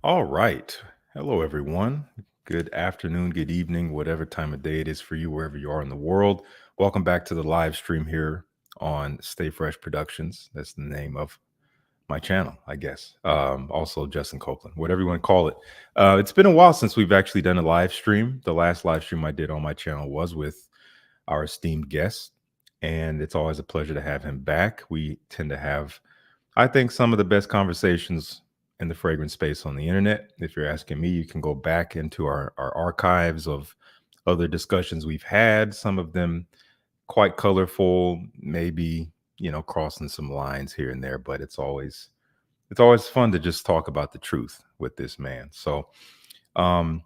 All right. Hello, everyone. Good afternoon, good evening, whatever time of day it is for you, wherever you are in the world. Welcome back to the live stream here on Stay Fresh Productions. That's the name of my channel, I guess. Also, Justin Copeland, whatever you want to call it. It's been a while since we've actually done a live stream. The last live stream I did on my channel was with our esteemed guest, and it's always a pleasure to have him back. We tend to have I think some of the best conversations in the fragrance space on the internet. If you're asking me, you can go back into our archives of other discussions we've had, some of them quite colorful, maybe, crossing some lines here and there, but it's always fun to just talk about the truth with this man. So, um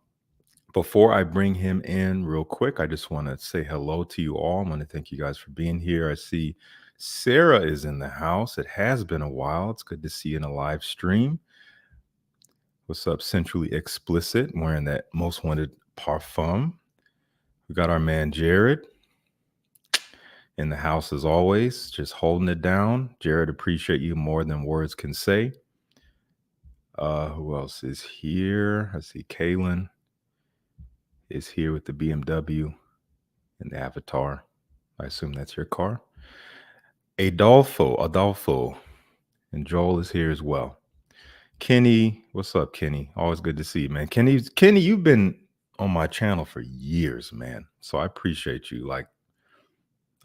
before I bring him in real quick, I just want to say hello to you all. I want to thank you guys for being here. I see Sarah is in the house. It has been a while. It's good to see you in a live stream. What's up, Centrally Explicit, wearing that most wanted parfum. We got our man Jared in the house as always, just holding it down. Jared, appreciate you more than words can say. Who else is here? I see Kaylin is here with the BMW and the avatar. I assume that's your car. Adolfo, and Joel is here as well. Kenny, what's up, Kenny? Always good to see you, man. Kenny, you've been on my channel for years, man. So I appreciate you. Like,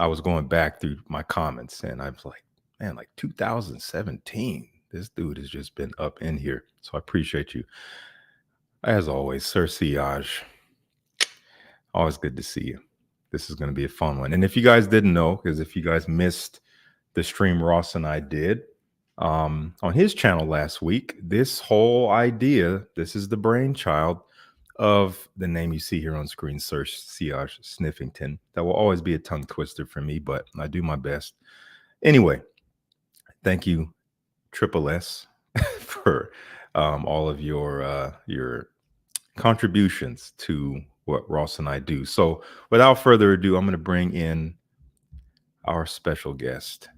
I was going back through my comments, and I was like, man, like 2017. This dude has just been up in here. So I appreciate you. As always, Sir Siage. Always good to see you. This is going to be a fun one. And if you guys didn't know, because if you guys missed the stream Ross and I did on his channel last week, this whole idea, this is the brainchild of the name you see here on screen, Sir Siage Sniffington. That will always be a tongue twister for me, but I do my best. Anyway, thank you, Triple S, for all of your contributions to what Ross and I do. So, without further ado, I'm going to bring in our special guest,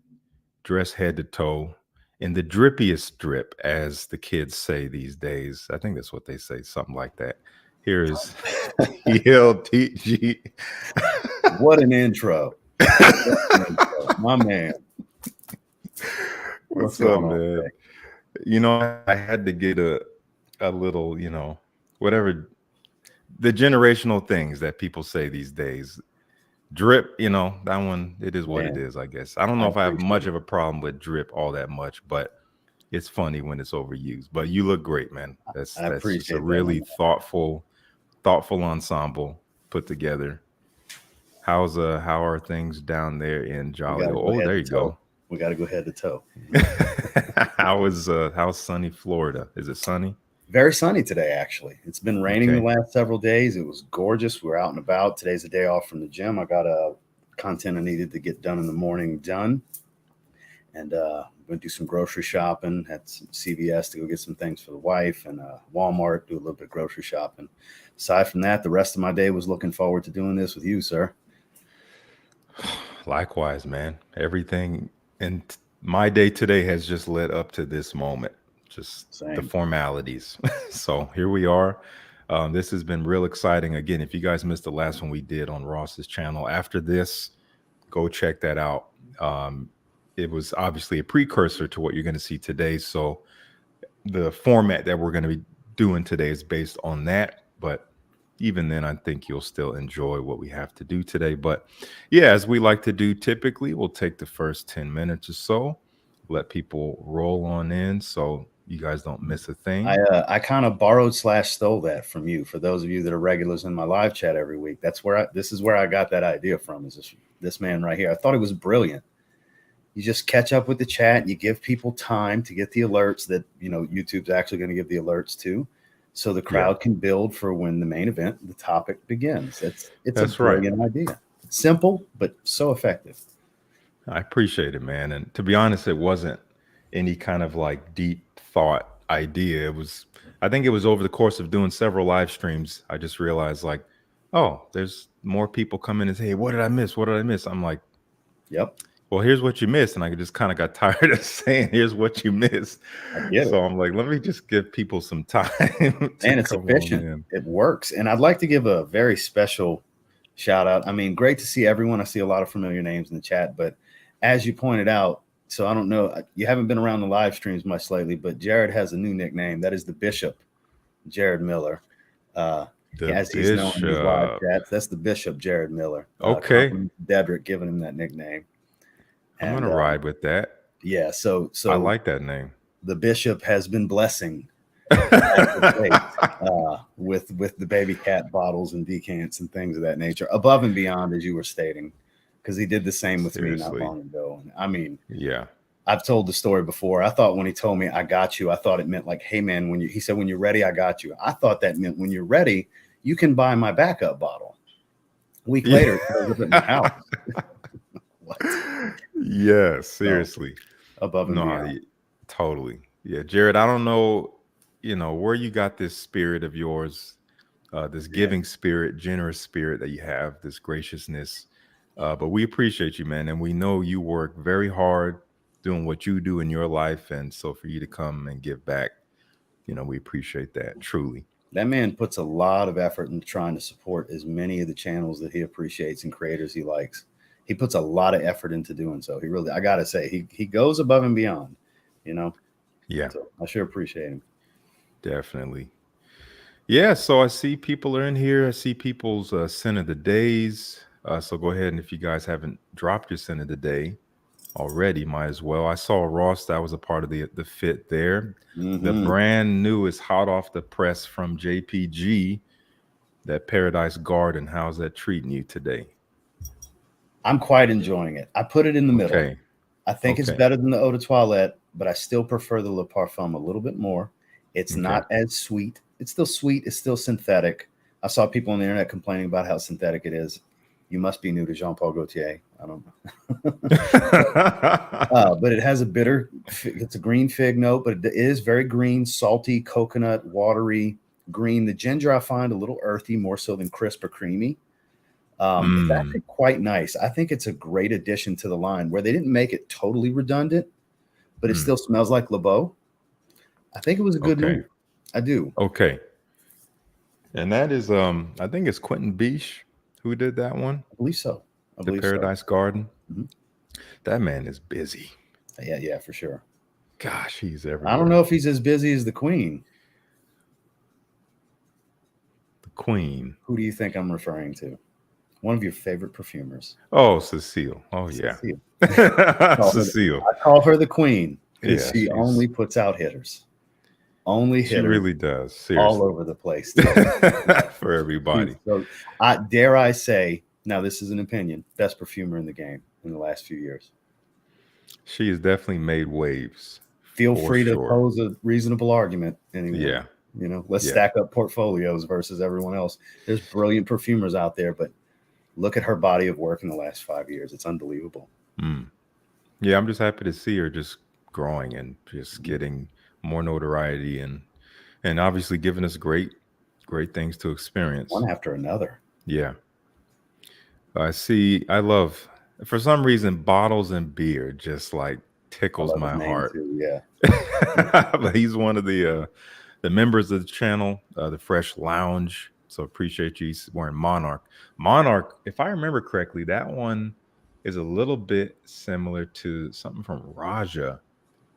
dressed head to toe in the drippiest drip, as the kids say these days. I think that's what they say, something like that. Here is ELTG. What an intro. My man. What's up, man? I had to get a little, whatever the generational things that people say these days. Drip, that one, it is what it is, I guess. I don't know if I have much of a problem with drip all that much, but it's funny when it's overused. But you look great, man. That's just a really thoughtful ensemble put together. How are things down there in Jolly? Oh, there you go. We got to go head to toe. How's sunny Florida? Is it sunny? Very sunny today, actually. It's been raining the last several days. It was gorgeous. We were out and about. Today's a day off from the gym. I got content I needed to get done in the morning done. And went to do some grocery shopping, had some CVS to go get some things for the wife, and Walmart, do a little bit of grocery shopping. Aside from that, the rest of my day was looking forward to doing this with you, sir. Likewise, man. Everything in my day today has just led up to this moment. Just the formalities. So here we are. This has been real exciting. Again, if you guys missed the last one we did on Ross's channel, after this, go check that out. It was obviously a precursor to what you're going to see today. So the format that we're going to be doing today is based on that. But even then, I think you'll still enjoy what we have to do today. But yeah, as we like to do typically, we'll take the first 10 minutes or so, let people roll on in. So you guys don't miss a thing. I kind of borrowed / stole that from you. For those of you that are regulars in my live chat every week, this is where I got that idea from. Is this man right here? I thought it was brilliant. You just catch up with the chat. You give people time to get the alerts that YouTube's actually going to give the alerts to, so the crowd can build for when the main event, the topic begins. It's a brilliant idea. It's simple but so effective. I appreciate it, man. And to be honest, it wasn't any kind of like deep thought idea. I think it was over the course of doing several live streams, I just realized like, oh, there's more people coming and say, hey, what did I miss? I'm like, yep. Well, here's what you missed, and I just kind of got tired of saying, "Here's what you missed." I get So it. I'm like, let me just give people some time to And it's come on efficient. in. It works. And I'd like to give a very special shout out. I mean, great to see everyone. I see a lot of familiar names in the chat, but as you pointed out, so I don't know, you haven't been around the live streams much lately, but Jared has a new nickname. That is the Bishop, Jared Miller. Uh, The as he's known in these live Bishop. chats, that's the Bishop, Jared Miller. Okay, Compliment to Dedrick giving him that nickname. I'm And gonna ride with that. yeah, so I so like that name. the Bishop has been blessing as of late, with the baby cat bottles and decants and things of that nature, above and beyond, as you were stating, because he did the same with me not Seriously, long ago. And I mean, yeah. I've told the story before. I thought when he told me I got you, I thought it meant like, hey man, he said when you're ready, I got you. I thought that meant when you're ready, you can buy my backup bottle. A week Yeah. later, it shows up at my house. What? Yeah, So seriously. above and No, beyond. totally. Yeah, Jared, I don't know, where you got this spirit of yours, this Yeah. giving spirit, generous spirit that you have, this graciousness. But we appreciate you, man. And we know you work very hard doing what you do in your life. And so for you to come and give back, we appreciate that truly. That man puts a lot of effort into trying to support as many of the channels that he appreciates and creators he likes. He puts a lot of effort into doing so. He really, I gotta say, he goes above and beyond, you know. Yeah, So I sure appreciate him. definitely. Yeah, so I see people are in here. I see people's sin of the days. So go ahead, and if you guys haven't dropped your sin of the day already, might as well. I saw Ross, that was a part of the fit there. The Mm-hmm. brand new is hot off the press from JPG. That Paradise Garden. How's that treating you today? I'm quite enjoying it. I put it in the middle. Okay. I think it's Okay. better than the Eau de Toilette, but I still prefer the Le Parfum a little bit more. It's Okay. not as sweet. It's still sweet. It's still synthetic. I saw people on the internet complaining about how synthetic it is. You must be new to Jean Paul Gaultier. I don't know. But it has a bitter, it's a green fig note, but it is very green, salty, coconut, watery green. The ginger I find a little earthy, more so than crisp or creamy. It's actually quite nice. I think it's a great addition to the line where they didn't make it totally redundant, but it still smells like LeBeau. I think it was a good Okay. move. I do. Okay. And that is I think it's Quentin Beach who did that one, I believe so. I the believe so. Paradise Garden. Mhm. That man is busy. Yeah, for sure. Gosh, he's I don't everywhere. know if he's as busy as the Queen. The Queen. Who do you think I'm referring to? One of your favorite perfumers. Oh, Cecile. Oh yeah. Cecile. Cecile. I call her the Queen because Yeah, she only puts out hitters. Only she hitters really does. all Seriously. over the place. For everybody. So, dare I say, now this is an opinion, best perfumer in the game in the last few years. She has definitely made waves. Feel for free to sure. pose a reasonable argument. Anyone. Yeah. Let's Yeah. stack up portfolios versus everyone else. There's brilliant perfumers out there, but look at her body of work in the last 5 years. It's unbelievable. Yeah, I'm just happy to see her just growing and just getting more notoriety and obviously giving us great things to experience. One after another. Yeah. I love, for some reason, bottles and beer just like I tickles love my his name heart. too. Yeah. But he's one of the members of the channel, the Fresh Lounge. So appreciate you. He's wearing Monarch. Monarch, if I remember correctly, that one is a little bit similar to something from Raja.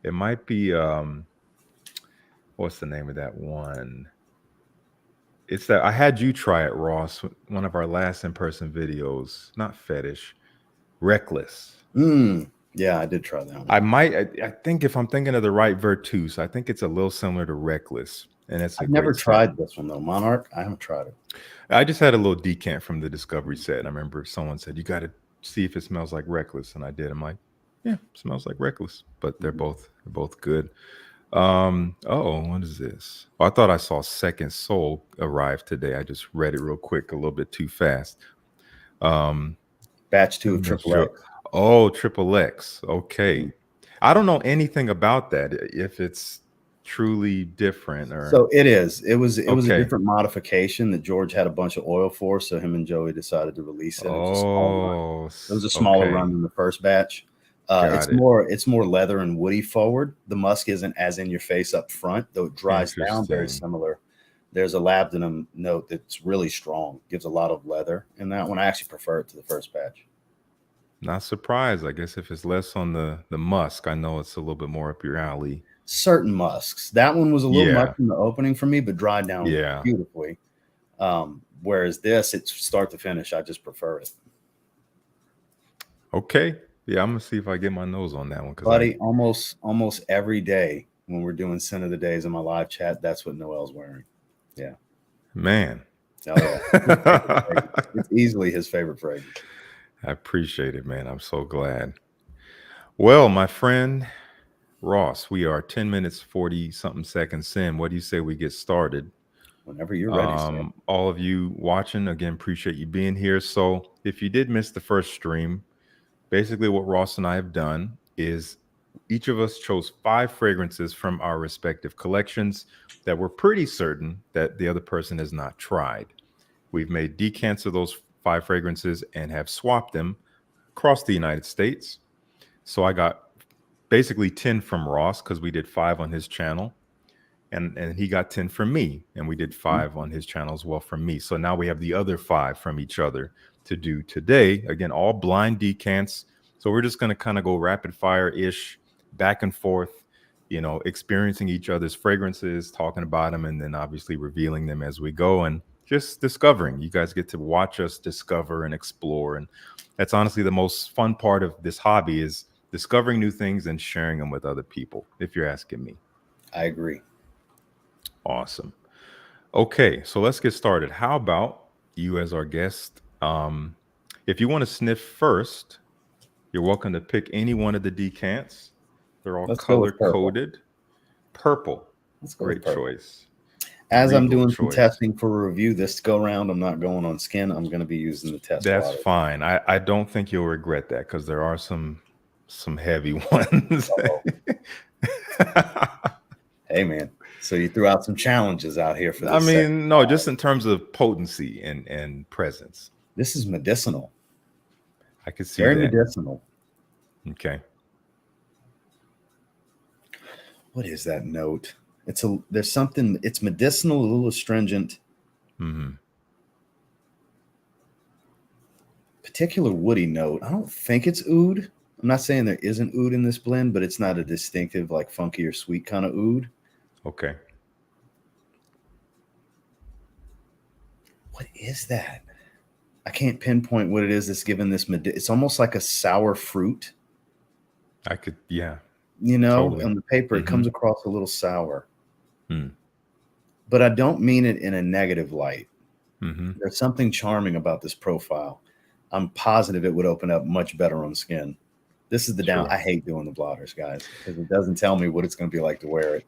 It might be what's the name of that one? It's that I had you try it, Ross. One of our last in-person videos. Not Fetish, Reckless. Yeah, I did try that one. I think if I'm thinking of the right Virtus, I think it's a little similar to Reckless, and it's a I've never great set. tried this one though. Monarch. I haven't tried it. I just had a little decant from the Discovery set, and I remember someone said you got to see if it smells like Reckless, and I did. I'm like, yeah, it smells like Reckless, but they're both good. What is this? Oh, I thought I saw Second Soul arrive today. I just read it real quick, a little bit too fast. Batch 2 of Triple X. Oh, Triple X. Okay. I don't know anything about that. If it's truly different or So it is. It was a Okay. different modification that George had a bunch of oil for, so him and Joey decided to release it. It was a smaller run. Oh, It was a smaller okay. run than the first batch. Got it. It's more leather and woody forward. The musk isn't as in your face up front, though it dries down very Interesting. similar. There's a labdanum note that's really strong, gives a lot of leather in that one. I actually prefer it to the first batch. Not surprised. I guess if it's less on the musk, I know it's a little bit more up your alley. Certain musks. That one was a little much Yeah. in the opening for me, but dried down Yeah. beautifully. Whereas this, it's start to finish. I just prefer it. Okay. Yeah, I'm gonna see if I get my nose on that one because I Buddy, almost every day when we're doing Sin of the Days in my live chat, that's what Noel's wearing. Yeah. man. Oh yeah. His favorite fragrance. It's easily his favorite fragrance. I appreciate it, man. I'm so glad. Well, my friend Ross, we are 10 minutes 40 something seconds in. What do you say we get started? Whenever you're ready, sir. All of you watching, again, appreciate you being here. So, if you did miss the first stream, basically what Ross and I have done is each of us chose 5 fragrances from our respective collections that we're pretty certain that the other person has not tried. We've made decants of those 5 fragrances and have swapped them across the United States. So I got basically 10 from Ross because we did 5 on his channel. And he got 10 from me, and we did 5 on his channel as well from me. So now we have the other 5 from each other to do today. Again, all blind decants. So we're just going to kind of go rapid fire ish, back and forth, experiencing each other's fragrances, talking about them, and then obviously revealing them as we go and just discovering. You guys get to watch us discover and explore. And that's honestly the most fun part of this hobby is discovering new things and sharing them with other people, if you're asking me. I agree. Awesome. Okay, so let's get started. How about you as our guest? If you want to sniff first, you're welcome to pick any one of the decants. They're all Let's go color with purple. coded. Purple. Let's go with Great purple. choice. As I'm Regal doing some choice. testing for a review this go round, I'm not going on skin. I'm going to be using the test That's water. fine. I don't think you'll regret that because there are some heavy ones. Hey, man. So you threw out some challenges out here for I this second. mean, no, just in terms of potency and presence. This is medicinal. I could see Very that. medicinal. Okay. What is that note? There's something, it's medicinal, a little astringent. Mm-hmm. Particular woody note. I don't think it's oud. I'm not saying there isn't oud in this blend, but it's not a distinctive, like funky or sweet kind of oud. Okay. What is that? I can't pinpoint what it is that's given this. It's almost like a sour fruit. I could, yeah. Totally. On the paper, Mm-hmm. It comes across a little sour. Mm. But I don't mean it in a negative light. Mm-hmm. There's something charming about this profile. I'm positive it would open up much better on skin. This is the down. Sure. I hate doing the blotters, guys, because it doesn't tell me what it's going to be like to wear it.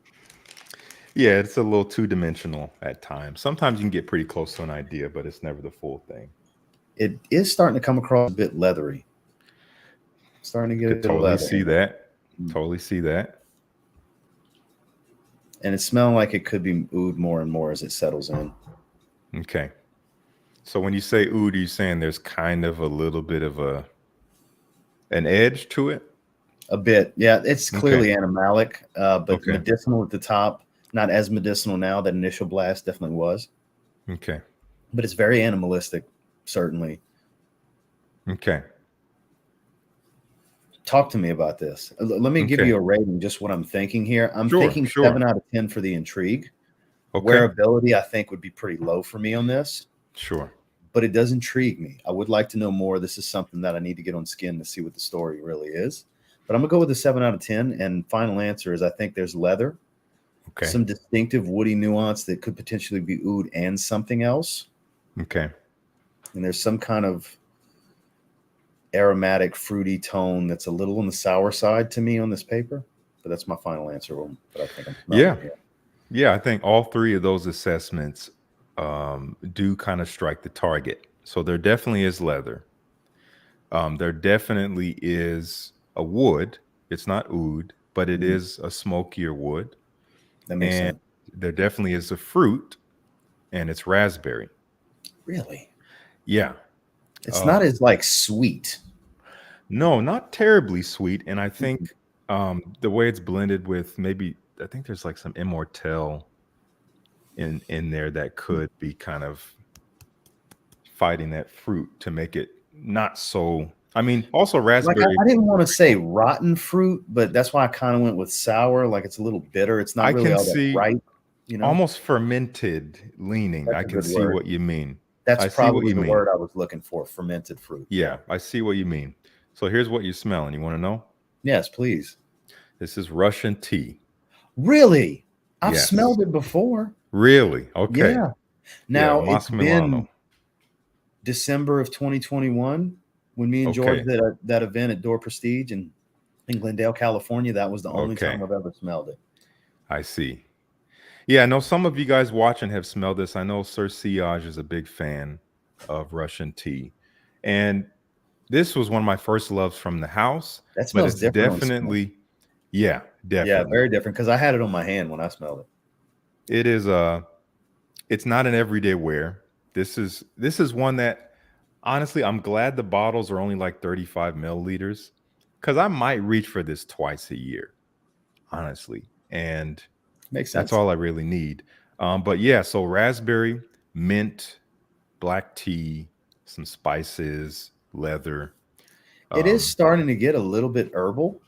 Yeah, it's a little two-dimensional at times. Sometimes you can get pretty close to an idea, but it's never the full thing. It is starting to come across a bit leathery. Starting to get a bit totally leather. See that. Totally see that. And it's smelling like it could be oud more and more as it settles in. Okay. So when you say oud, are you saying there's kind of a little bit of an edge to it? A bit, yeah. It's clearly animalic, but medicinal at the top. Not as medicinal now. That initial blast definitely was. Okay. But it's very animalistic, certainly. Okay. Talk to me about this. Let me give you a rating, just what I'm thinking here. I'm thinking 7 out of 10 for the intrigue. Okay. Wearability, I think, would be pretty low for me on this. Sure. But it does intrigue me. I would like to know more. This is something that I need to get on skin to see what the story really is. But I'm going to go with a 7 out of 10. And final answer is I think there's leather. Okay. Some distinctive woody nuance that could potentially be oud and something else. Okay. And there's some kind of aromatic, fruity tone that's a little on the sour side to me on this paper. But that's my final answer. But I think Yeah, I think all 3 of those assessments do kind of strike the target. So there definitely is leather. There definitely is a wood. It's not oud, but it is a smokier wood. That makes sense. There definitely is a fruit, and it's raspberry. Really? Yeah. It's not as like sweet. No, not terribly sweet. And I Mhm. think the way it's blended with maybe I think there's like some immortelle in there that could be kind of fighting that fruit to make it not so. I mean, also Like raspberry. I didn't want to say rotten fruit, but that's why I kind of went with sour. Like it's a little bitter. It's not I really can all that see ripe. You know, almost fermented leaning. that's I a can good see word. what you mean. That's I see what probably you the mean. word I was looking for. Fermented fruit. Yeah. Yeah, I see what you mean. So here's what you're smelling. You want to know? Yes, please. This is Russian tea. Really? I've Yes. smelled it before. Really? Okay. Yeah. Yeah, Now it's Mosque Milano. been December of 2021 when me and George Okay. did that event at Door Prestige in Glendale, California. That was the only Okay. time I've ever smelled it. I see. Yeah, I know some of you guys watching have smelled this. I know Sir Siage is a big fan of Russian tea. And this was one of my first loves from the house, That but smells it's different on skin. definitely, yeah, Yeah, definitely. very different because I had it on my hand when I smelled it. It is it's not an everyday wear. This is one that honestly I'm glad the bottles are only like 35 milliliters because I might reach for this twice a year, honestly. And Makes that's sense. all I really need. But yeah, so raspberry, mint, black tea, some spices, leather. It is Um, starting to get a little bit herbal.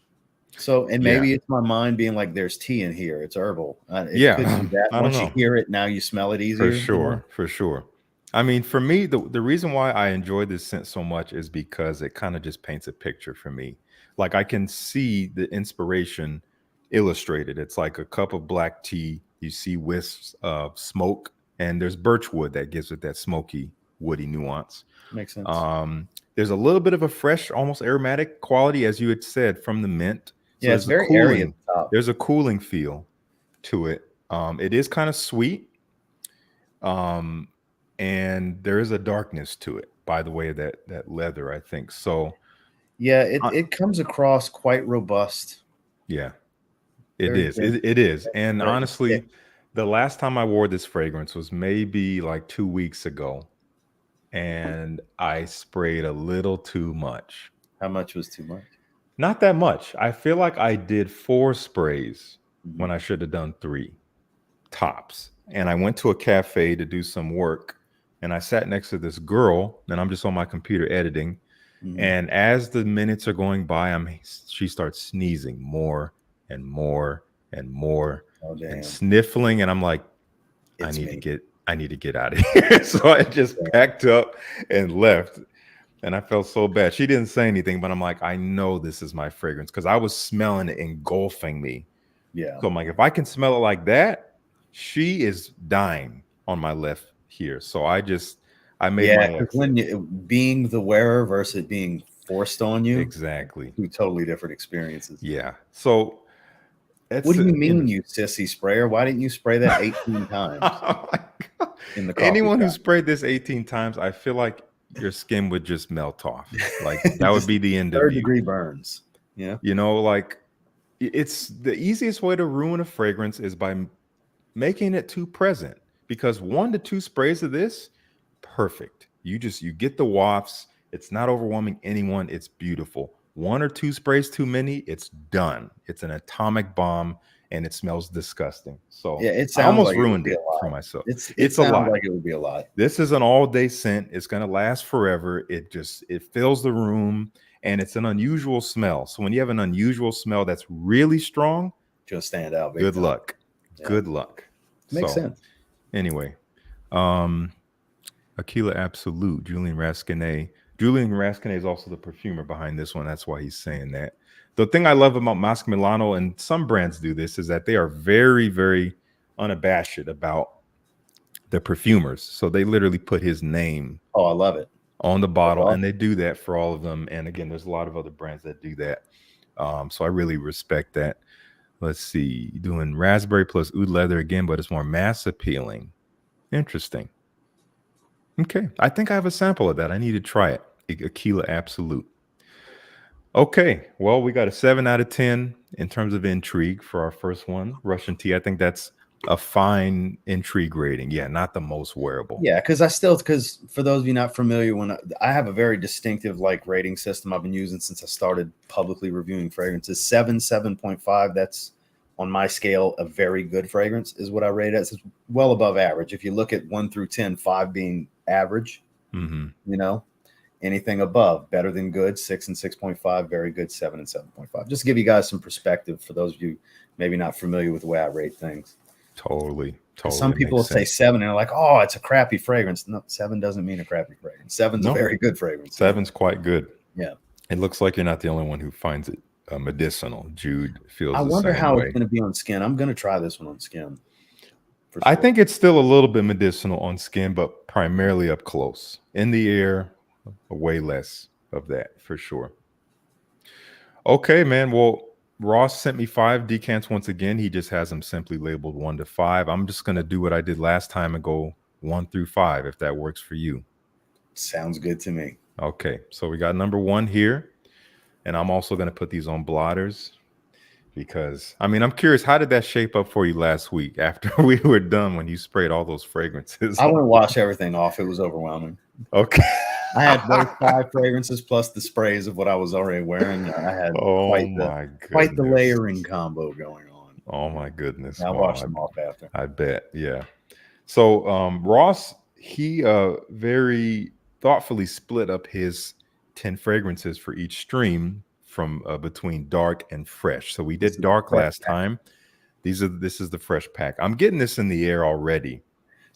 So, and yeah, maybe it's my mind being like, "There's tea in here. It's herbal." It could yeah. be that. I don't Once you know. hear it, now you smell it For easier. You know, sure, for sure. I mean, for me, the reason why I enjoy this scent so much is because it kind of just paints a picture for me. Like I can see the inspiration illustrated. It's like a cup of black tea. You see wisps of smoke, and there's birch wood that gives it that smoky, woody nuance. makes sense. Um, there's a little bit of a fresh, almost aromatic quality, as you had said, from the mint. So Yeah, it's there's a very airy at cooling, the top. there's a cooling feel to it. It is kind of sweet, um, and there is a darkness to it. By the way, that leather, I think so. Yeah, it Uh, it comes across quite robust, yeah, it very is. dense, It is. And very thick. honestly, the last time I wore this fragrance was maybe like 2 weeks ago, and I sprayed a little too much. How much was too much? Not that much. I feel like I did 4 sprays Mhm, when I should have done three tops. And I went to a cafe to do some work, and I sat next to this girl, and I'm just on my computer editing. mhm. And as the minutes are going by, she starts sneezing more and more and more Oh and damn, sniffling. And I'm like, it's me. I need to get out of here. So I just packed up and left. And I felt so bad. She didn't say anything, but I'm like, I know this is my fragrance because I was smelling it engulfing me. Yeah, So I'm like, if I can smell it like that, she is dying on my left here. So I made yeah. my Because exit. when you being the wearer versus being forced on you, Exactly. two totally different experiences. Yeah. So What it's do you mean, in. you sissy sprayer? Why didn't you spray that 18 times Oh my God. in the coffee Anyone who shop? sprayed this 18 times, I feel like your skin would just melt off. Like that would Just be the end of third you. degree burns. Yeah. Like it's the easiest way to ruin a fragrance is by making it too present because 1 to 2 sprays of this, perfect. You get the wafts. It's not overwhelming anyone. It's beautiful. 1 or 2 sprays too many, it's done. It's an atomic bomb and it smells disgusting. So Yeah, it I sounds almost like it would ruined be a it for lot. myself. It It's a sounds lot. like it would be a lot. This is an all-day scent. It's gonna last forever. It fills the room and it's an unusual smell. So when you have an unusual smell that's really strong, Just stand out big good time. luck. Yeah. Good luck. Makes So sense. anyway, um, Aquila Absolute, Julian Raskinay. Julian Raskinay is also the perfumer behind this one. That's why he's saying that. The thing I love about Masque Milano, and some brands do this, is that they are very, very unabashed about the perfumers. So they literally put his name Oh, I love it. on the That's bottle, and awesome. they do that for all of them. And again, there's a lot of other brands that do that. So I really respect that. Let's see, doing raspberry plus oud leather again, but it's more mass appealing. Interesting. Okay, I think I have a sample of that. I need to try it. Aquila Absolute. Okay, well, we got a 7 out of 10 in terms of intrigue for our first one, Russian tea. I think that's a fine intrigue rating. Yeah, not the most wearable. Yeah, because for those of you not familiar, when I have a very distinctive like rating system I've been using since I started publicly reviewing fragrances. 7.5. That's on my scale a very good fragrance is what I rate it as. It's well above average. If you look at 1 through 10, 5 being average, Mm-hmm. you know, anything above better than good. 6 and 6.5, very good. 7 and 7.5. Just to give you guys some perspective for those of you maybe not familiar with the way I rate things. Totally. Some people will say 7 and they're like, oh, it's a crappy fragrance. No, 7 doesn't mean a crappy fragrance. 7's a very good fragrance. 7's quite good. Yeah. It looks like you're not the only one who finds it medicinal. Jude feels I the wonder same how way. it's going to be on skin. I'm going to try this one on skin. For sure. I think it's still a little bit medicinal on skin, but primarily up close. In the air, way less of that for sure. Okay, man. Well, Ross sent me 5 decants once again. He just has them simply labeled 1 to 5. I'm just going to do what I did last time and go 1 through 5 if that works for you. Sounds good to me. Okay, so we got number 1 here. And I'm also going to put these on blotters because, I mean, I'm curious, how did that shape up for you last week after we were done when you sprayed all those fragrances? I went to wash everything off. It was overwhelming. Okay. I had those 5 fragrances plus the sprays of what I was already wearing. I had quite the layering combo going on. Oh my goodness. I washed them off after. I bet. Yeah. So Ross, he very thoughtfully split up his 10 fragrances for each stream from between dark and fresh. So we did dark last time. This is the fresh pack. I'm getting this in the air already.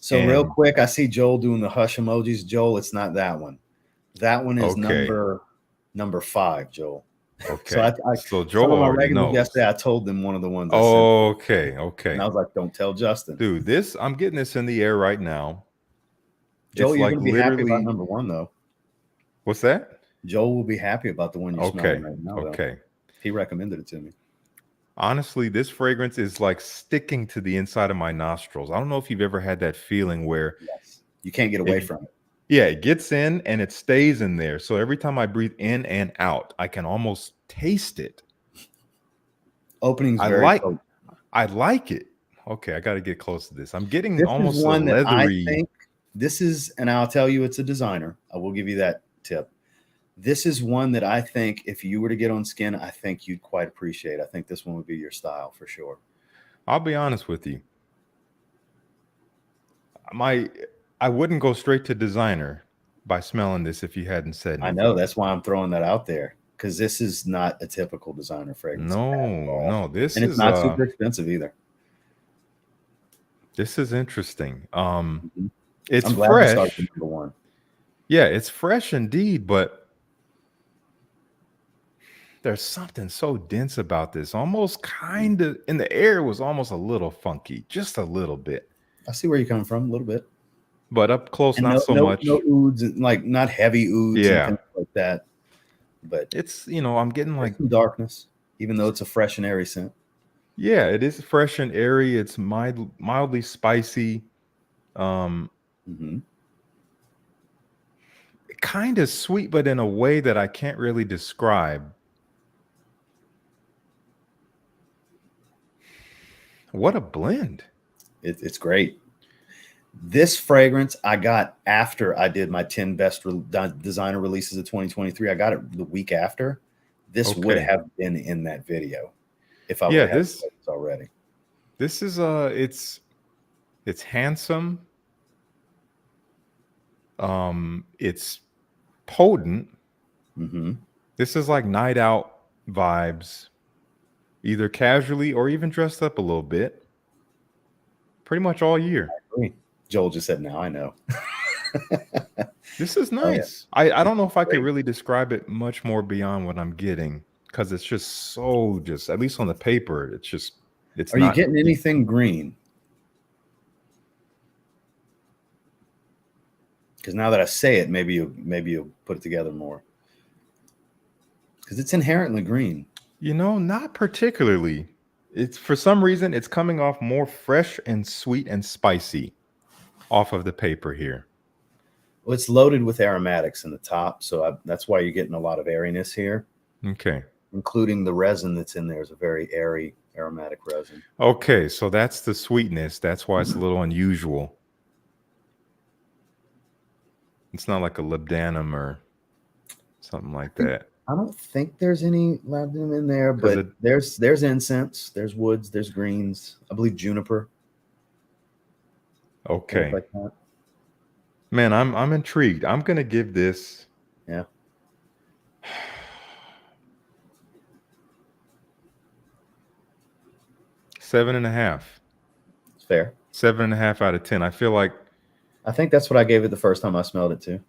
So real quick, I see Joel doing the hush emojis. Joel, it's not that one. That one is number 5, Joel. Okay. So Joel already knows. Yesterday, I told them one of the ones. Okay. And I was like, "Don't tell Justin, dude. I'm getting this in the air right now." Joel, you're gonna be happy about number 1, though. What's that? Joel will be happy about the one you're smelling right now. Okay. He recommended it to me. Honestly, this fragrance is like sticking to the inside of my nostrils. I don't know if you've ever had that feeling where you can't get away from it. Yeah, it gets in and it stays in there. So every time I breathe in and out, I can almost taste it. Opening's I like it. Okay, I got to get close to this. I'm getting almost one a leathery. I think this is, and I'll tell you, it's a designer. I will give you that tip. This is one that I think if you were to get on skin, I think you'd quite appreciate. I think this one would be your style for sure. I'll be honest with you. I wouldn't go straight to designer by smelling this if you hadn't said anything. I know. That's why I'm throwing that out there, because this is not a typical designer fragrance. No, and it's not super expensive either. This is interesting. It's fresh. Number 1. Yeah, it's fresh indeed, but there's something so dense about this. Almost kind of in the air, it was almost a little funky, just a little bit. I see where you're coming from, a little bit. But up close, not so much. No ouds, like not heavy ouds and things like that. But it's, I'm getting like some darkness, even though it's a fresh and airy scent. Yeah, it is fresh and airy. It's mildly spicy. Kind of sweet, but in a way that I can't really describe. What a blend. It's great. This fragrance I got after I did my 10 best designer releases of 2023. I got it the week after. This would have been in that video if I would have this already. This is it's handsome. It's potent. This is like night out vibes, either casually or even dressed up a little bit. Pretty much all year. Joel just said, "Now I know." This is nice. Oh, yeah. I don't know if I could really describe it much more beyond what I'm getting, because it's just so at least on the paper, it's. Are you getting anything green? Because now that I say it, maybe you'll put it together more. Because it's inherently green. Not particularly. It's for some reason it's coming off more fresh and sweet and spicy off of the paper here. Well, it's loaded with aromatics in the top, so that's why you're getting a lot of airiness here. Okay. Including the resin that's in there is a very airy aromatic resin. Okay, so that's the sweetness. That's why it's a little unusual. It's not like a labdanum or something like that. I don't think there's any labdanum in there, Because but it there's incense, there's woods, there's greens. I believe juniper, things okay. like that. Man, I'm intrigued. I'm gonna give this Yeah, 7.5. it's fair. 7.5 out of 10. I feel like I think that's what I gave it the first time I smelled it too.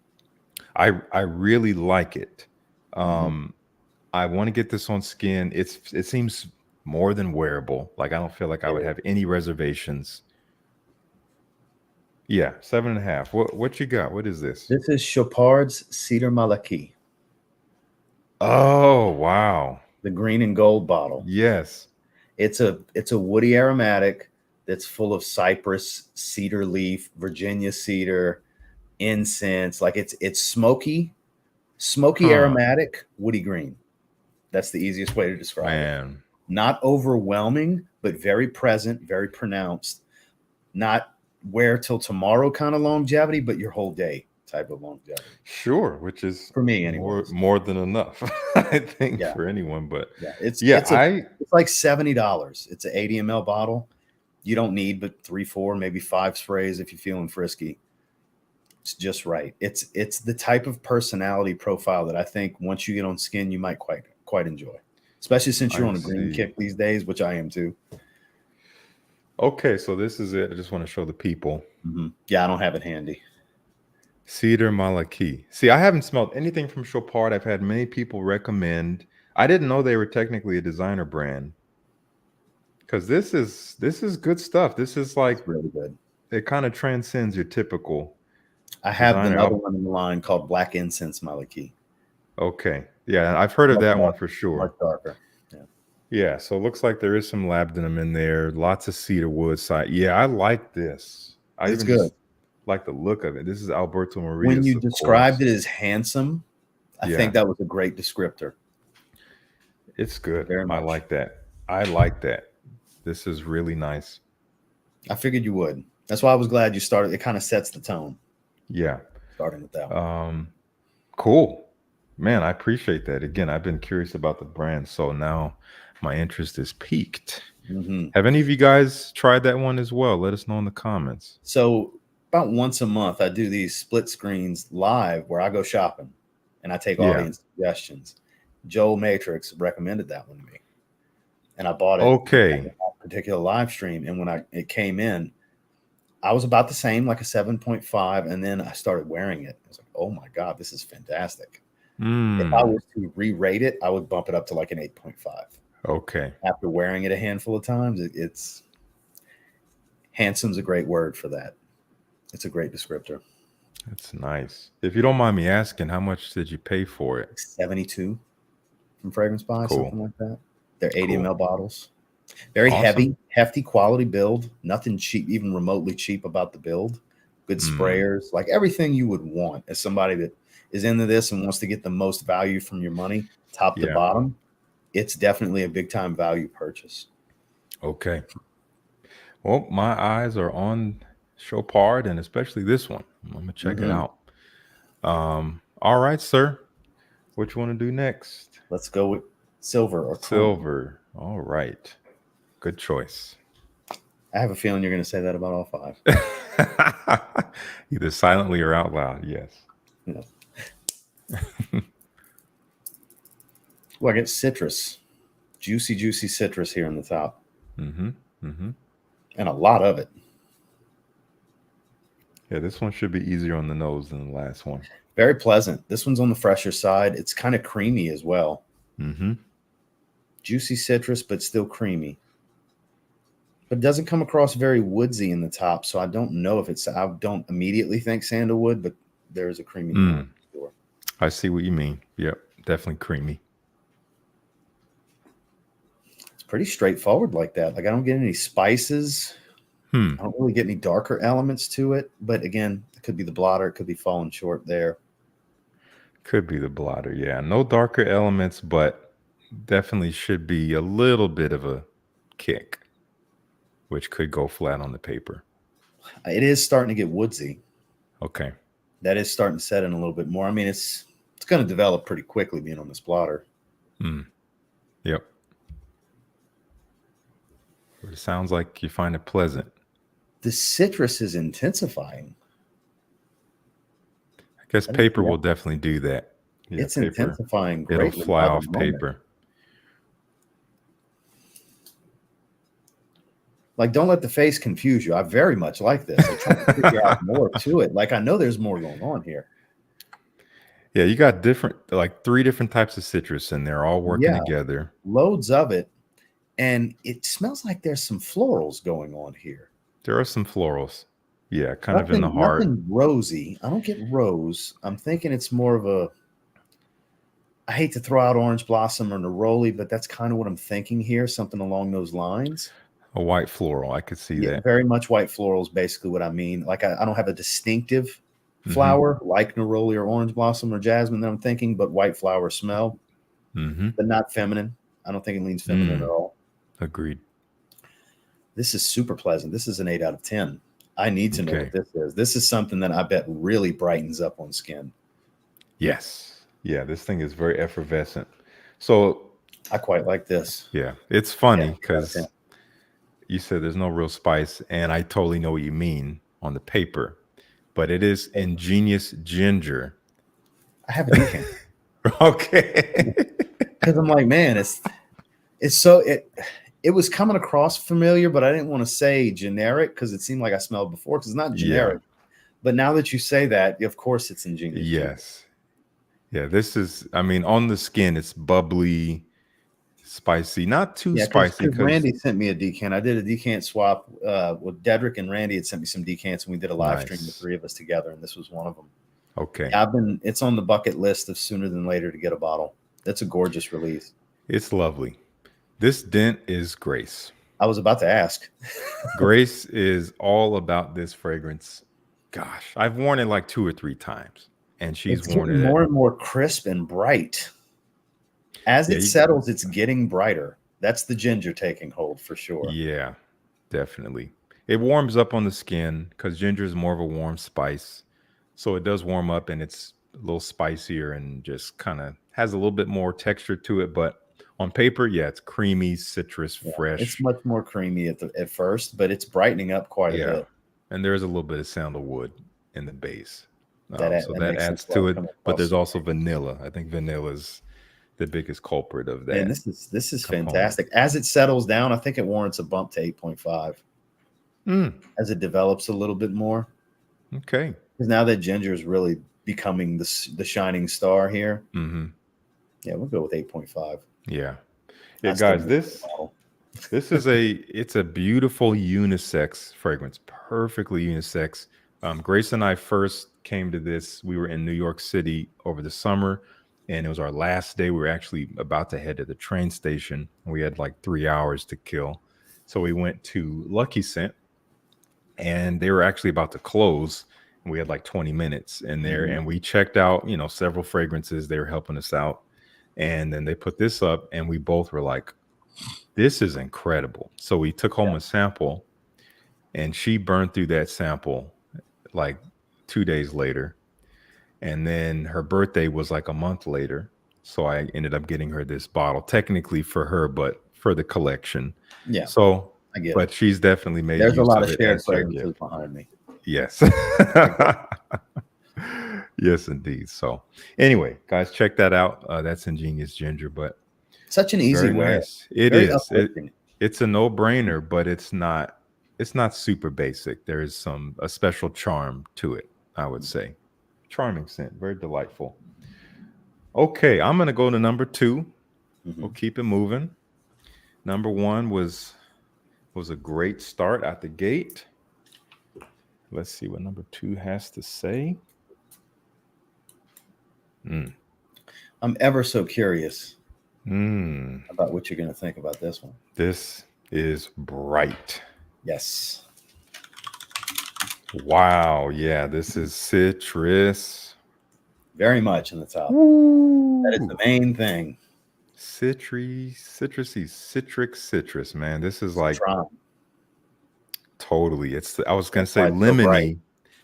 I really like it. Hmm. Um, I want to get this on skin. It seems more than wearable. Like I don't feel like I It would is. have any reservations. Yeah, 7.5. What you got? What is this? This is Chopard's Cedar Malaki, Oh wow. the green and gold bottle. Yes. It's a woody aromatic that's full of cypress, cedar leaf, Virginia cedar, incense. Like it's smoky Huh. aromatic, woody green. That's the easiest way to describe it. Man. Not overwhelming, but very present, very pronounced. Not wear till tomorrow kind of longevity, but your whole day type of longevity. Sure, which is For me, more anyways. more than enough, I think, Yeah, for anyone. But yeah. It's yeah, it's a it's like $70. It's an 80 ml bottle. You don't need but 3, 4, maybe 5 sprays if you're feeling frisky. It's just right. It's the type of personality profile that I think once you get on skin, you might quite enjoy. Especially since you're I on a green see. kick these days, which I am too. Okay, so this is it. I just want to show the people. Yeah, I don't have it handy. Cedar Malaki. See, I haven't smelled anything from Chopard. I've had many people recommend. I didn't know they were technically a designer brand because this is good stuff. This is It's like really good. it kind of transcends your typical I have designer. another one in the line called Black Incense Maliki. Okay, yeah, I've heard of Much that one darker. for sure. Much darker. Yeah. Yeah, so it looks like there is some labdanum in there. Lots of cedar wood side. Yeah, I like this. I It's even good. just like the look of it. This is Alberto When Marias, you of course. described it as handsome, I Yeah, think that was a great descriptor. it's good. Very I much. like that. I like that. This is really nice. I figured you would. That's why I was glad you started. It kind of sets the tone, Yeah. starting with that one. Um, cool. Man, I appreciate that. Again, I've been curious about the brand, so now my interest is piqued. Hmm. Have any of you guys tried that one as well? Let us know in the comments. So about once a month, I do these split screens live where I go shopping and I take Yeah. audience suggestions. Joel Matrix recommended that one to me, and I bought it at Okay. that particular live stream. And when it came in, I was about the same, like a 7.5, and then I started wearing it. I was like, oh my god, this is fantastic. If I Mm. was to re-rate it, I would bump it up to like an 8.5. Okay. After wearing it a handful of times, it's handsome's a great word for that. It's a great descriptor. That's nice. If you don't mind me asking, how much did you pay for it? 72 from Fragrance Buy, Cool. something like that. They're 80 Cool. ml bottles. Very Awesome. heavy, hefty quality build. Nothing cheap, even remotely cheap about the build. Good Mm. sprayers, like everything you would want as somebody that is into this and wants to get the most value from your money, top to Yeah. bottom. It's definitely a big time value purchase. Okay. Well, my eyes are on Chopard and especially this one. I'm gonna check it Hmm. out. All right, sir. What you want to do next? Let's go with silver or chrome. Silver. All right. Good choice. I have a feeling you're going to say that about all five. Either silently or out loud. Yes. You know. Well, I get citrus, juicy citrus here in the top, Mm-hmm. Mm-hmm. and a lot of it. Yeah, this one should be easier on the nose than the last one. Very pleasant. This one's on the fresher side. It's kind of creamy as well. Mm-hmm. Juicy citrus, but still creamy. But it doesn't come across very woodsy in the top, so I don't know if it's. I don't immediately think sandalwood, but there is a creamy note. Sure. I see what you mean. Yep, definitely creamy. It's pretty straightforward like that. Like I don't get any spices. Hmm. I don't really get any darker elements to it. But again, it could be the blotter. It could be falling short there. Could be the blotter. Yeah, no darker elements, but definitely should be a little bit of a kick, which could go flat on the paper. It is starting to get woodsy. Okay. That is starting to set in a little bit more. I mean, it's going to develop pretty quickly being on this blotter. Yep. But it sounds like you find it pleasant. The citrus is intensifying. I guess paper will definitely do that. Yeah, It's paper, intensifying it'll greatly. fly by the off moment. paper. Like, don't let the face confuse you. I very much like this. I'm trying to figure out more to it. Like, I know there's more going on here. Yeah, you got like 3 different types of citrus, and they're all working together. Loads of it. And it smells like there's some florals going on here. There are some florals. Yeah, kind of in the heart. Nothing rosy. I don't get rose. I'm thinking it's more of a, I hate to throw out orange blossom or neroli, but that's kind of what I'm thinking here. Something along those lines. A white floral. I could see that. Very much white floral is basically what I mean. Like I don't have a distinctive flower like neroli or orange blossom or jasmine that I'm thinking, but white flower smell, but not feminine. I don't think it leans feminine at all. Agreed. This is super pleasant. This is an 8 out of 10. I need to know what this is. This is something that I bet really brightens up on skin. Yes. Yeah, this thing is very effervescent. So I quite like this. Yeah, it's funny because you said there's no real spice, and I totally know what you mean on the paper, but it is ingenious ginger. I have a decant. Okay. Because I'm like, man, it was coming across familiar, but I didn't want to say generic because it seemed like I smelled before because it's not generic. But now that you say that, of course it's ingenious. Yes. Yeah, this is, I mean, on the skin, it's bubbly, spicy, not too spicy. Because Randy sent me a decant. I did a decant swap with Dedrick, and Randy had sent me some decants, and we did a live stream, the 3 of us together, and this was one of them. Okay. It's on the bucket list of sooner than later to get a bottle. That's a gorgeous release. It's lovely. This dent is Grace. I was about to ask. Grace is all about this fragrance. Gosh, I've worn it like 2 or 3 times, and she's worn it more and more crisp and bright. As it settles, it's getting brighter. That's the ginger taking hold for sure. Yeah, definitely. It warms up on the skin because ginger is more of a warm spice. So it does warm up, and it's a little spicier and just kind of has a little bit more texture to it. But on paper, it's creamy, citrus, fresh. It's much more creamy at first, but it's brightening up quite a bit. And there's a little bit of sandalwood in the base. So that adds to it. But there's also vanilla. I think vanilla is the biggest culprit of that. And this is fantastic. As it settles down, I think it warrants a bump to 8.5 as it develops a little bit more. Okay. Because now that ginger is really becoming the shining star here. Yeah, we'll go with 8.5. Yeah, guys, this is it's a beautiful unisex fragrance, perfectly unisex. Grace and I first came to this. We were in New York City over the summer, and it was our last day. We were actually about to head to the train station. We had like 3 hours to kill. So we went to Lucky Scent, and they were actually about to close. And we had like 20 minutes in there, and we checked out, several fragrances. They were helping us out. And then they put this up, and we both were like, this is incredible. So we took home a sample, and she burned through that sample like 2 days later. And then her birthday was like a month later. So I ended up getting her this bottle, technically for her, but for the collection. Yeah. So, I get but she's definitely made There's a lot of it shared fragrances behind me. Yes. Yes, indeed. So anyway, guys, check that out. That's Ingenious Ginger, but such an easy wear. Nice. It is. It's a no-brainer, but it's not super basic. There is a special charm to it, I would say. Charming scent, very delightful. Okay, I'm gonna go to number 2. We'll keep it moving. Number 1 was a great start at the gate. Let's see what number 2 has to say. I'm ever so curious about what you're going to think about this one. This is Bright. Yes. Wow. Yeah, this is citrus. Very much in the top. Ooh. That is the main thing. citrusy, citrus, man. This is like Citron. totally. It's I was gonna That's say why it's so bright. lemony.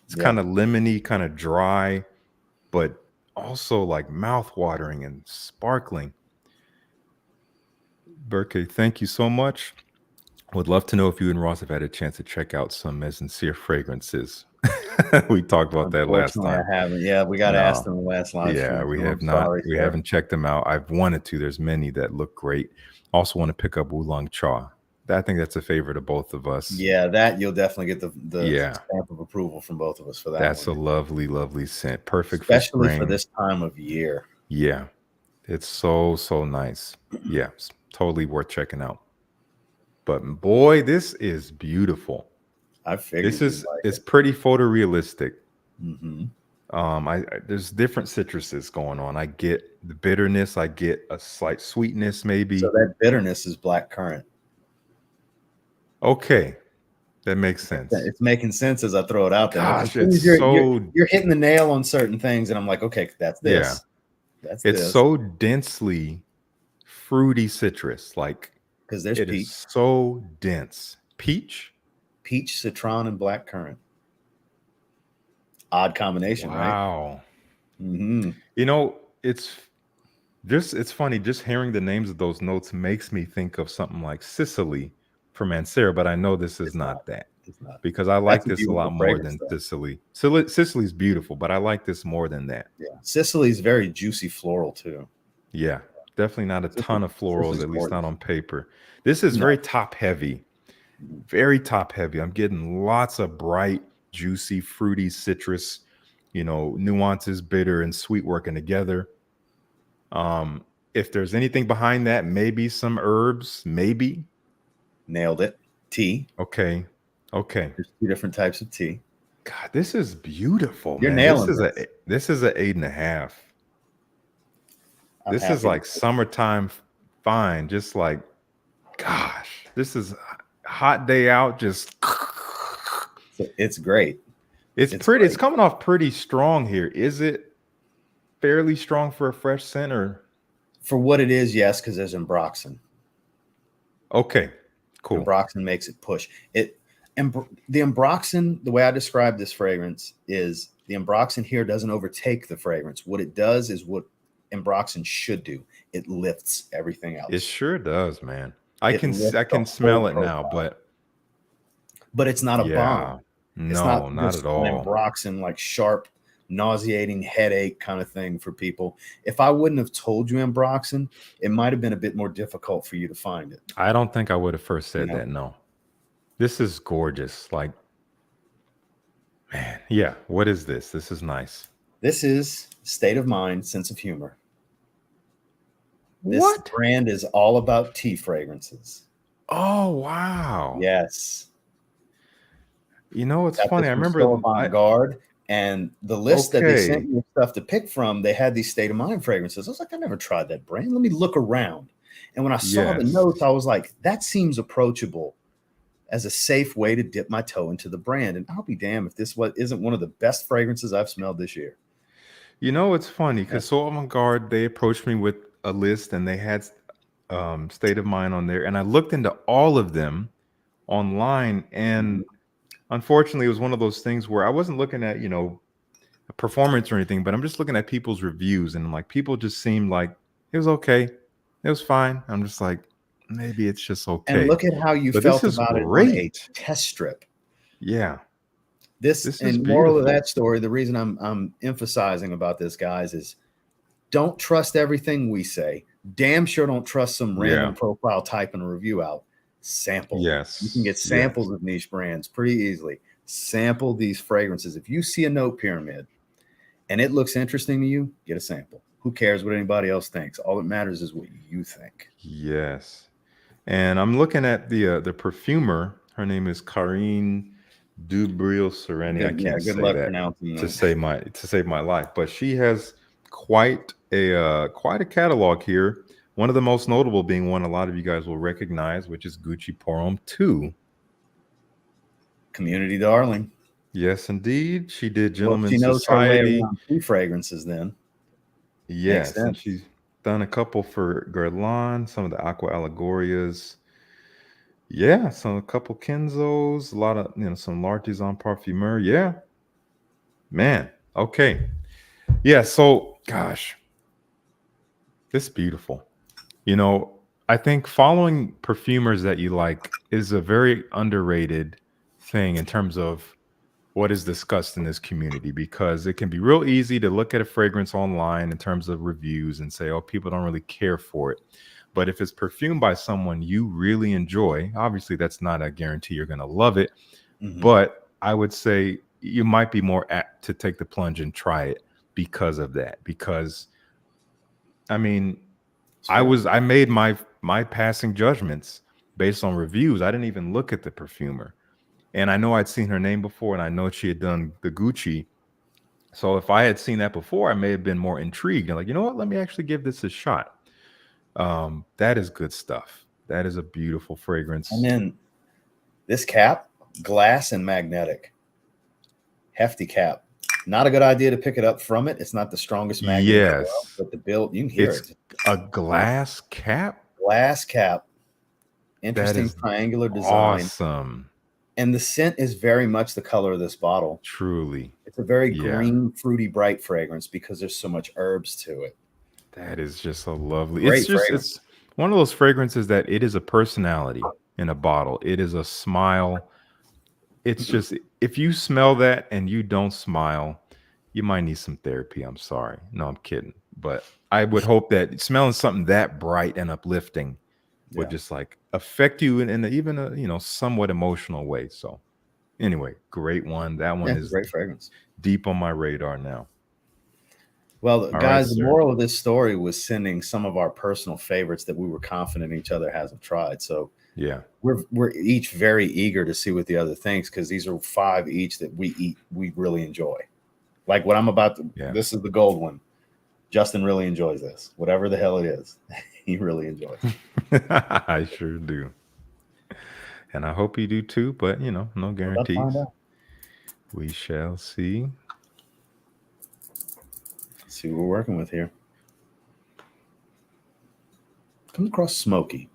It's Yeah. kind of lemony, kind of dry, but also like mouth watering and sparkling. Berke, thank you so much. Would love to know if you and Ross have had a chance to check out some Sincere fragrances. We talked about that last Unfortunately, I time. haven't. Yeah, we got asked No, in the last live yeah, stream. we So have I'm not. sorry, We sir. haven't checked them out. I've wanted to. There's many that look great. Also want to pick up Oolong Cha. I think that's a favorite of both of us. Yeah, that you'll definitely get the Yeah, stamp of approval from both of us for that that's one, a lovely, lovely scent. Perfect for especially for spring. this time of year. Yeah, it's so nice. Yeah, it's totally worth checking out. But boy, this is beautiful. I This figured you'd is like it's it. pretty photorealistic. Hmm. I there's different citruses going on. I get the bitterness, I get a slight sweetness, So maybe. that bitterness is black currant. Okay, that makes sense. It's making sense as I throw it out there. Because as Gosh, soon it's as you're so you're hitting the nail on certain things, and I'm like, okay, that's yeah, this, that's it's this, so densely fruity citrus. Like because there's it peach, is so dense. Peach? citron, and black currant. Odd combination, right? Wow. Hmm. You know, it's funny, just hearing the names of those notes makes me think of something like Sicily from Mancera, but I know this is It's not. not that It's not. because I That's like a this a lot beautiful more fragrance, than though. Sicily. Sicily's beautiful, but I like this more than that. Yeah, Sicily's very juicy floral too. Yeah, definitely not a ton of florals, Sicily's at least not gorgeous. on paper. This is No. very top heavy, very top heavy. I'm getting lots of bright, juicy, fruity citrus, nuances, bitter and sweet working together. Um, if there's anything behind that, maybe some herbs, maybe. Nailed it. Tea. Okay. Okay. There's two different types of tea. God, this is beautiful, You're man. This nailing is a this. this is a 8.5. I'm This is happy. like summertime fine. Just like, gosh, this is a hot day out. Just It's great. it's It's pretty. It's great. coming off pretty strong here. Is it fairly strong for a fresh scent or For what it is, yes, because there's ambroxan. okay, cool. Ambroxan makes it push. The ambroxan, the way I describe this fragrance is the ambroxan here doesn't overtake the fragrance. What it does is what ambroxan should do. It lifts everything It else. sure does, man. I It can lifts I the can whole smell it now, profile. but It's not a bomb. yeah, It's not no, not just at an all. ambroxan, like sharp, nauseating headache kind of thing for people. If I wouldn't have told you ambroxan, it might have been a bit more difficult for you to find it. I don't think I would have first You said know, that. No, this is gorgeous. Like, man, yeah. What is this? This is nice. this is state of mind, sense of humor. This What? brand is all about tea fragrances. Oh wow. Yes. You know, it's Got funny. this I from remember. So Avant-Garde. And the list that they sent Okay. me stuff to pick from, they had these state of mind fragrances. I was like, I never tried that brand. Let me look around. And when I saw the Yes. notes, I was like, that seems approachable as a safe way to dip my toe into the brand. And I'll be damned if this isn't one of the best fragrances I've smelled this year. You know, it's funny Yeah. because So Avant-Garde, they approached me with a list and they had State of Mind on there, and I looked into all of them online, and unfortunately, it was one of those things where I wasn't looking at a performance or anything, but I'm just looking at people's reviews, and like people just seemed like it was okay, it was fine. I'm just like, maybe it's just And okay, look at how you but this felt is about it on a great. test strip. Yeah, This this is and moral of beautiful. that story, the reason I'm emphasizing about this, guys, is don't trust everything we say. Damn sure don't trust some random Yeah. profile typing a review out. Sample. Yes. You can get Yes. samples of niche brands pretty easily. Sample these fragrances. If you see a note pyramid and it looks interesting to you, get a sample. Who cares what anybody else thinks? All that matters is what you think. Yes. And I'm looking at the perfumer. Her name is Karine Dubril Sereni. I can't Good say luck that pronouncing to that. save my life, but she has quite a catalog here. One of the most notable being one a lot of you guys will recognize, which is Gucci Pour Homme 2. Community darling. Yes, indeed. She did Well, Gentleman's she knows her way Society. around two fragrances then. Yes, and sense. done a couple for Guerlain, some of the Aqua Allegorias. Yeah, some a couple Kenzos, a lot of some L'Artisan Parfumeur. Yeah, man. Okay. Yeah, so gosh, this is beautiful. You know, I think following perfumers that you like is a very underrated thing in terms of what is discussed in this community because it can be real easy to look at a fragrance online in terms of reviews and say, oh, people don't really care for it. But if it's perfumed by someone you really enjoy, obviously that's not a guarantee you're going to love it. Mhm. But I would say you might be more apt to take the plunge and try it because of that. Because I mean, It's fair. I made my passing judgments based on reviews. I didn't even look at the perfumer. And I know I'd seen her name before and I know she had done the Gucci. So if I had seen that before, I may have been more intrigued and like, you know what, let me actually give this a shot. That is good stuff. That is a beautiful fragrance. And then this cap, glass and magnetic. Hefty cap. Not a good idea to pick it up from it. It's not the strongest magnet in the world, Yes. but the build, you can hear It's it. a glass cap. Glass cap. That Interesting is triangular design. awesome. And the scent is very much the color of this bottle. Truly. It's a very Yeah. green, fruity, bright fragrance because there's so much herbs to it. That is just so lovely. Great It's just fragrance. it's one of those fragrances that it is a personality in a bottle. It is a smile. It's just if you smell that and you don't smile, you might need some therapy. I'm sorry. No, I'm kidding. But I would hope that smelling something that bright and uplifting would Yeah. just like affect you in even a somewhat emotional way. So anyway, great one. That one Yeah, is great fragrance. deep on my radar now. Well, All right, guys, the sir. moral of this story was sending some of our personal favorites that we were confident each other hasn't tried. So Yeah. we're each very eager to see what the other thinks because these are 5 each that we really enjoy. Like what I'm about to. Yeah. This is the gold one. Justin really enjoys this. Whatever the hell it is, he really enjoys. I sure do. And I hope you do too, but no We're about to guarantees. find out. We shall see. Let's see what we're working with here. Comes across smoky,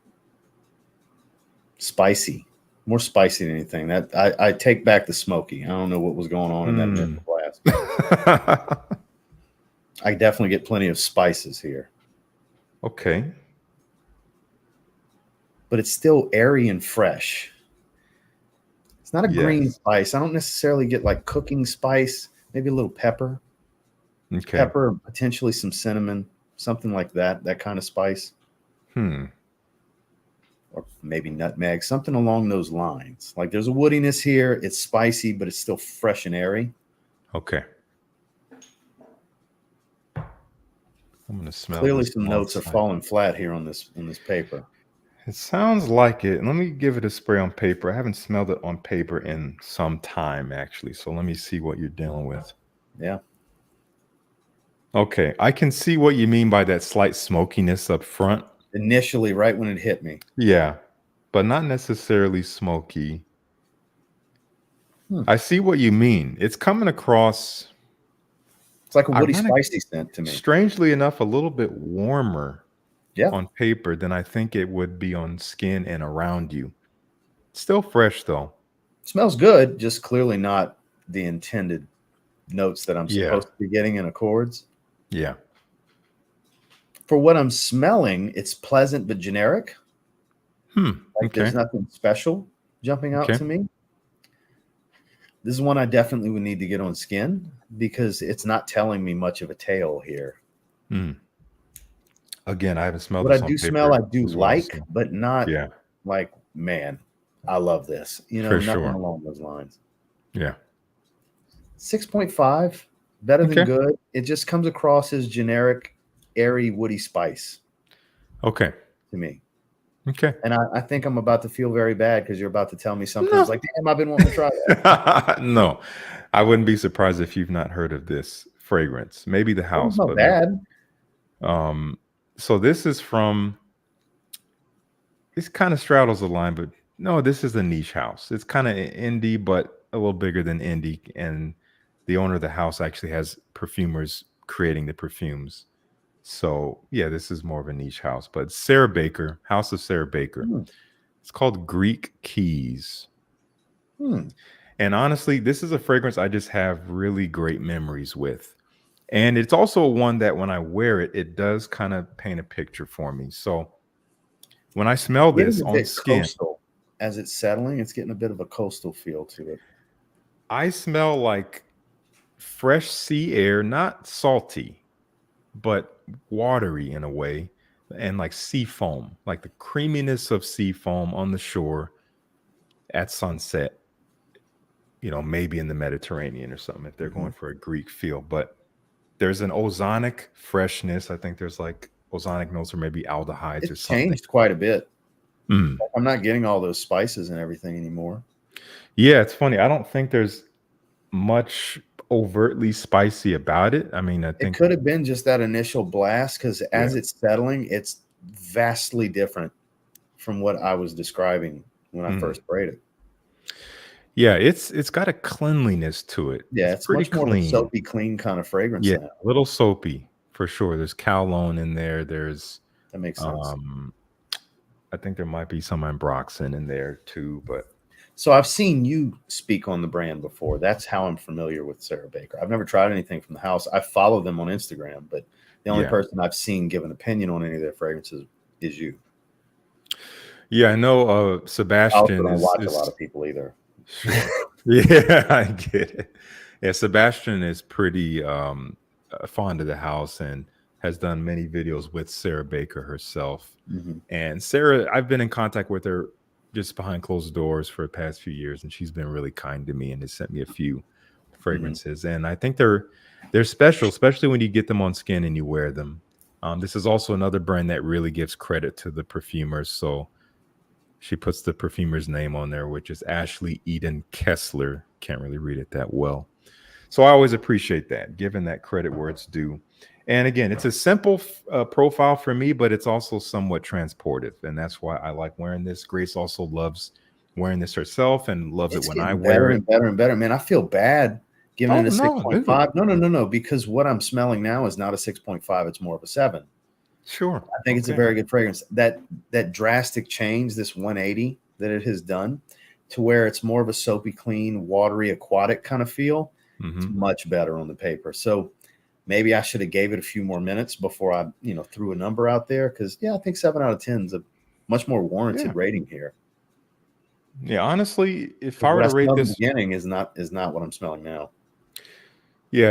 spicy, more spicy than anything. That I take back the smoky. I don't know what was going on in that initial glass. I definitely get plenty of spices here, Okay. but it's still airy and fresh. It's not a green Yes. spice. I don't necessarily get like cooking spice. Maybe a little pepper, Okay. pepper, potentially some cinnamon, something like that. That kind of spice. Or maybe nutmeg, something along those lines. Like there's a woodiness here. It's spicy, but it's still fresh and airy. Okay. I'm gonna smell. Clearly, this some on notes are site. falling flat here on this paper. It sounds like it. Let me give it a spray on paper. I haven't smelled it on paper in some time, actually. So let me see what you're dealing with. Yeah. Okay. I can see what you mean by that slight smokiness up front. Initially, right when it hit me. Yeah. But not necessarily smoky. I see what you mean. It's coming across. It's like a woody, Ironic- spicy scent to me. Strangely enough, a little bit warmer Yeah. on paper than I think it would be on skin and around you. Still fresh though. Smells good, just clearly not the intended notes that I'm Yeah. supposed to be getting in accords. Yeah. For what I'm smelling, it's pleasant but generic. Like Okay. there's nothing special jumping out Okay. to me. This is one I definitely would need to get on skin because it's not telling me much of a tale here. Again, I haven't smelled What I this on do paper smell, I do as well, like, so- but not Yeah. like, man, I love this. For nothing sure. along those lines. Yeah. 6.5, better than Okay. good. It just comes across as generic, airy, woody spice Okay. to me. Okay. And I think I'm about to feel very bad because you're about to tell me something. It's like, damn, I've been wanting to try that. No, I wouldn't be surprised if you've not heard of this fragrance. Maybe the house, It's not but bad. so this is from. This kind of straddles the line, but no, this is a niche house. It's kind of indie, but a little bigger than indie. And the owner of the house actually has perfumers creating the perfumes. So yeah, this is more of a niche house, but Sarah Baker, House of Sarah Baker. Hmm. It's called Greek Keys. Hmm. And honestly, this is a fragrance I just have really great memories with. And it's also one that when I wear it, it does kind of paint a picture for me. So when I smell Getting this a on bit skin, coastal as it's settling. It's getting a bit of a coastal feel to it. I smell like fresh sea air, not salty, but watery in a way, and like sea foam, like the creaminess of sea foam on the shore at sunset, maybe in the Mediterranean or something if they're Hmm. going for a Greek feel. But there's an ozonic freshness. I think there's like ozonic notes or maybe aldehydes or It's something. changed quite a bit. Mm. I'm not getting all those spices and everything anymore. Yeah, it's funny. I don't think there's much overtly spicy about it. I mean, I It think, could have been just that initial blast because yeah. as it's settling, it's vastly different from what I was describing when I Mm. first sprayed it. Yeah, it's got a cleanliness to it. Yeah, It's it's pretty much more of a clean. soapy, clean kind of fragrance Yeah, now. a little soapy for sure. There's cowlone in there. There's That makes sense. um I think there might be some ambroxan in there too, but So I've seen you speak on the brand before. That's how I'm familiar with Sarah Baker. I've never tried anything from the house. I follow them on Instagram, but the only yeah. person I've seen give an opinion on any of their fragrances is you. Yeah, I know I also Sebastian don't is watch a lot is of people either. sure. Yeah, I get it. Yeah, Sebastian is pretty fond of the house and has done many videos with Sarah Baker herself. Mhm. And Sarah, I've been in contact with her just behind closed doors for the past few years, and she's been really kind to me and has sent me a few Mhm. fragrances. And I think they're special, especially when you get them on skin and you wear them. This is also another brand that really gives credit to the perfumers. So she puts the perfumer's name on there, which is Ashley Eden Kessler. Can't really read it that well. So I always appreciate that, giving that credit where it's due. And again, it's a simple profile for me, but it's also somewhat transportive. And that's why I like wearing this. Grace also loves wearing this herself and loves it It's when I getting wear better it. and better and better. Man, I feel bad giving Oh, it a no, dude. 6.5. No, no, no, no, because what I'm smelling now is not a 6.5. It's more of a 7. Sure. I think it's a Okay. very good fragrance. That drastic change, this 180 that it has done to where it's more of a soapy, clean, watery, aquatic kind of feel. It's Hmm. much better on the paper. So maybe I should have gave it a few more minutes before I, threw a number out there. Cause yeah, I think 7 out of 10 is a much more warranted Yeah. rating here. Yeah. Honestly, if I Because were what I to rate smelled in the this, beginning is not what I'm smelling now. yeah,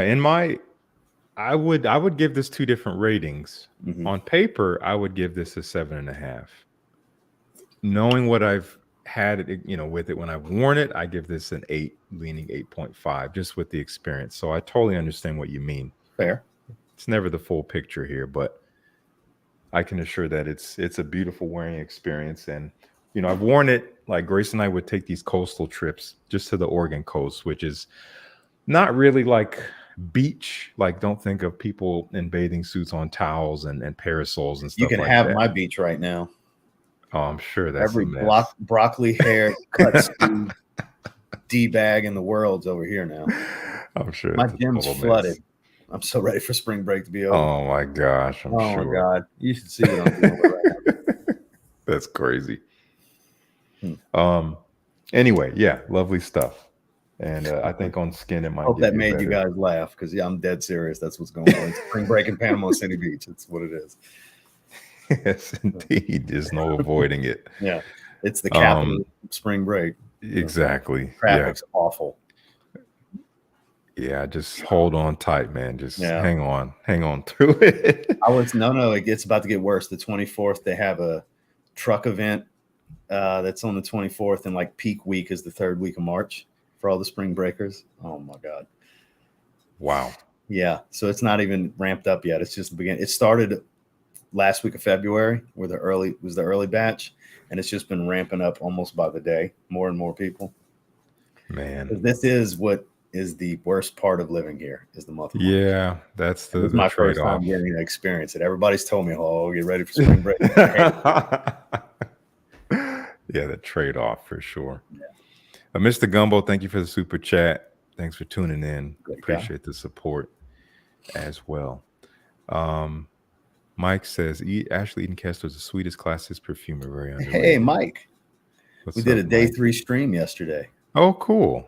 I would give this two different ratings. Hmm. On paper, I would give this a 7.5. Knowing what I've had, with it when I've worn it, I give this an 8, leaning 8.5, just with the experience. So I totally understand what you mean. Fair. It's never the full picture here, but I can assure that it's a beautiful wearing experience. And I've worn it like Grace and I would take these coastal trips just to the Oregon coast, which is not really like beach. Like, don't think of people in bathing suits on towels and parasols and You stuff can like have that. my beach right now. Oh, I'm sure that's a Every mess. broccoli hair cut Steve D bag in the world's over here now. I'm sure My it's a gym's total mess. flooded. I'm so ready for spring break to be over. Oh my gosh, I'm Oh my sure. god, you should see what I'm dealing with right That's crazy. now. Um anyway, yeah, lovely stuff. And I think on skin it might Hope give that you a made you better. guys laugh because yeah, I'm dead serious. That's what's going on. It's spring break in Panama City Beach. It's what it is. Yes, indeed. There's no avoiding it. Yeah, it's the capital Um of spring break. So exactly. Yeah. traffic's awful. Yeah, just hold on tight, man. Just Yeah, hang on. Hang on through it. I was no. It gets about to get worse. The 24th, they have a truck event that's on the 24th, and like peak week is the third week of March for all the spring breakers. Oh my god. Wow. Yeah, so it's not even ramped up yet. It's just the beginning. It started last week of February, where the early batch, and it's just been ramping up almost by the day. More and more people. Man. This is what is the worst part of living here is the month of March. Yeah, that's And the this is the my first trade-off. time getting to experience it. Everybody's told me, "Oh, get ready for spring break." I hate it. Yeah, the trade-off for sure. Yeah, Mr. Gumbo, thank you for the super chat. Thanks for tuning in. great guy. Appreciate the support as well. Um, Mike says, Ashley Eden Kessler is the sweetest, classiest perfumer, very Hey, underrated. Mike. We What's did a up, day Mike? 3 stream yesterday. Oh, cool.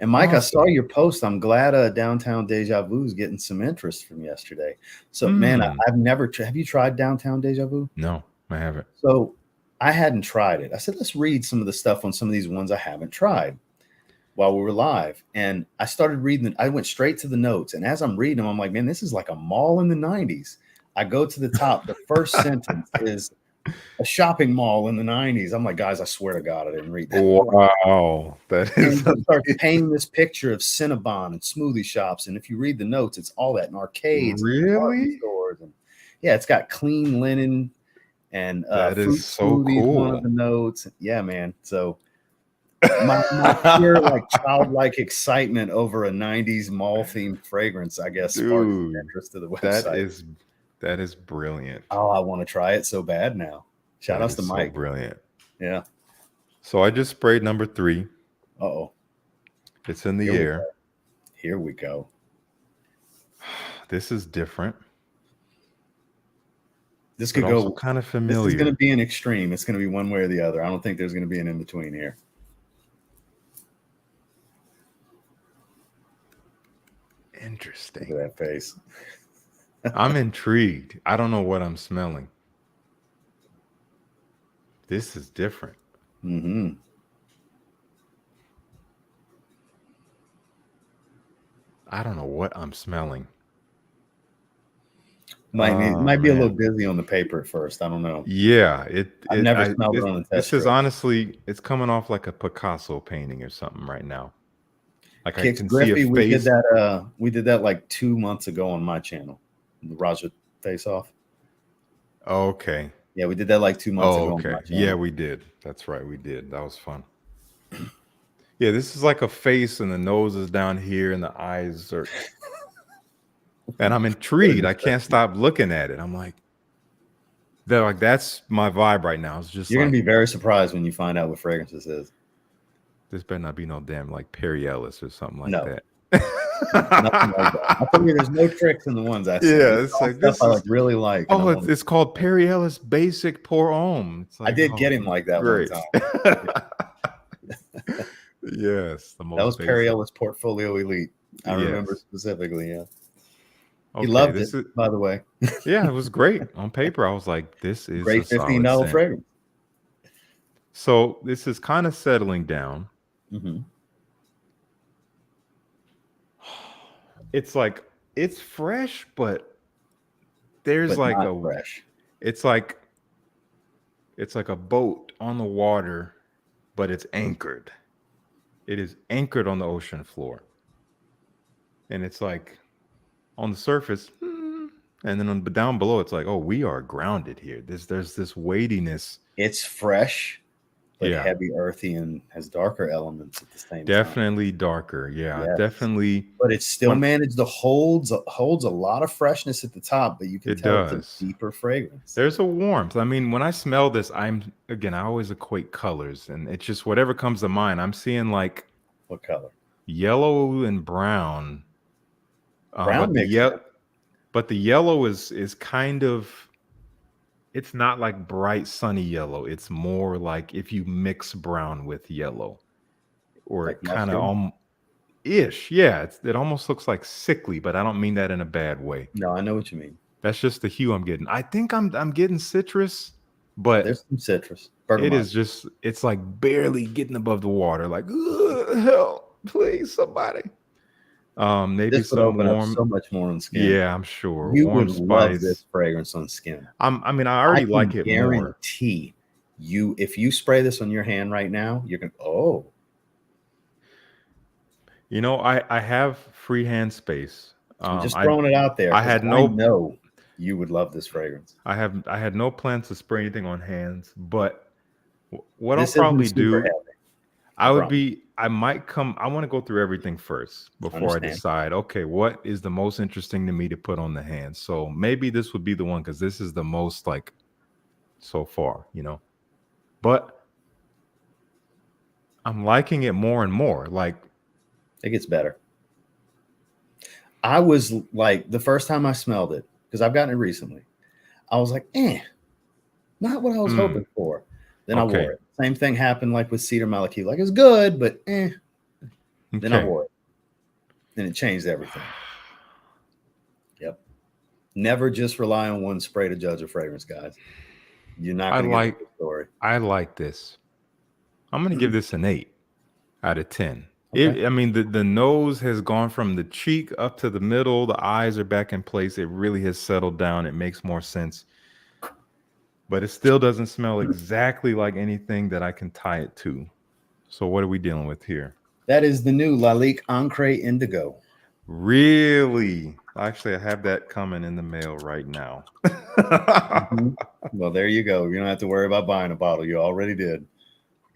And Mike, I saw Awesome. your post. I'm glad Downtown Deja Vu is getting some interest from yesterday. So, man, Mm. I've never. Have you tried Downtown Deja Vu? No, I haven't. So, I hadn't tried it. I said, let's read some of the stuff on some of these ones I haven't tried while we were live. And I started reading. I went straight to the notes. And as I'm reading them, I'm like, man, this is like a mall in the 90s. I go to the top. The first sentence is a shopping mall in the 90s. I'm like, guys, I swear to God, I didn't read that. Wow, that is And he starts painting this picture of Cinnabon and smoothie shops. And if you read the notes, it's all that in arcades and department really. stores. And yeah, it's got clean linen and That is fruit so smoothies, one of cool. the notes. Yeah, man. So my pure like childlike excitement over a 90s mall themed fragrance, I guess, sparked some Dude, interest to the that website. is that is brilliant. Oh, I want to try it so bad now. Shout That outs is to so Mike. brilliant. Yeah. So I just sprayed number 3. Uh-oh. It's in the Here we air. go. Here we go. This is different. This But could also go. kind of This is going to familiar. be an extreme. It's going to be one way or the other. I don't think there's going to be an in between here. Interesting. Look at that face. I'm intrigued. I don't know what I'm smelling. This is different. Mm-hmm. I don't know what I'm smelling. Might be a little Man. busy on the paper at first. I don't know. Yeah, I've never smelled it on a this test is strip. honestly, it's coming off like a Picasso painting or something right now. Like I Kix can see a Griffey, we did face. that. We did that like 2 months ago on my channel, the Raja Face Off. Okay. Yeah, we did that like 2 months Oh, ago on okay. my Yeah, channel. we did. That's right. We did. That was fun. Yeah, this is like a face and the nose is down here and the eyes are. And I'm intrigued. I can't stop looking at it. I'm like, they're like, that's my vibe right now. It's just You're like, gonna be very surprised when you find out what fragrance this is. this better not be no damn like Perry Ellis or something like No, that. nothing like that. I told you there's no tricks in the ones I send. Yeah, It's it's all like stuff this I is. like really like. And Oh, I want it's called Perry Ellis Basic Pour Homme. It's I like, did oh, get him like that one great. time. Yes, the That most was Perry basic. Ellis Portfolio Elite. I remember Yes. specifically. Yeah, he Okay, loved it. this is. By the way, Yeah, it was great on paper. I was like, this is a great solid $15 scent. fragrance. So this is kind of settling down. Mm-hmm. It's like it's fresh, but there's But like not fresh. it's like it's like a boat on the water, but it's anchored. It is anchored on the ocean floor. And it's like on the surface, and then but down below, it's like, oh, we are grounded here. There's this weightiness. It's fresh, but Yeah, heavy, earthy, and has darker elements at the same time. definitely darker. Yeah, Yes. definitely. But it still managed to holds a lot of freshness at the top, but you can It tell does. it's a deeper fragrance. There's a warmth. I mean, when I smell this, I always equate colors, and it's just whatever comes to mind. I'm seeing like What color? yellow and brown. Brown mixture. But the yellow is kind of, it's not like bright sunny yellow. It's more like if you mix brown with yellow, or Like it kind of mustard? ish. Yeah, it almost looks like sickly, but I don't mean that in a bad way. No, I know what you mean. That's just the hue I'm getting. I think I'm getting citrus, but There's some citrus. it Bergamot. is just, it's like barely getting above the water. Like, help, please, somebody. Maybe This would some open up warm. so much more on skin. Yeah, I'm sure. You Warm would love spice. this fragrance on skin. I mean, I already can like it more. guarantee you, if you spray this on your hand right now, you're gonna You know, I have free hand space. I'm just throwing it out there. I had I know you would love this fragrance. I had no plans to spray anything on hands, but what This I'll probably isn't super do, heavy. I want to go through everything first before I Understand. decide, okay, what is the most interesting to me to put on the hands? So maybe this would be the one, because this is the most like so far, you know. But I'm liking it more and more. Like, it gets better. I was like, the first time I smelled it, because I've gotten it recently, I was like, not what I was hoping for. Then I Okay. wore it. Same thing happened like with Cedar Maliki. Like it's good, but Then I Okay. wore it. And it changed everything. Yep. Never just rely on one spray to judge a fragrance, guys. You're not I going to get the like full story. I like this. I'm gonna give this an 8 out of 10. Okay. I mean, the nose has gone from the cheek up to the middle. The eyes are back in place. It really has settled down. It makes more sense, but it still doesn't smell exactly like anything that I can tie it to. So what are we dealing with here? That is the new Lalique Ancre Indigo. Really? Actually, I have that coming in the mail right now. Mhm. Well, there you go. You don't have to worry about buying a bottle. You already did.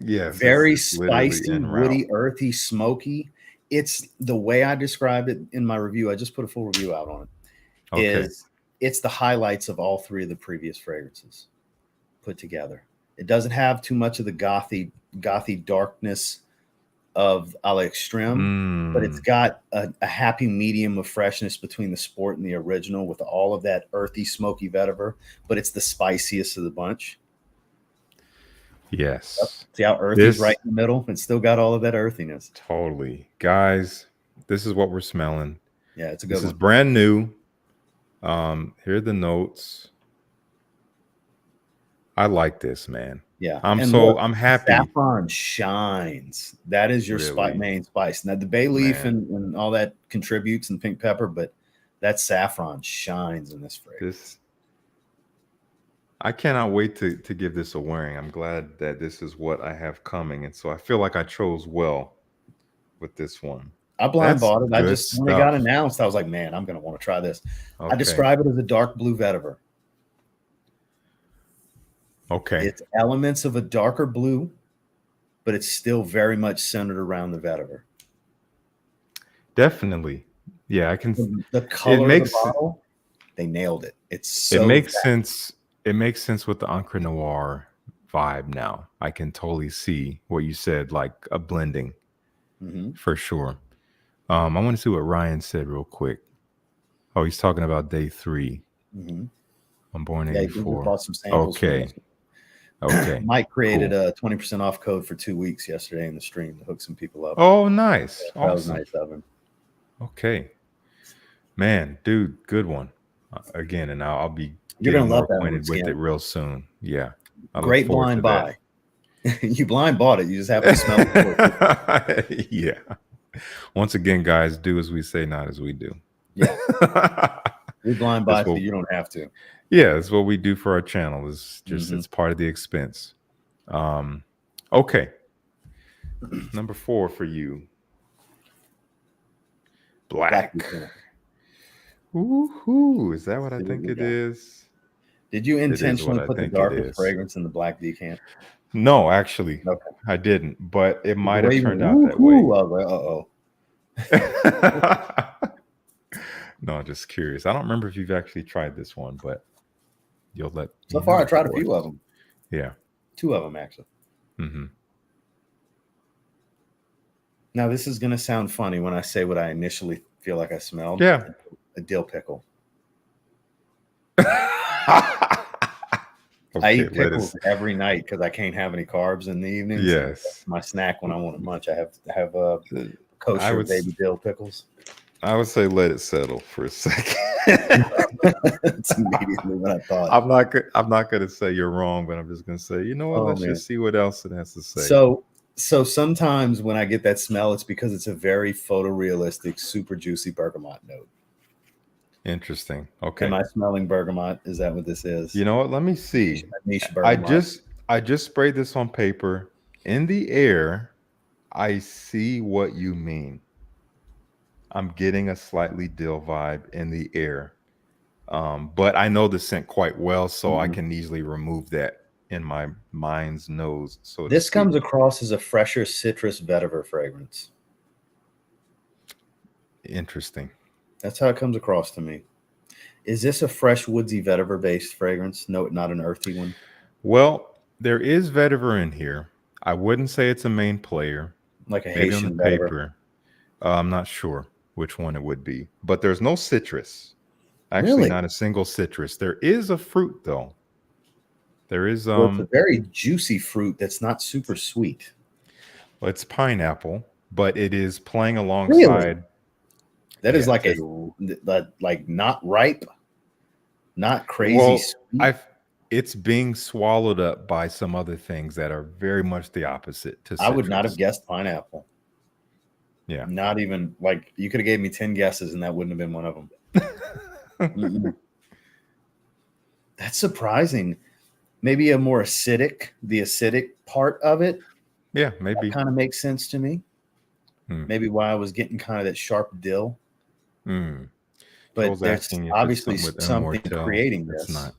Yes, Very it's literally spicy, en route. woody, earthy, smoky. It's the way I described it in my review. I just put a full review out on it. Okay. Is it's the highlights of all three of the previous fragrances put together. It doesn't have too much of the gothy darkness of a l'extreme, but it's Mm, got a happy medium of freshness between the sport and the original with all of that earthy, smoky vetiver, but it's the spiciest of the bunch. Yep. yes. See how earthy's This right in the middle? It's still got all of that earthiness. totally. Guys, this is what we're smelling. Yeah, it's a This good is one. brand new. Here are the notes. I like this, man. Yeah. And look, I'm happy. saffron shines. That is your Really, main spice. Now, the bay leaf man. and all that contributes and pink pepper, but that saffron shines in this fragrance. This I cannot wait to give this a wearing. I'm glad that this is what I have coming, and so I feel like I chose well with this one. I blind That's bought it. I good just, when it got stuff. announced, I was like, man, I'm going to want to try this. I Okay. describe it as a dark blue vetiver. Okay. It's elements of a darker blue, but it's still very much centered around the vetiver. Definitely. Yeah, I can. The It color of the makes bottle, they nailed it. It's it so makes sense. It makes sense with the Encre Noir vibe now. I can totally see what you said, like a blending mm-hmm. for sure. I want to see what Ryan said real quick. Oh, he's talking about day 3. Mm-hmm. I'm born Yeah, he just 84. bought some samples from Okay. us. Okay. Mike created Cool. a 20% off code for 2 weeks yesterday in the stream to hook some people up. Oh, nice. That was Awesome. nice of him. Okay. Man, dude, good one. Again, and I'll be You're getting gonna more love that one, acquainted with Skim. it real soon. Yeah. I look Great forward to blind buy. You blind bought it. You just have to smell it. that. Yeah. Once again, guys, do as we say, not as we do. Yeah. We blind buy so you don't have to. Yeah, it's what we do for our channel. It's just it's part of the expense. Okay. Number 4 for you. Black. Ooh, is that what I think it is? Did you intentionally put the darker is. fragrance in the black decant? No, actually, Okay. I didn't, but it might The have way turned you out went, that way. "Woo-hoo," I was like, No, just curious. I don't remember if you've actually tried this one, but you'll let So me far, I know, tried of a few course. of them. Yeah. 2 of them, actually. Mm-hmm. Now, this is going to sound funny when I say what I initially feel like I smelled. Yeah. A dill pickle. Okay, I eat pickles every night because I can't have any carbs in the evenings. Yes. That's my snack when I want to munch. I have kosher baby dill pickles. I would say let it settle for a second. That's immediately what I thought. I'm not gonna say you're wrong, but I'm just gonna say, you know what? Let's just see what else it has to say. So sometimes when I get that smell, it's because it's a very photorealistic, super juicy bergamot note. Interesting. Okay. Am I smelling bergamot? Is that what this is? You know what? Let me see. Niche bergamot. I just sprayed this on paper. In the air, I see what you mean. I'm getting a slightly dill vibe in the air. But I know the scent quite well, so I can easily remove that in my mind's nose. So this comes across as a fresher citrus vetiver fragrance. Interesting. That's how it comes across to me. Is this a fresh woodsy vetiver based fragrance? No, not an earthy one. Well, there is vetiver in here. I wouldn't say it's a main player. Like a maybe Haitian on the paper. I'm not sure which one it would be, but there's no citrus. Actually, Really? not a single citrus. There is a fruit though. There is Well, it's a very juicy fruit that's not super sweet. well, it's pineapple, but it is playing Really? alongside. That is Yeah. like like not ripe, not crazy Well, sweet. I've it's being swallowed up by some other things that are very much the opposite to I would not have citrus. guessed pineapple. Yeah. Not even like you could have gave me 10 guesses and that wouldn't have been one of them. Mm-mm. That's surprising. Maybe a more acidic, the acidic part of it. Yeah, That maybe. kind of makes sense to me. Hmm. Maybe why I was getting kind of that sharp dill. Hmm. But Joel's there's asking if it's obviously something with M. something Mortel. creating It's this. not.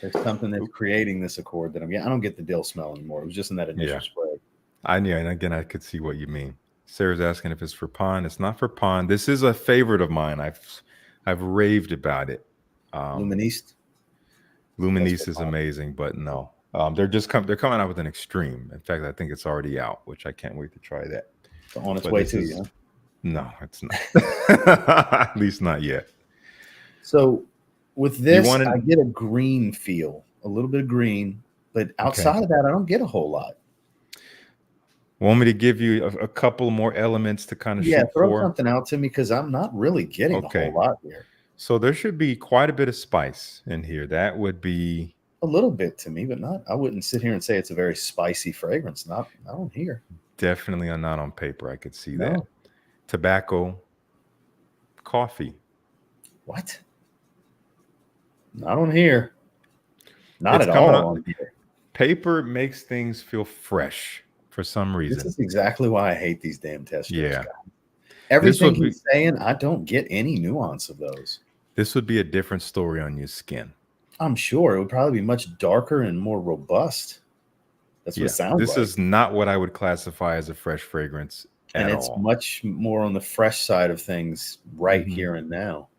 There's something that's creating this accord that I'm getting. I don't get the dill smell anymore. It was just in that initial Yeah. spray. Yeah, and again, I could see what you mean. Sarah's asking if it's for pond. It's not for pond. This is a favorite of mine. I've raved about it. Luministe. That's Luminise for is mine. amazing, but no. They're coming out with an extreme. In fact, I think it's already out, which I can't wait to try that. It's on its But way this to you. is Huh? no, it's not. At least not yet. So with Do you this, want I to? get a green feel, a little bit of green, but Okay. outside of that, I don't get a whole lot. Want me to give you a couple more elements to kind of Yeah, shoot throw for? something out to me because I'm not really getting a whole Okay. lot here. So there should be quite a bit of spice in here. That would be A little bit to me, but not. I wouldn't sit here and say it's a very spicy fragrance. Not on here. definitely not on paper. I could see that. No. Tobacco, coffee. What? Not on here. Not It's at coming all up. on here. Paper makes things feel fresh for some This reason. is exactly why I hate these damn test strips. Yeah. Guys. This Everything would be he's saying, I don't get any nuance of those. this would be a different story on your skin. I'm sure it would probably be much darker and more robust. That's what Yeah. it sounds This like. is not what I would classify as a fresh fragrance And at it's all. much more on the fresh side of things right Mhm. here and now.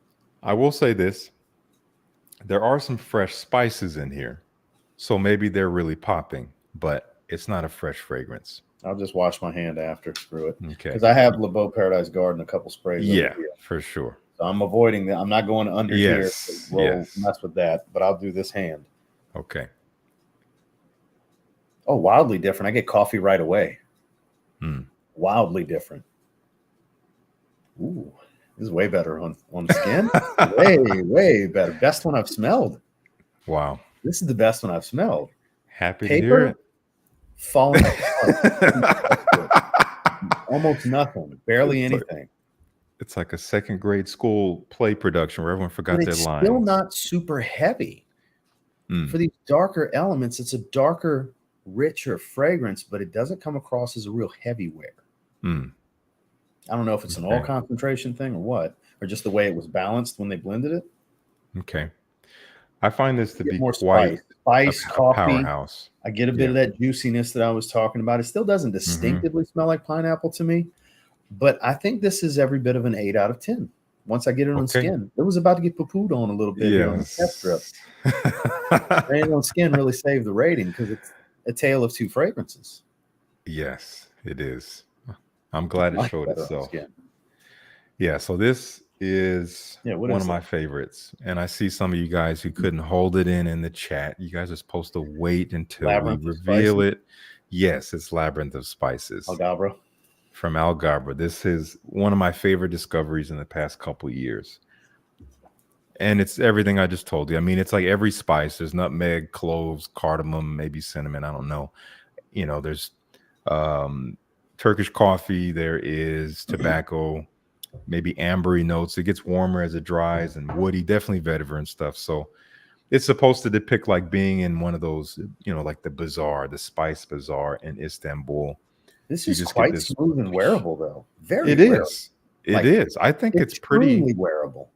I will say this. There are some fresh spices in here. So maybe they're really popping, but it's not a fresh fragrance. I'll just wash my hand after. Screw it. Okay. Because I have LeBeau Paradise Garden, a couple sprays over Yeah, here. for sure. So I'm avoiding that. I'm not going under here. Yes. To roll, Yes. mess with that. But I'll do this hand. Okay. Oh, wildly different. I get coffee right away. Hmm. Wildly different. Ooh, this is way better on skin. way better. Best one I've smelled. Wow. This is the best one I've smelled. Happy to hear Paper it. falling apart. Almost nothing. Barely It's like- anything. It's like a second grade school play production where everyone forgot But their it's lines. still not super heavy. Mm. For these darker elements, it's a darker, richer fragrance, but it doesn't come across as a real heavy wear. Mm. I don't know if it's an Okay. oil concentration thing or what, or just the way it was balanced when they blended it. Okay. I find this to Get be more quite spice, a coffee. powerhouse. I get a bit Yeah. of that juiciness that I was talking about. It still doesn't distinctively smell like pineapple to me, but I think this is every bit of an 8 out of 10. Once I get it on Okay. skin, it was about to get poo-pooed on a little bit here on the test strip. And on skin really saved the rating because it's a tale of two fragrances. Yes, it is. I'm glad it Much showed better on itself. skin. Yeah, so this is Yeah, what one is of my it? favorites. And I see some of you guys who couldn't hold it in the chat. You guys are supposed to wait until Labyrinth we of reveal Spices? it. Yes, it's Labyrinth of Spices Algabra. from Algabra. This is one of my favorite discoveries in the past couple years. And it's everything I just told you. I mean, it's like every spice. There's nutmeg, cloves, cardamom, maybe cinnamon. I don't know. You know, there's Turkish coffee. There is tobacco, maybe ambery notes. It gets warmer as it dries and woody, definitely vetiver and stuff. So it's supposed to depict like being in one of those, you know, like the bazaar, the spice bazaar in Istanbul. This You is just get quite this. smooth and wearable, though. Very It wearable. is. It Like, is. I think it's pretty extremely wearable.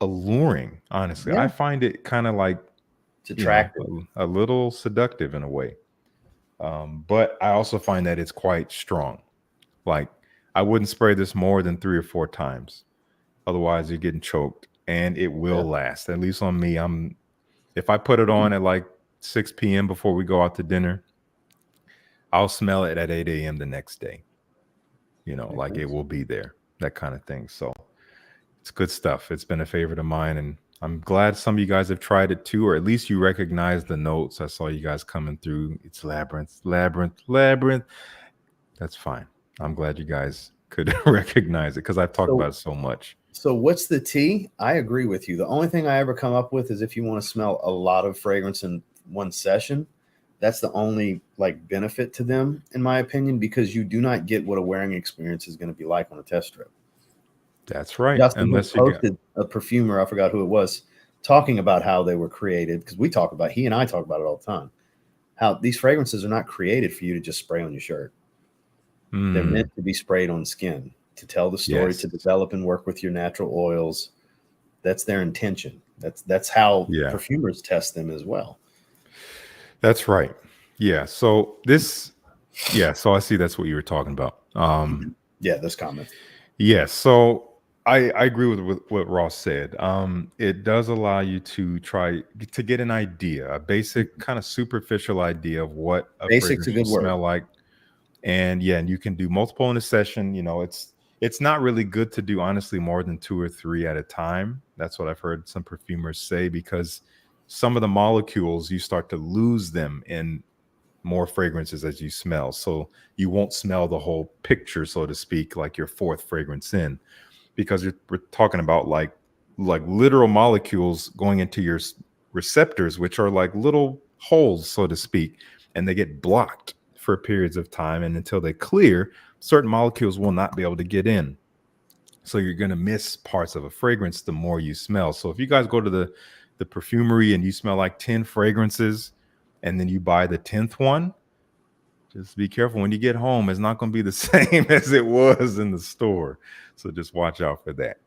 alluring, honestly. Yeah. I find it kind of like It's attractive. a little seductive in a way. But I also find that it's quite strong. Like I wouldn't spray this more than 3 or 4 times. Otherwise, you're getting choked, and it will last. At least on me, if I put it on at like 6 p.m. before we go out to dinner, I'll smell it at 8 a.m. the next day. You know, Makes like it sense. will be there, that kind of thing. So It's good stuff. It's been a favorite of mine, and I'm glad some of you guys have tried it too, or at least you recognize the notes. I saw you guys coming through. It's labyrinth, labyrinth, labyrinth. That's fine. I'm glad you guys could recognize it because I've talked So about it so much. so what's the tea? I agree with you. The only thing I ever come up with is if you want to smell a lot of fragrance in one session, that's the only like benefit to them, in my opinion, because you do not get what a wearing experience is going to be like on a test strip. That's right. Justin has Unless you get, posted a perfumer, I forgot who it was, talking about how they were created, because he and I talk about it all the time. How these fragrances are not created for you to just spray on your shirt. They're meant to be sprayed on skin to tell the story, yes. to develop and work with your natural oils. That's their intention. That's how Yeah. perfumers test them as well. That's right. Yeah. So so I see that's what you were talking about. Yeah, this comment. Yes. So I agree with what Ross said. It does allow you to try to get an idea, a basic kind of superficial idea of what a Basics a fragrance good should word. smell like. And yeah, and you can do multiple in a session. It's not really good to do honestly more than 2 or 3 at a time. That's what I've heard some perfumers say, because some of the molecules you start to lose them in more fragrances as you smell. So you won't smell the whole picture, so to speak, like your fourth fragrance in, because we're talking about like literal molecules going into your receptors, which are like little holes, so to speak, and they get blocked for periods of time, and until they clear, certain molecules will not be able to get in. So you're going to miss parts of a fragrance the more you smell. So if you guys go to the perfumery and you smell like 10 fragrances and then you buy the 10th one, just be careful when you get home. It's not going to be the same as it was in the store. So just watch out for that.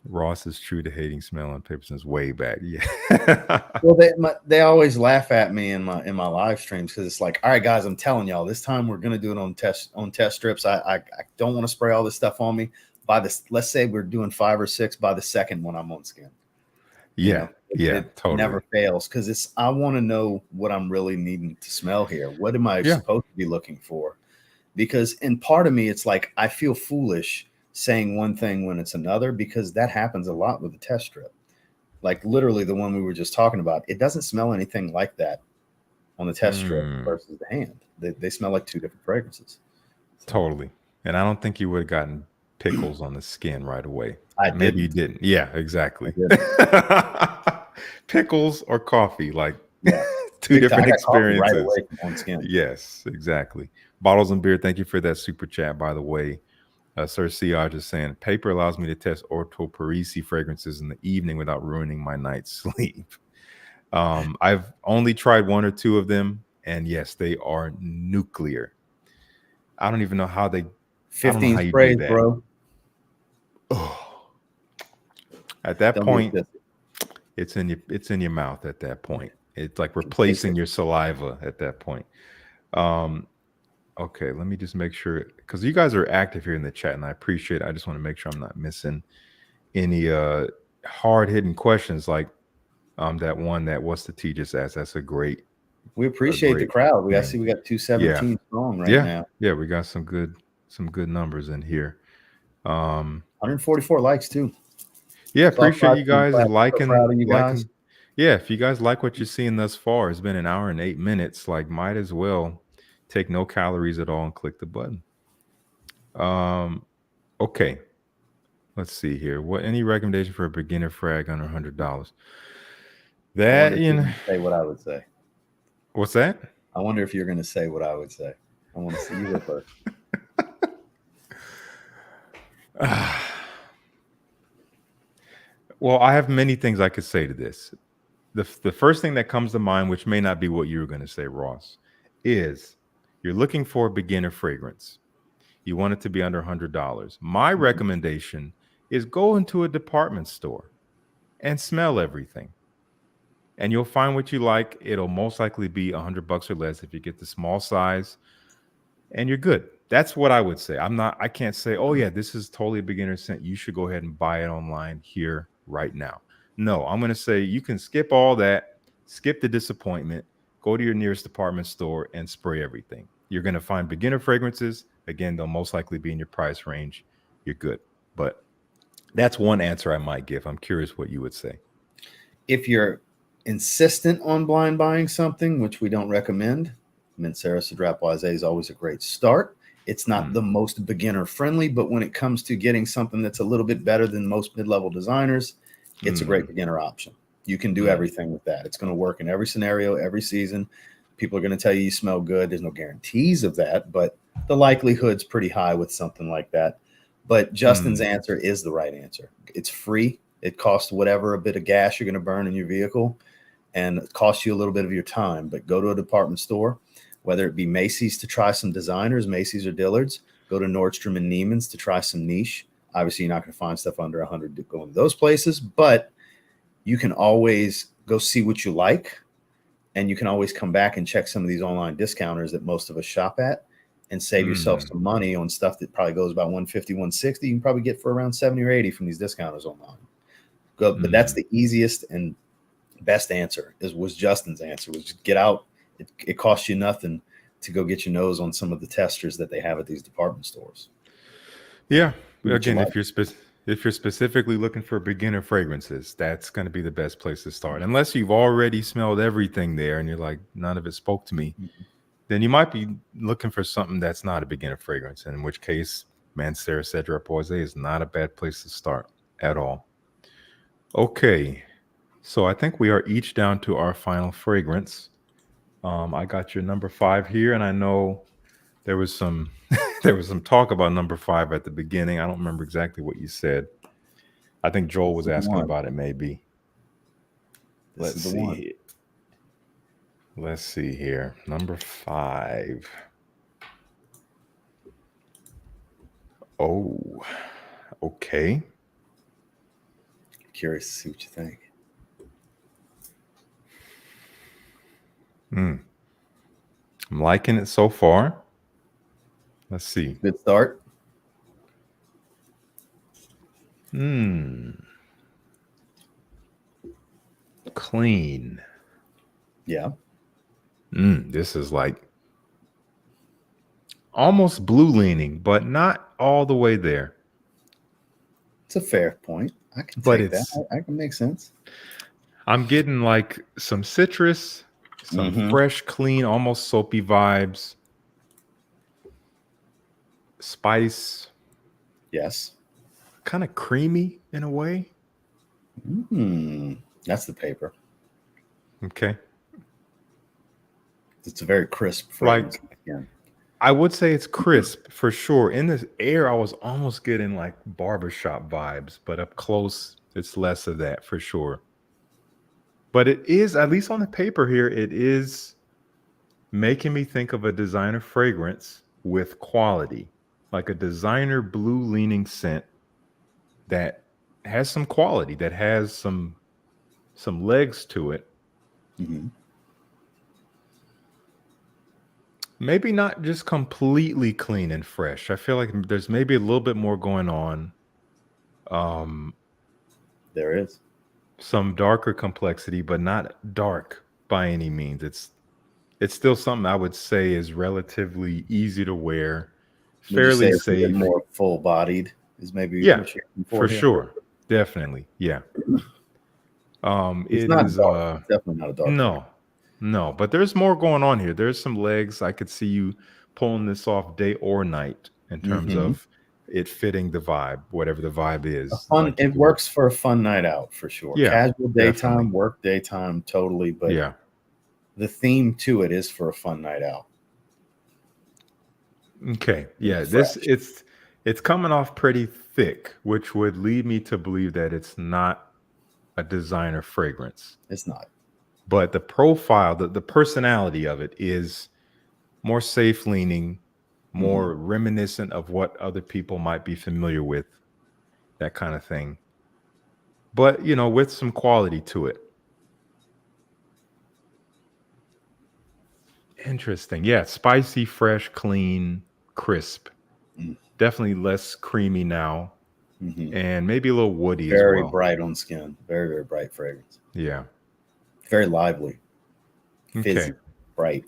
Ross is true to hating smell on paper since way back. Yeah. Well, they always laugh at me in my live streams because it's like, all right, guys, I'm telling y'all, this time we're gonna do it on test strips. I don't want to spray all this stuff on me. By this, let's say we're doing 5 or 6. By the second one, I'm on skin. Yeah. It Totally. never fails because I want to know what I'm really needing to smell here. What am I supposed to be looking for? Because in part of me, it's like I feel foolish saying one thing when it's another, because that happens a lot with the test strip. Like literally the one we were just talking about, it doesn't smell anything like that on the test strip versus the hand. They smell like 2 different fragrances. So. Totally. And I don't think you would have gotten pickles on the skin right away. Maybe you didn't. Yeah, exactly. Pickles or coffee, like 2 different experiences. Right away from on skin. Yes, exactly. Bottles and Beer, thank you for that super chat, by the way. Sir Siaj is saying, paper allows me to test Orto Parisi fragrances in the evening without ruining my night's sleep. I've only tried 1 or 2 of them, and yes, they are nuclear. I don't even know how they 15 sprays, bro. Oh. At that point, it's in your mouth at that point. It's like replacing your saliva at that point. Okay, let me just make sure, because you guys are active here in the chat, and I appreciate it. I just want to make sure I'm not missing any hard-hitting questions like that one that What's the Tea just asked. That's a great. We appreciate the crowd. I see we got 217 strong right now. Yeah, we got some good numbers in here. 144 likes too. Yeah, appreciate you guys liking. Yeah, if you guys like what you're seeing thus far, it's been 1 hour and 8 minutes. Like, might as well take no calories at all and click the button. Okay. Let's see here. Any recommendation for a beginner frag under $100? That say what I would say. What's that? I wonder if you're going to say what I would say. I want to see you go first. Well, I have many things I could say to this. The first thing that comes to mind, which may not be what you were going to say, Ross, is you're looking for a beginner fragrance. You want it to be under $100. My recommendation is go into a department store and smell everything. And you'll find what you like. It'll most likely be $100 or less if you get the small size, and you're good. That's what I would say. I can't say, oh yeah, this is totally a beginner scent. You should go ahead and buy it online here right now. No, I'm going to say you can skip all that, skip the disappointment, go to your nearest department store and spray everything. You're going to find beginner fragrances. Again, they'll most likely be in your price range. You're good. But That's one answer I might give. I'm curious what you would say. If you're insistent on blind buying something, which we don't recommend, Mancera Cedrat Boise is always a great start. It's not the most beginner friendly, but when it comes to getting something that's a little bit better than most mid-level designers, it's a great beginner option. You can do everything with that. It's going to work in every scenario, every season. People are going to tell you smell good. There's no guarantees of that, but the likelihood's pretty high with something like that. But Justin's answer is the right answer. It's free. It costs whatever a bit of gas you're going to burn in your vehicle, and it costs you a little bit of your time. But go to a department store, whether it be Macy's to try some designers, Macy's or Dillard's. Go to Nordstrom and Neiman's to try some niche. Obviously, you're not going to find stuff under 100 to go into those places, but you can always go see what you like, and you can always come back and check some of these online discounters that most of us shop at and save yourself some money on stuff that probably goes about 150, 160. You can probably get for around 70 or 80 from these discounters online. But that's the easiest and best answer was Justin's answer, was just get out. It costs you nothing to go get your nose on some of the testers that they have at these department stores. Yeah. Again, if you're specifically looking for beginner fragrances, that's going to be the best place to start. Unless you've already smelled everything there and you're like, none of it spoke to me, then you might be looking for something that's not a beginner fragrance, in which case Mancera Cedrat Boise is not a bad place to start at all. Okay. So I think we are each down to our final fragrance. I got your number 5 here, and I know there was some talk about number 5 at the beginning. I don't remember exactly what you said. I think Joel was asking about it, maybe. Let's see. Let's see here. Number 5. Oh, okay. Curious to see what you think. I'm liking it so far. Let's see. Good start. Clean. Yeah. This is like almost blue leaning, but not all the way there. It's a fair point. I can take that. I can make sense. I'm getting like some citrus, some fresh, clean, almost soapy vibes. Spice. Yes. Kind of creamy in a way. That's the paper. Okay. It's a very crisp fragrance. I would say it's crisp for sure. In the air, I was almost getting like barbershop vibes, but up close, it's less of that for sure. But it is, at least on the paper here, it is making me think of a designer fragrance with quality, like a designer blue leaning scent that has some quality, that has some legs to it. Maybe not just completely clean and fresh. I feel like there's maybe a little bit more going on. There is some darker complexity, but not dark by any means. It's still something I would say is relatively easy to wear, fairly safe. More full bodied is maybe what you're looking for here. Sure, definitely, yeah. It's not dark. It's definitely not a dark. No, but there's more going on here. There's some legs. I could see you pulling this off day or night in terms of it fitting the vibe, whatever the vibe is. It works for a fun night out for sure. Yeah, casual daytime, definitely. Work daytime, totally. But the theme to it is for a fun night out. Okay, yeah, it's coming off pretty thick, which would lead me to believe that it's not a designer fragrance. It's not. But the profile, the personality of it is more safe leaning, more reminiscent of what other people might be familiar with, that kind of thing. But, with some quality to it. Interesting. Yeah, spicy, fresh, clean, crisp. Definitely less creamy now. And maybe a little woody as well. Very bright on skin. Very, very bright fragrance. Yeah. Very lively. Fizzy, bright.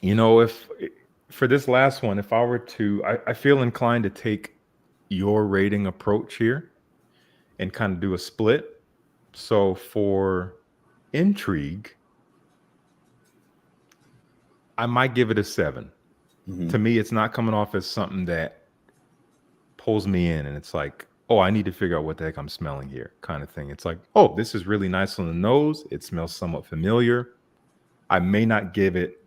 If for this last one, if I were to, I feel inclined to take your rating approach here and kind of do a split. So for intrigue, I might give it a 7. Mm-hmm. To me, it's not coming off as something that pulls me in and it's like, oh, I need to figure out what the heck I'm smelling here, kind of thing. It's like, oh, this is really nice on the nose. It smells somewhat familiar. I may not give it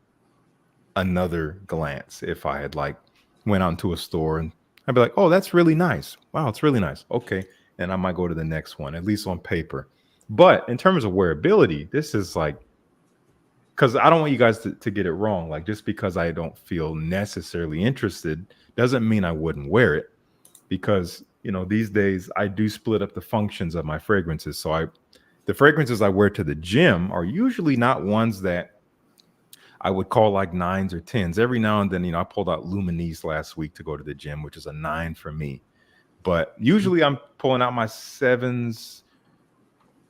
another glance if I had like went out into a store and I'd be like, oh, that's really nice. Wow, it's really nice. Okay. And I might go to the next one, at least on paper. But in terms of wearability, this is like, because I don't want you guys to get it wrong. Like, just because I don't feel necessarily interested doesn't mean I wouldn't wear it. Because, these days I do split up the functions of my fragrances. So the fragrances I wear to the gym are usually not ones that I would call like 9s or 10s. Every now and then, I pulled out Luminese last week to go to the gym, which is a 9 for me. But usually I'm pulling out my 7s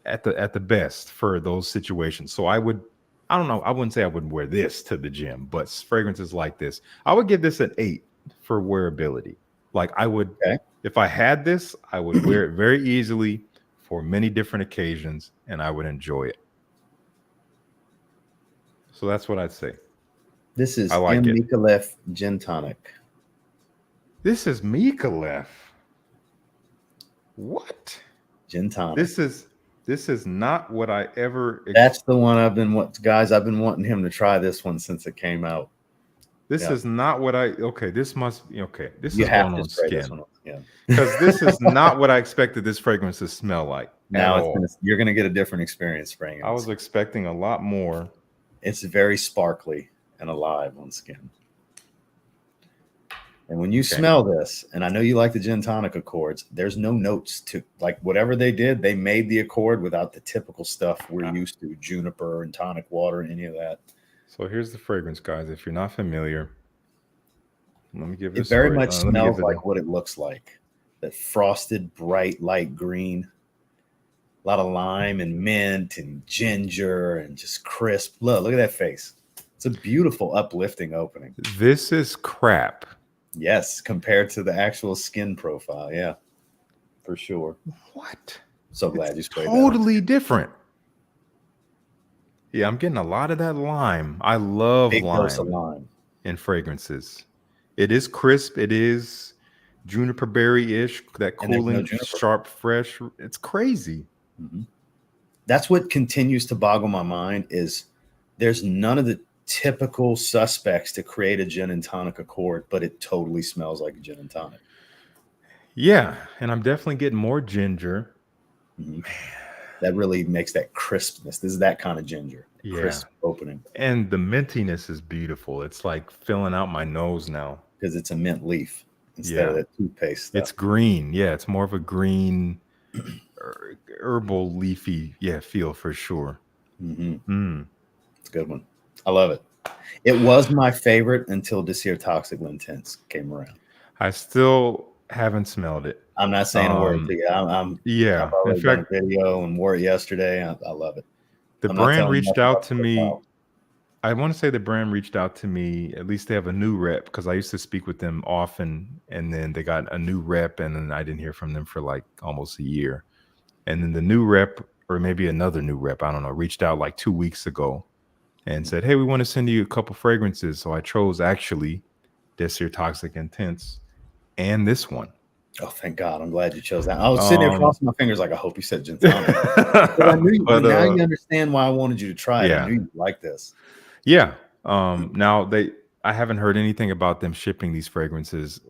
at the best for those situations. So I don't know, I wouldn't say I wouldn't wear this to the gym, but fragrances like this, I would give this an 8 for wearability. Like I would, Okay. if I had this, I would wear it very easily for many different occasions and I would enjoy it. So that's what I'd say. This I is like M. it. Micallef Gin Tonic. This is Micallef. What? Gin Tonic. This is not what I ever. That's the one I've been wanting him to try this one since it came out. This is not what I. Okay, this must be okay. This You is have going to on spray this skin one. Yeah. because this is not what I expected this fragrance to smell like. Now you're gonna get a different experience spraying it. I was expecting a lot more. It's very sparkly and alive on skin. And when you smell this, and I know you like the gin tonic accords, there's no notes to like whatever they did. They made the accord without the typical stuff we're used to, juniper and tonic water and any of that. So here's the fragrance, guys. If you're not familiar, let me give it. It very much smells like what it looks like. That frosted, bright, light green. A lot of lime and mint and ginger and just crisp. Look at that face. It's a beautiful, uplifting opening. This is crap. Yes, compared to the actual skin profile. Yeah, for sure. What? So glad you sprayed that. Totally different. Yeah, I'm getting a lot of that lime. I love Big dose of lime in fragrances. It is crisp. It is juniper berry-ish, that cooling, sharp, fresh. It's crazy. Mm-hmm. That's what continues to boggle my mind is there's none of the typical suspects to create a gin and tonic accord, but it totally smells like a gin and tonic. Yeah, and I'm definitely getting more ginger. Mm-hmm. Man, that really makes that crispness. This is that kind of ginger. Yeah. Crisp opening. And the mintiness is beautiful. It's like filling out my nose now. Because it's a mint leaf instead of that toothpaste stuff. It's green. Yeah, it's more of a green herbal leafy feel for sure. Mm-hmm. It's a good one. I love it. It was my favorite until this here Toxic Intense came around. I still haven't smelled it. I'm not saying a word to you. I've already done a video and wore it yesterday. I love it. The brand reached out to me. I want to say the brand reached out to me. At least they have a new rep because I used to speak with them often, and then they got a new rep, and then I didn't hear from them for like almost a year. And then the new rep, or maybe another new rep, I don't know, reached out like 2 weeks ago and said, hey, we want to send you a couple fragrances. So I chose actually this here Toxic Intense and this one. Oh, thank God. I'm glad you chose that. I was sitting there crossing my fingers like, I hope you said gin tonic. I knew now you understand why I wanted you to try it. I knew you'd like this. Yeah. Now I haven't heard anything about them shipping these fragrances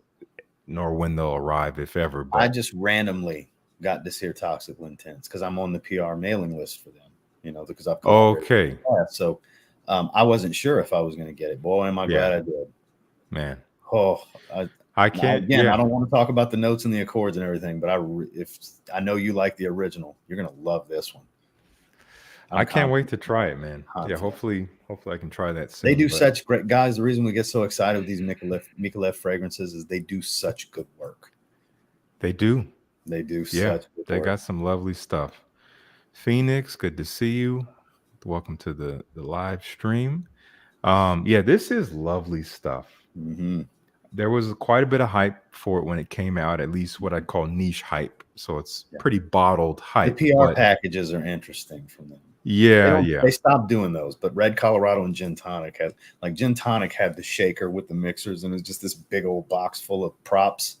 nor when they'll arrive, if ever. But I just randomly got this here Toxic Intense because I'm on the PR mailing list for them, because I've So I wasn't sure if I was going to get it. Boy, am I glad I did. Man. Oh, I can't. Again, I don't want to talk about the notes and the accords and everything, but if I know you like the original, you're going to love this one. I can't wait to try it, man. Yeah, hopefully I can try that soon. They do such great, guys. The reason we get so excited with these Micallef fragrances is they do such good work. They do. They do. Such good work. Got some lovely stuff. Phoenix, good to see you. Welcome to the live stream. This is lovely stuff. Mm-hmm. there was quite a bit of hype for it when it came out, at least what I'd call niche hype. So it's Yeah. pretty bottled The hype. PR But packages are interesting from them. yeah, yeah. They stopped doing those, but Red Colorado and Gin Tonic had the shaker with the mixers, and it's just this big old box full of props.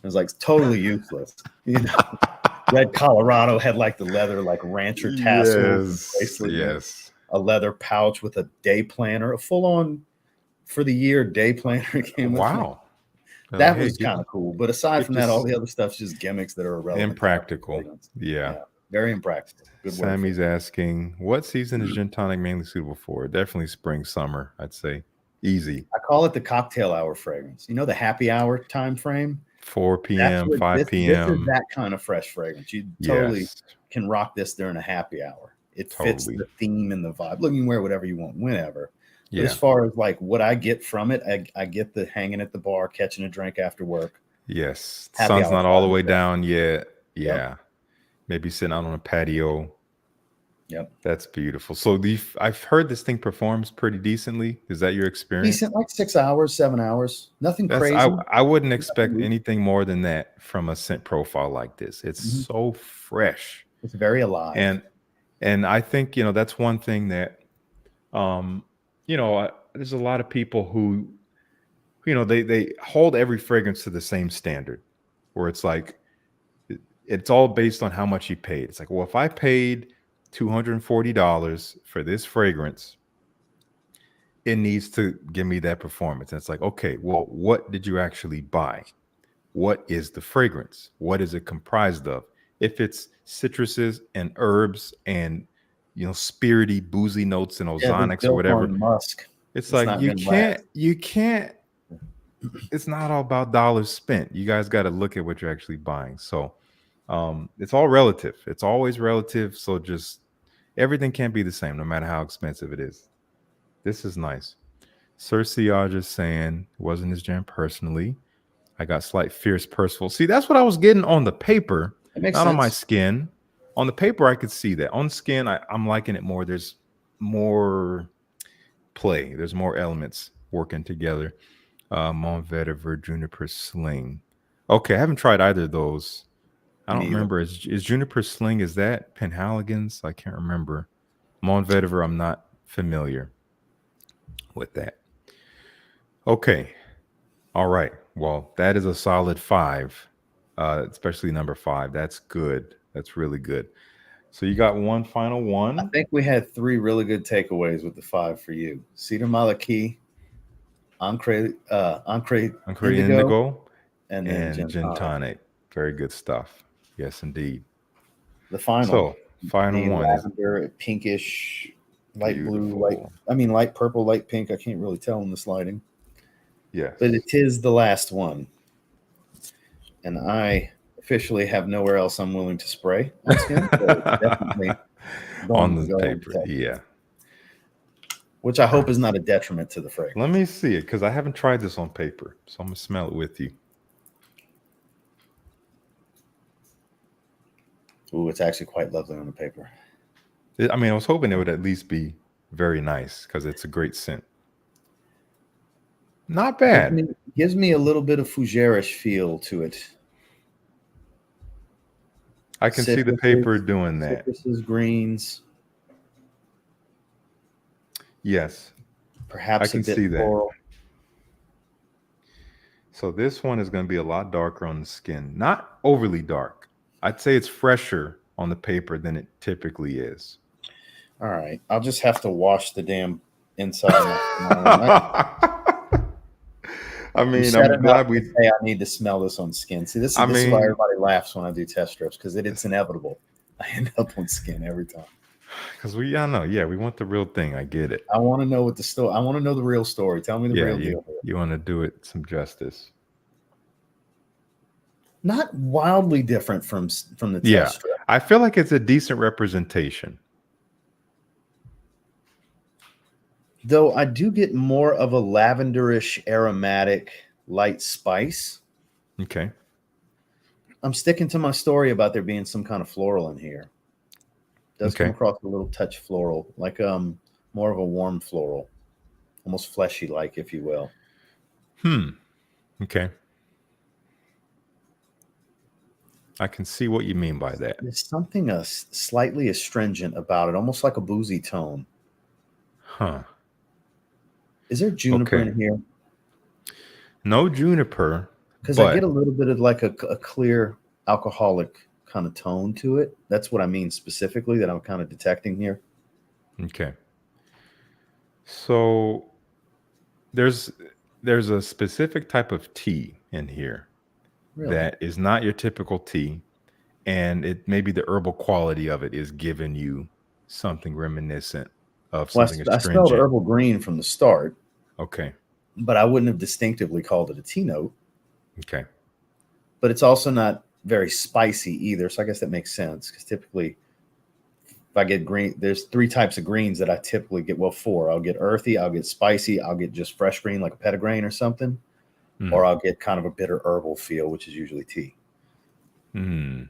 It was like totally useless. Red Colorado had like the leather like rancher tassels and Yes, bracelet, yes. a leather pouch with a day planner, a full on for the year day planner came with it. Wow. They're like, That hey, was kind of cool. But aside get from that, all this the other stuff's just gimmicks that are irrelevant. impractical. Yeah. Yeah, very impractical. Good word for Sammy's it. asking, what season is gin tonic mainly suitable for? Definitely spring, summer, I'd say. Easy. I call it the cocktail hour fragrance. You know, the happy hour time frame. 4 That's p.m., what 5 this is, p.m. that kind of fresh fragrance. You totally Yes, can rock this during a happy hour. It fits totally. the theme and the vibe. Look, you can wear whatever you want, whenever. But as Yeah. far as like what I get from it, I get the hanging at the bar, catching a drink after work. Yes. Happy Sun's hour not all the vibe is way that. down yet. Yep. Yeah. Maybe sitting out on a patio. Yep. That's beautiful. So I've heard this thing performs pretty decently. Is that your experience? Decent, like 6 hours, 7 hours. Nothing That's crazy. I wouldn't Nothing expect weak. anything more than that from a scent profile like this. It's Mhm. so fresh. It's very alive. And I think, that's one thing that um there's a lot of people who they hold every fragrance to the same standard, where it's like it's all based on how much you paid. It's like, well, if I paid $240 for this fragrance, it needs to give me that performance. And it's like, okay, well, what did you actually buy? What is the fragrance? What is it comprised of? If it's citruses and herbs and spirity, boozy notes and Yeah, if it's ozonics or built whatever, on musk, it's it's like not you going to last. can't. It's not all about dollars spent. You guys got to look at what you're actually buying. So it's all relative. It's always relative. So just everything can't be the same, no matter how expensive it is. This is nice. Cersei just saying it wasn't his jam personally. I got slight fierce Percival. See, that's what I was getting on the paper, It makes not on my sense. skin. On the paper, I could see that. On skin, I'm liking it more. There's more play. There's more elements working together. Mont Vetiver, Juniper Sling. Okay, I haven't tried either of those. I Me don't neither. remember. Is Juniper Sling, is that Penhaligon's? I can't remember. Mont Vetiver, I'm not familiar with that. Okay. All right. Well, that is a solid 5, especially number 5. That's good. That's really good. So you got one final I one. think we had 3 really good takeaways with the 5 for you. Cedar Malaki, Ancre Concrete Indigo, Indigo and then and Gin Gin Tonic. Tonic. Very good stuff. Yes, indeed. The final So final being one is lavender, pinkish, light blue, beautiful. light purple, light pink. I can't really tell in the sliding, Yes. but it is the last one. And I officially have nowhere else I'm willing to spray on skin. So it's definitely On going to the go on paper. protection, Yeah. which I hope is not a detriment to the fragrance. Let me see it because I haven't tried this on paper. So I'm going to smell it with you. Ooh, it's actually quite lovely on the paper. I mean, I was hoping it would at least be very nice because it's a great scent. Not bad. Gives me a little bit of fougerish feel to it. I can see the paper doing that. Citruses, greens, Yes, I perhaps a can bit see that. floral. So this one is going to be a lot darker on the skin. Not overly dark. I'd say it's fresher on the paper than it typically is. All right, I'll just have to wash the damn inside. I mean, I'm glad we. Say I need to smell this on skin. See, this is why everybody laughs when I do test strips because it's inevitable. I end up on skin every time. Because we want the real thing. I get it. I want to know what the story. I want to know the real story. Tell me the real deal. You want to do it some justice. Not wildly different from the test strip. I feel like it's a decent representation. Though I do get more of a lavenderish, aromatic, light spice. Okay. I'm sticking to my story about there being some kind of floral in here. Does come across a little touch floral, like more of a warm floral, almost fleshy like, if you will. Okay. I can see what you mean by that. There's something slightly astringent about it, almost like a boozy tone. Huh. Is there juniper Okay. in here? No juniper, Because I get but a little bit of like a clear alcoholic kind of tone to it. That's what I mean specifically that I'm kind of detecting here. okay. So there's there's a specific type of tea in here Really? that is not your typical tea, and it maybe the herbal quality of it is giving you something reminiscent of Well, something I smelled astringent. herbal green from the start, Okay. but I wouldn't have distinctively called it a tea note. Okay. But it's also not very spicy either. So I guess that makes sense because typically, if I get green, there's three types of greens that I typically get. Well, four. I'll get earthy, I'll get spicy, I'll get just fresh green like a petitgrain or something, or Mm. I'll get kind of a bitter herbal feel, which is usually tea. Mm.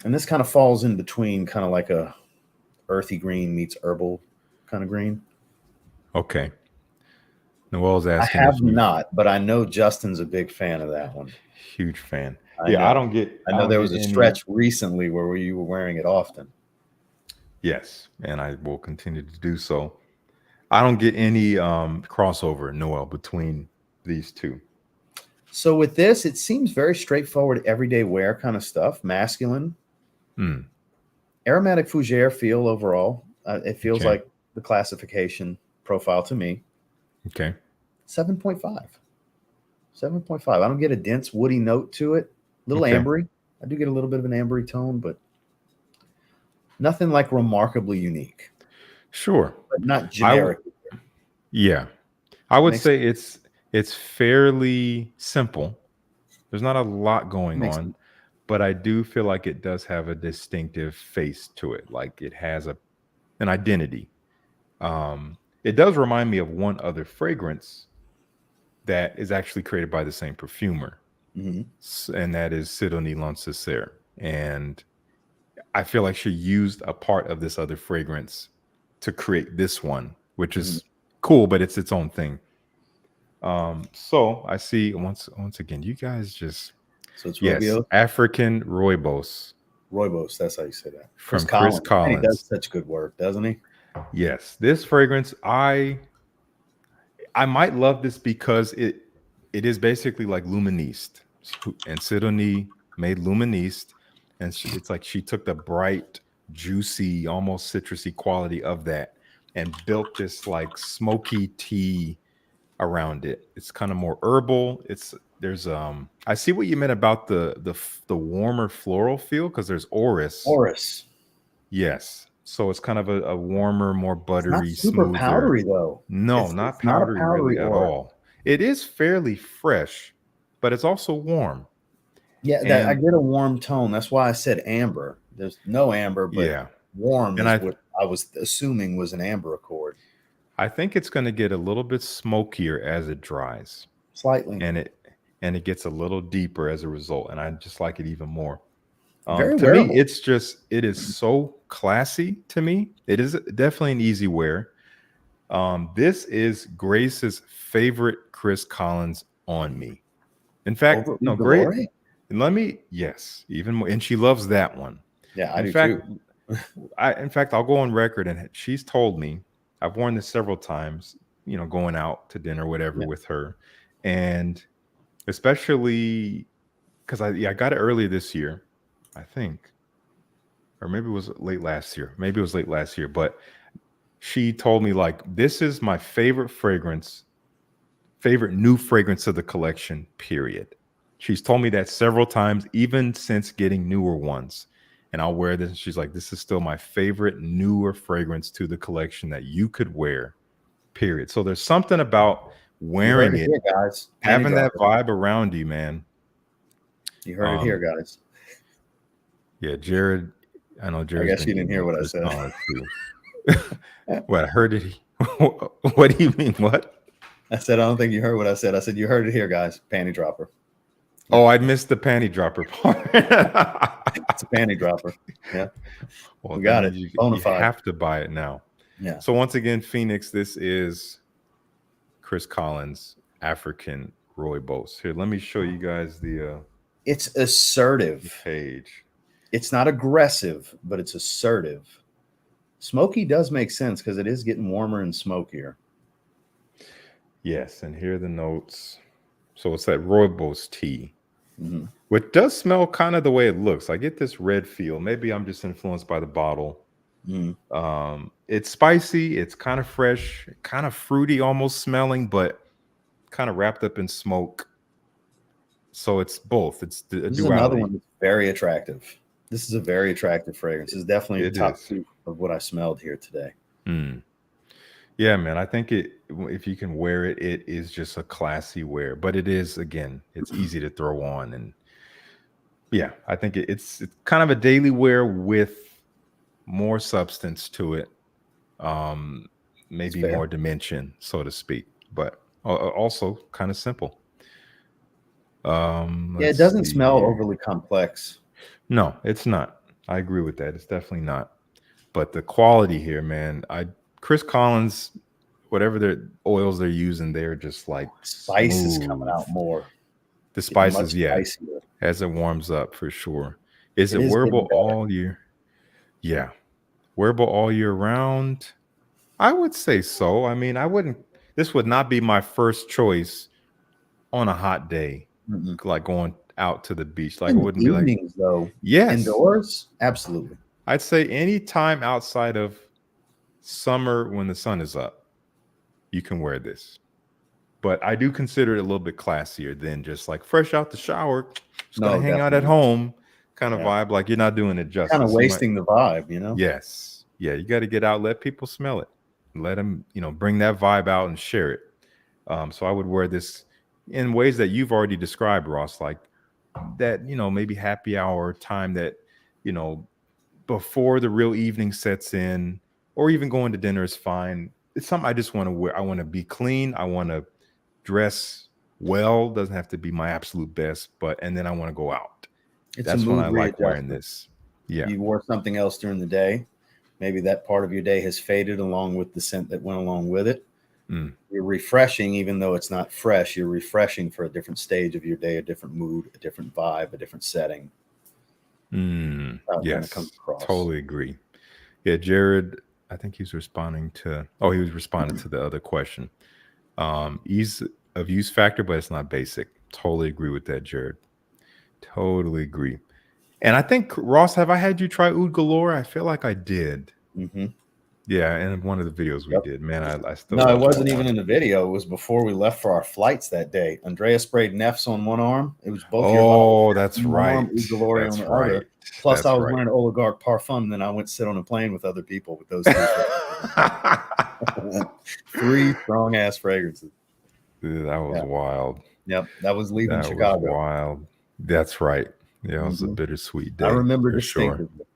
And this kind of falls in between, kind of like a earthy green meets herbal kind of green. Okay. Noel's I asking have if you not, but I know Justin's a big fan of that one. huge fan. I Yeah, know. I I know don't there get was a any. stretch recently where you were wearing it often. Yes, and I will continue to do so. I don't get any crossover, Noel, between these two. So with this, it seems very straightforward, everyday wear kind of stuff. Masculine, Mm. aromatic fougere feel overall. It feels Okay. like the classification profile to me. Okay. 7.5. 7.5. I don't get a dense woody note to it. A little Okay. ambery. I do get a little bit of an ambery tone, but nothing like remarkably unique, Sure. but not I w- generic. yeah. I would Makes say it's fairly simple. There's not a lot going makes on, but I do feel like it does have a distinctive face to it. Like it has an identity. It does remind me of one other fragrance that is actually created by the same perfumer, mm-hmm. and that is Sidonie Lancesser. And I feel like she used a part of this other fragrance to create this one, which Mm-hmm. is cool, but it's its own thing. So I see once again, you guys just So it's yes, Robio. African Rooibos Rooibos, that's how you say that. Chris from Chris Collins. And he does Collins. such good work, doesn't he? Yes, this fragrance I might love this because it is basically like Luministe, and Sidonie made Luministe, and it's like she took the bright, juicy, almost citrusy quality of that and built this like smoky tea around it. It's kind of more herbal. It's there's I see what you meant about the warmer floral feel because there's orris. Oris. Yes. So it's kind of a warmer, more It's not buttery, super smoother. powdery though. No, not It's not a powdery powdery really at oris. all. It is fairly fresh, but it's also warm. Yeah, that I And get a warm tone. That's why I said amber. There's no amber, but yeah, warm and is what I was assuming was an amber accord. I think it's going to get a little bit smokier as it dries, Slightly. and it gets a little deeper as a result, and I just like it even more. Very To me, wearable. it is so classy to me. It is definitely an easy wear. This is Grace's favorite Chris Collins on me. In fact, Over no, great. Ugalore? Yes, even more, and she loves that one. Yeah, I In do too. fact, I'll go on record, and she's told me I've worn this several times. Going out to dinner, whatever, Yeah. with her, and especially because I got it earlier this year, I think, or maybe it was late last year. Maybe it was late last year, but she told me like this is my favorite new fragrance of the collection, period. She's told me that several times, even since getting newer ones. And I'll wear this. And she's like, this is still my favorite newer fragrance to the collection that you could wear, period. So there's something about You heard wearing it it, here, guys. Panty having that dropper. vibe around you, man. You heard it here, Um, guys. yeah, Jared, I know I Jared's guess been you didn't eating hear on what I Chris said. Collins too. What I heard it. What do you mean? What? I said, I don't think you heard what I said. I said, you heard it here, guys. Panty dropper. Oh, I missed the panty dropper part. It's a panty dropper. Yeah. Well, We that got it. means you Bonafide. have to buy it now. Yeah. So once again, Phoenix, this is Chris Collins, African Rooibos. Here, let me show you guys It's the assertive. page. It's not aggressive, but it's assertive. Smoky does make sense because it is getting warmer and smokier. Yes, and here are the notes. So it's that Rooibos tea, Mm-hmm. which does smell kind of the way it looks. I get this red feel. Maybe I'm just influenced by the bottle. Mm-hmm. It's spicy. It's kind of fresh, kind of fruity, almost smelling, but kind of wrapped up in smoke. So it's both. It's a This is another duality. one that's very attractive. This is a very attractive fragrance. This is definitely It top is. two of what I smelled here today. Mm. Yeah, man. I think if you can wear it, it is just a classy wear. But it is, again, it's easy to throw on. And yeah, I think it's kind of a daily wear with more substance to it. Um, It's maybe fair. more dimension, so to speak. But also kind of simple. Yeah, it Let's doesn't see smell here. overly complex. No, it's not. I agree with that. It's definitely not. But the quality here, man, Chris Collins, whatever their oils they're using, they're just like Spice is coming smooth. out more, The getting much spices, yeah, spicier. as it warms up for sure. Is It it is getting wearable better. all year? Yeah, wearable all year round. I would say so. I mean, I wouldn't. This would not be my first choice on a hot day, Mm-mm. like going out to the beach. Like, In it the wouldn't be like, evenings, though, yes, indoors, absolutely. I'd say any time outside of summer when the sun is up, you can wear this. But I do consider it a little bit classier than just like fresh out the shower, just gonna No, hang out at definitely. home kind of Yeah, vibe. Like you're not doing it kind of justice. You might, wasting the vibe, you know. yes, yeah, you got to get out, let people smell it, let them, bring that vibe out and share it. So I would wear this in ways that you've already described, Ross, like that, maybe happy hour time that, you know, before the real evening sets in, or even going to dinner is fine. It's something I just want to wear. I want to be clean. I want to dress well. Doesn't have to be my absolute best, but and then I want to go out. It's a That's when mood I like wearing readjuster. this. Yeah. You wore something else during the day. Maybe that part of your day has faded along with the scent that went along with it. Mm. You're refreshing, even though it's not fresh. You're refreshing for a different stage of your day, a different mood, a different vibe, a different setting. When it comes Yes. across. Totally agree. Yeah, Jared, I think he's responding to he was responding to the other question. Ease of use factor, but it's not basic. Totally agree with that, Jared. Totally agree. And I think Ross, have I had you try Oud Galore? I feel like I did. Mm-hmm. Yeah, in one of the videos we Yep. did. Man, I still No, it love that wasn't even one. in the video. It was before we left for our flights that day. Andrea sprayed Neffs on one arm. It was both your bottles Oh, that's on one arm, right. Ugalori on That's the right. other. Plus, I That's was right. wearing Oligarch Parfum. And then I went sit on a plane with other people with those three fragrances. Three strong ass fragrances. Dude, that was Yeah. wild. Yep. That was leaving That was Chicago. wild. That's right. Yeah, it was a Hmm. bittersweet I day remember for sure. distinctively.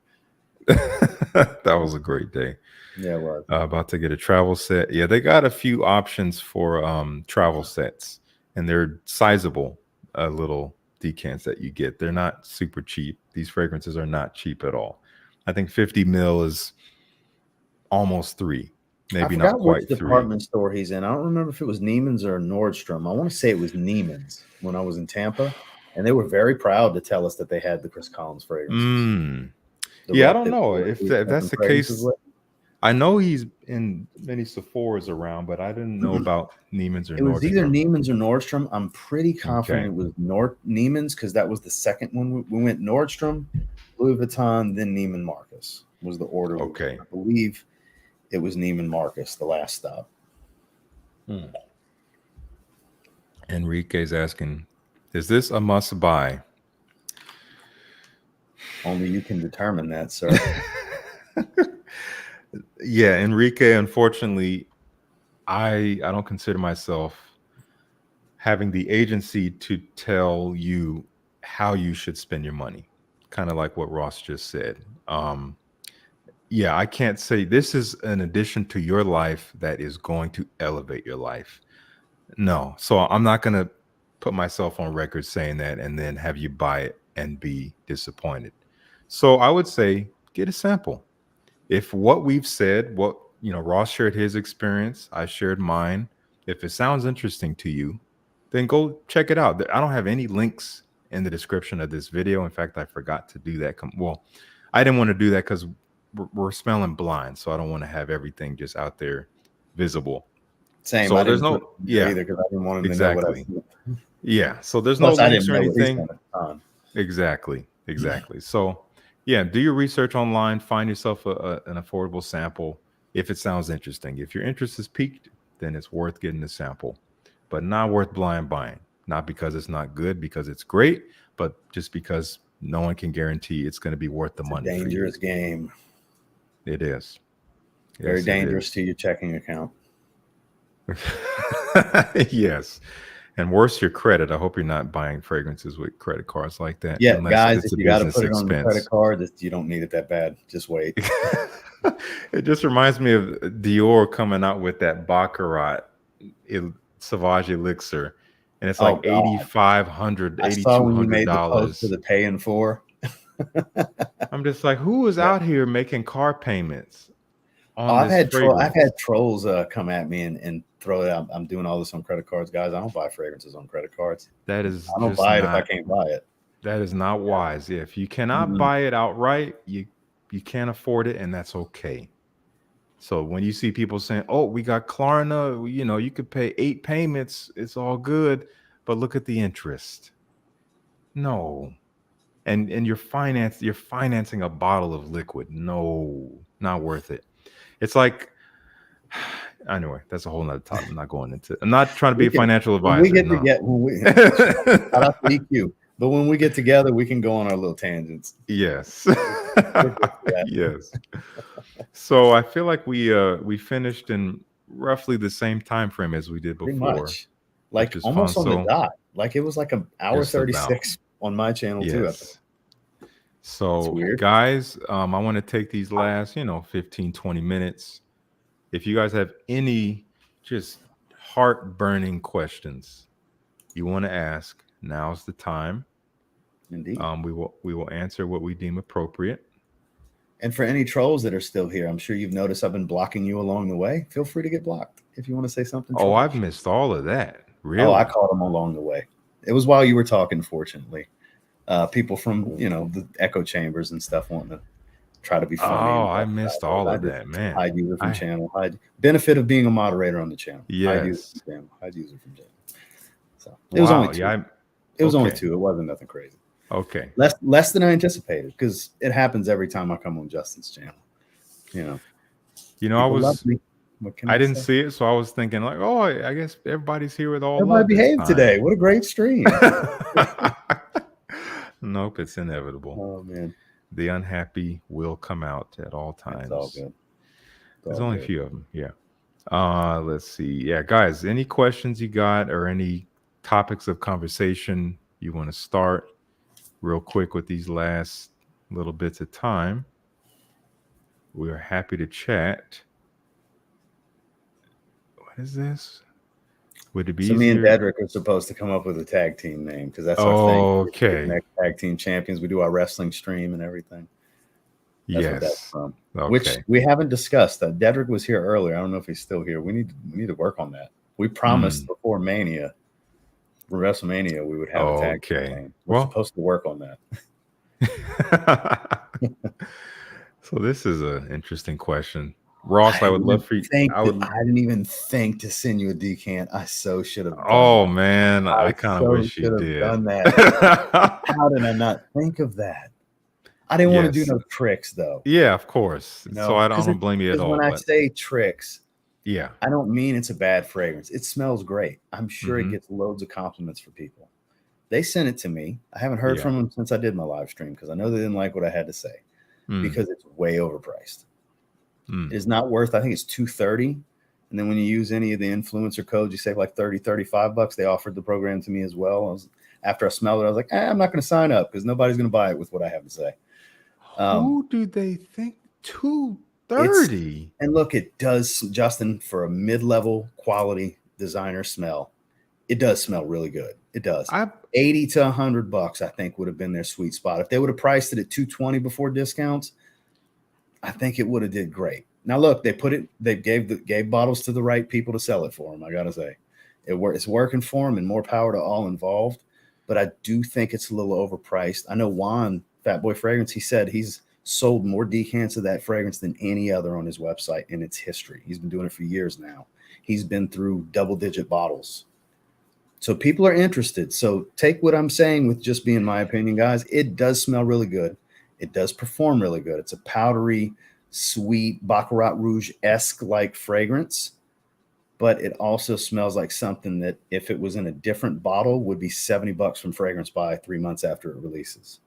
That was a great day. Yeah, it was. About to get a travel set. Yeah, they got a few options for travel sets, and they're sizable little decants that you get. They're not super cheap. These fragrances are not cheap at all. I think 50 mil is almost three, I maybe not forgot which quite three. department store he's in. I don't remember if it was Neiman's or Nordstrom. I want to say it was Neiman's when I was in Tampa, and they were very proud to tell us that they had the Chris Collins fragrances. Mm. The Yeah, I rep don't that know we if, were if that's sniffing the fragrances case. with. I know he's in many Sephora's around, but I didn't know about Neiman's or It was either Nordstrom. Neiman's or Nordstrom. I'm pretty confident Okay. it was Neiman's because that was the second one. We went Nordstrom, Louis Vuitton, then Neiman Marcus was the order we went. Okay. I believe it was Neiman Marcus, the last stop. Enrique's asking, is this a must buy? Only you can determine that, sir. Yeah, Enrique, unfortunately, I don't consider myself having the agency to tell you how you should spend your money. Kind of like what Ross just said. Yeah, I can't say this is an addition to your life that is going to elevate your life. No. So I'm not going to put myself on record saying that and then have you buy it and be disappointed. So I would say get a sample. If what we've said, Ross shared his experience, I shared mine. If it sounds interesting to you, then go check it out. I don't have any links in the description of this video. In fact, I forgot to do that. Well, I didn't want to do that because we're smelling blind, so I don't want to have everything just out there visible. Same. So I there's didn't put no, it there yeah, either because I didn't want him to know what I exactly. was doing. Yeah, so there's no Plus, I links didn't or know what he's anything. done at the time. Exactly. So, yeah, do your research online. Find yourself an affordable sample if it sounds interesting. If your interest is piqued, then it's worth getting a sample, but not worth blind buying. Not because it's not good, because it's great, but just because no one can guarantee it's going to be worth the It's a money for you. dangerous game. It is. Very Yes, dangerous it to your checking account. is. Yes. And worse, your credit. I hope you're not buying fragrances with credit cards like that, Yeah, unless guys, it's if a you got to business put it on the credit expense. card, you don't need it that bad. Just wait. It just reminds me of Dior coming out with that Baccarat Sauvage Elixir, and it's Oh like God, $8,500, I saw when you $8,200. made the post for the pay in four. I'm just like, who is Yeah. out here making car payments Oh, on this I've fragrance? had trolls come at me and throw it out. I'm doing all this on credit cards, guys. I don't buy fragrances on credit cards. That is I don't just buy it if I not. can't buy it. That is not wise. Yeah, if you cannot Mhm. buy it outright, you can't afford it, and that's okay. So when you see people saying, "Oh, we got Klarna," you could pay 8 payments, it's all good, but look at the interest. No. And you're financing a bottle of liquid. No, not worth it. It's like anyway, that's a whole nother topic. I'm not going into. I'm not trying to be We a can financial when we advisor. get to No. get when we shout out to EQ. But when we get together, we can go on our little tangents. Yes. We're good for that. Yes. So I feel like we finished in roughly the same time frame as we did Pretty before, much. Like which is fun. almost on the So dot. Like it was like an hour just about 36 on my channel too. I think. yes. It's So weird. guys, I want to take these last 15, 20 minutes. If you guys have any just heart-burning questions you want to ask, now's the time. Indeed. We will answer what we deem appropriate. And for any trolls that are still here, I'm sure you've noticed I've been blocking you along the way. Feel free to get blocked if you want to say something. Oh, I've trollish. missed all of that. Really? Oh, I caught them along the way. It was while you were talking, fortunately. People from the echo chambers and stuff wanting to try to be funny. Oh, And I missed all of that, man. Hide user from channel. Benefit of being a moderator on the channel. Hide user Yes. from channel. Hide user from channel. So it was only 2. Yeah, it was only okay. 2. It wasn't nothing crazy. Okay. Less than I anticipated because it happens every time I come on Justin's channel. I didn't see it, so I was thinking like, oh, I guess everybody's here with all Everybody love this behaved time. today. What a great stream. Nope, it's inevitable. Oh man, the unhappy will come out at all times. It's all good. There's only a few of them. Yeah. Let's see. Yeah, guys, any questions you got or any topics of conversation you want to start real quick with these last little bits of time? We are happy to chat. What is this? Would it be so easier? Me and Dedrick are supposed to come up with a tag team name because that's our thing. Okay. Next tag team champions. We do our wrestling stream and everything. That's what that's from. Okay. Which we haven't discussed. Dedrick was here earlier. I don't know if he's still here. We need to work on that. We promised before WrestleMania, we would have a tag team name. We're supposed to work on that. So this is an interesting question. Ross, I would love for you. I didn't even think to send you a decant. I so should have done Oh that. man, I kind of wish you did. Done that. How did I not think of that? I didn't want to do no tricks though. Yeah, of course. So I don't blame you at all. When I say tricks, yeah, I don't mean it's a bad fragrance. It smells great. I'm sure it gets loads of compliments for people. They sent it to me. I haven't heard from them since I did my live stream because I know they didn't like what I had to say because it's way overpriced. It is not worth, I think it's $230. And then when you use any of the influencer codes, you save like $30, $35. They offered the program to me as well. After I smelled it, I was like, I'm not going to sign up because nobody's going to buy it with what I have to say. Who do they think $230? And look, it does, Justin, for a mid-level quality designer smell, it does smell really good. It does. $80 to $100, I think, would have been their sweet spot. If they would have priced it at $220 before discounts, I think it would have did great. Now look, they gave bottles to the right people to sell it for them. I gotta say, It's working for him, and more power to all involved. But I do think it's a little overpriced. I know Juan, Fat Boy Fragrance, he said he's sold more decants of that fragrance than any other on his website in its history. He's been doing it for years now. He's been through double-digit bottles. So people are interested. So take what I'm saying with just being my opinion, guys. It does smell really good. It does perform really good. It's a powdery, sweet Baccarat Rouge-esque like fragrance, but it also smells like something that if it was in a different bottle would be $70 from Fragrance Buy 3 months after it releases,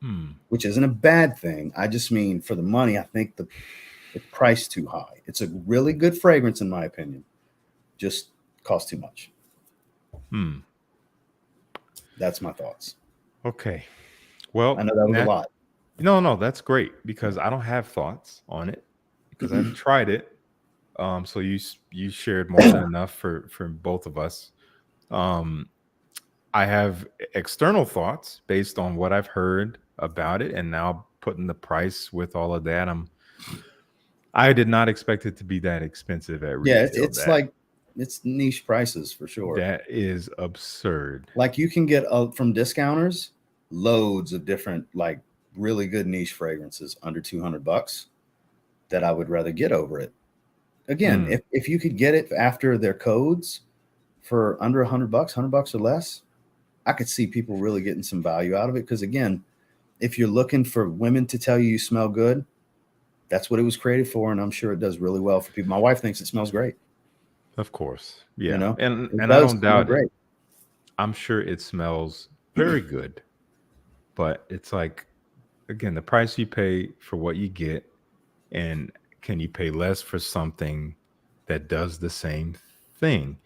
Hmm. which isn't a bad thing. I just mean for the money, I think it's priced too high. It's a really good fragrance in my opinion. Just costs too much. Hmm. That's my thoughts. Okay. I Well, know that was a Nat, lot. no, that's great because I don't have thoughts on it because I haven't tried it. So you shared more than enough for both of us. Um, I have external thoughts based on what I've heard about it, and now putting the price with all of that, I did not expect it to be that expensive at Yeah, retail. it's like it's niche prices for sure. That is absurd. Like you can get from discounters loads of different like really good niche fragrances under $200 that I would rather get over it. Again, Hmm. if you could get it after their codes for under $100, $100 or less, I could see people really getting some value out of it. Because again, if you're looking for women to tell you you smell good, that's what it was created for, and I'm sure it does really well for people. My wife thinks it smells great. Of course, You yeah, know, it and I does don't smell doubt it. great. I'm sure it smells very good, but it's like again the price you pay for what you get, and can you pay less for something that does the same thing?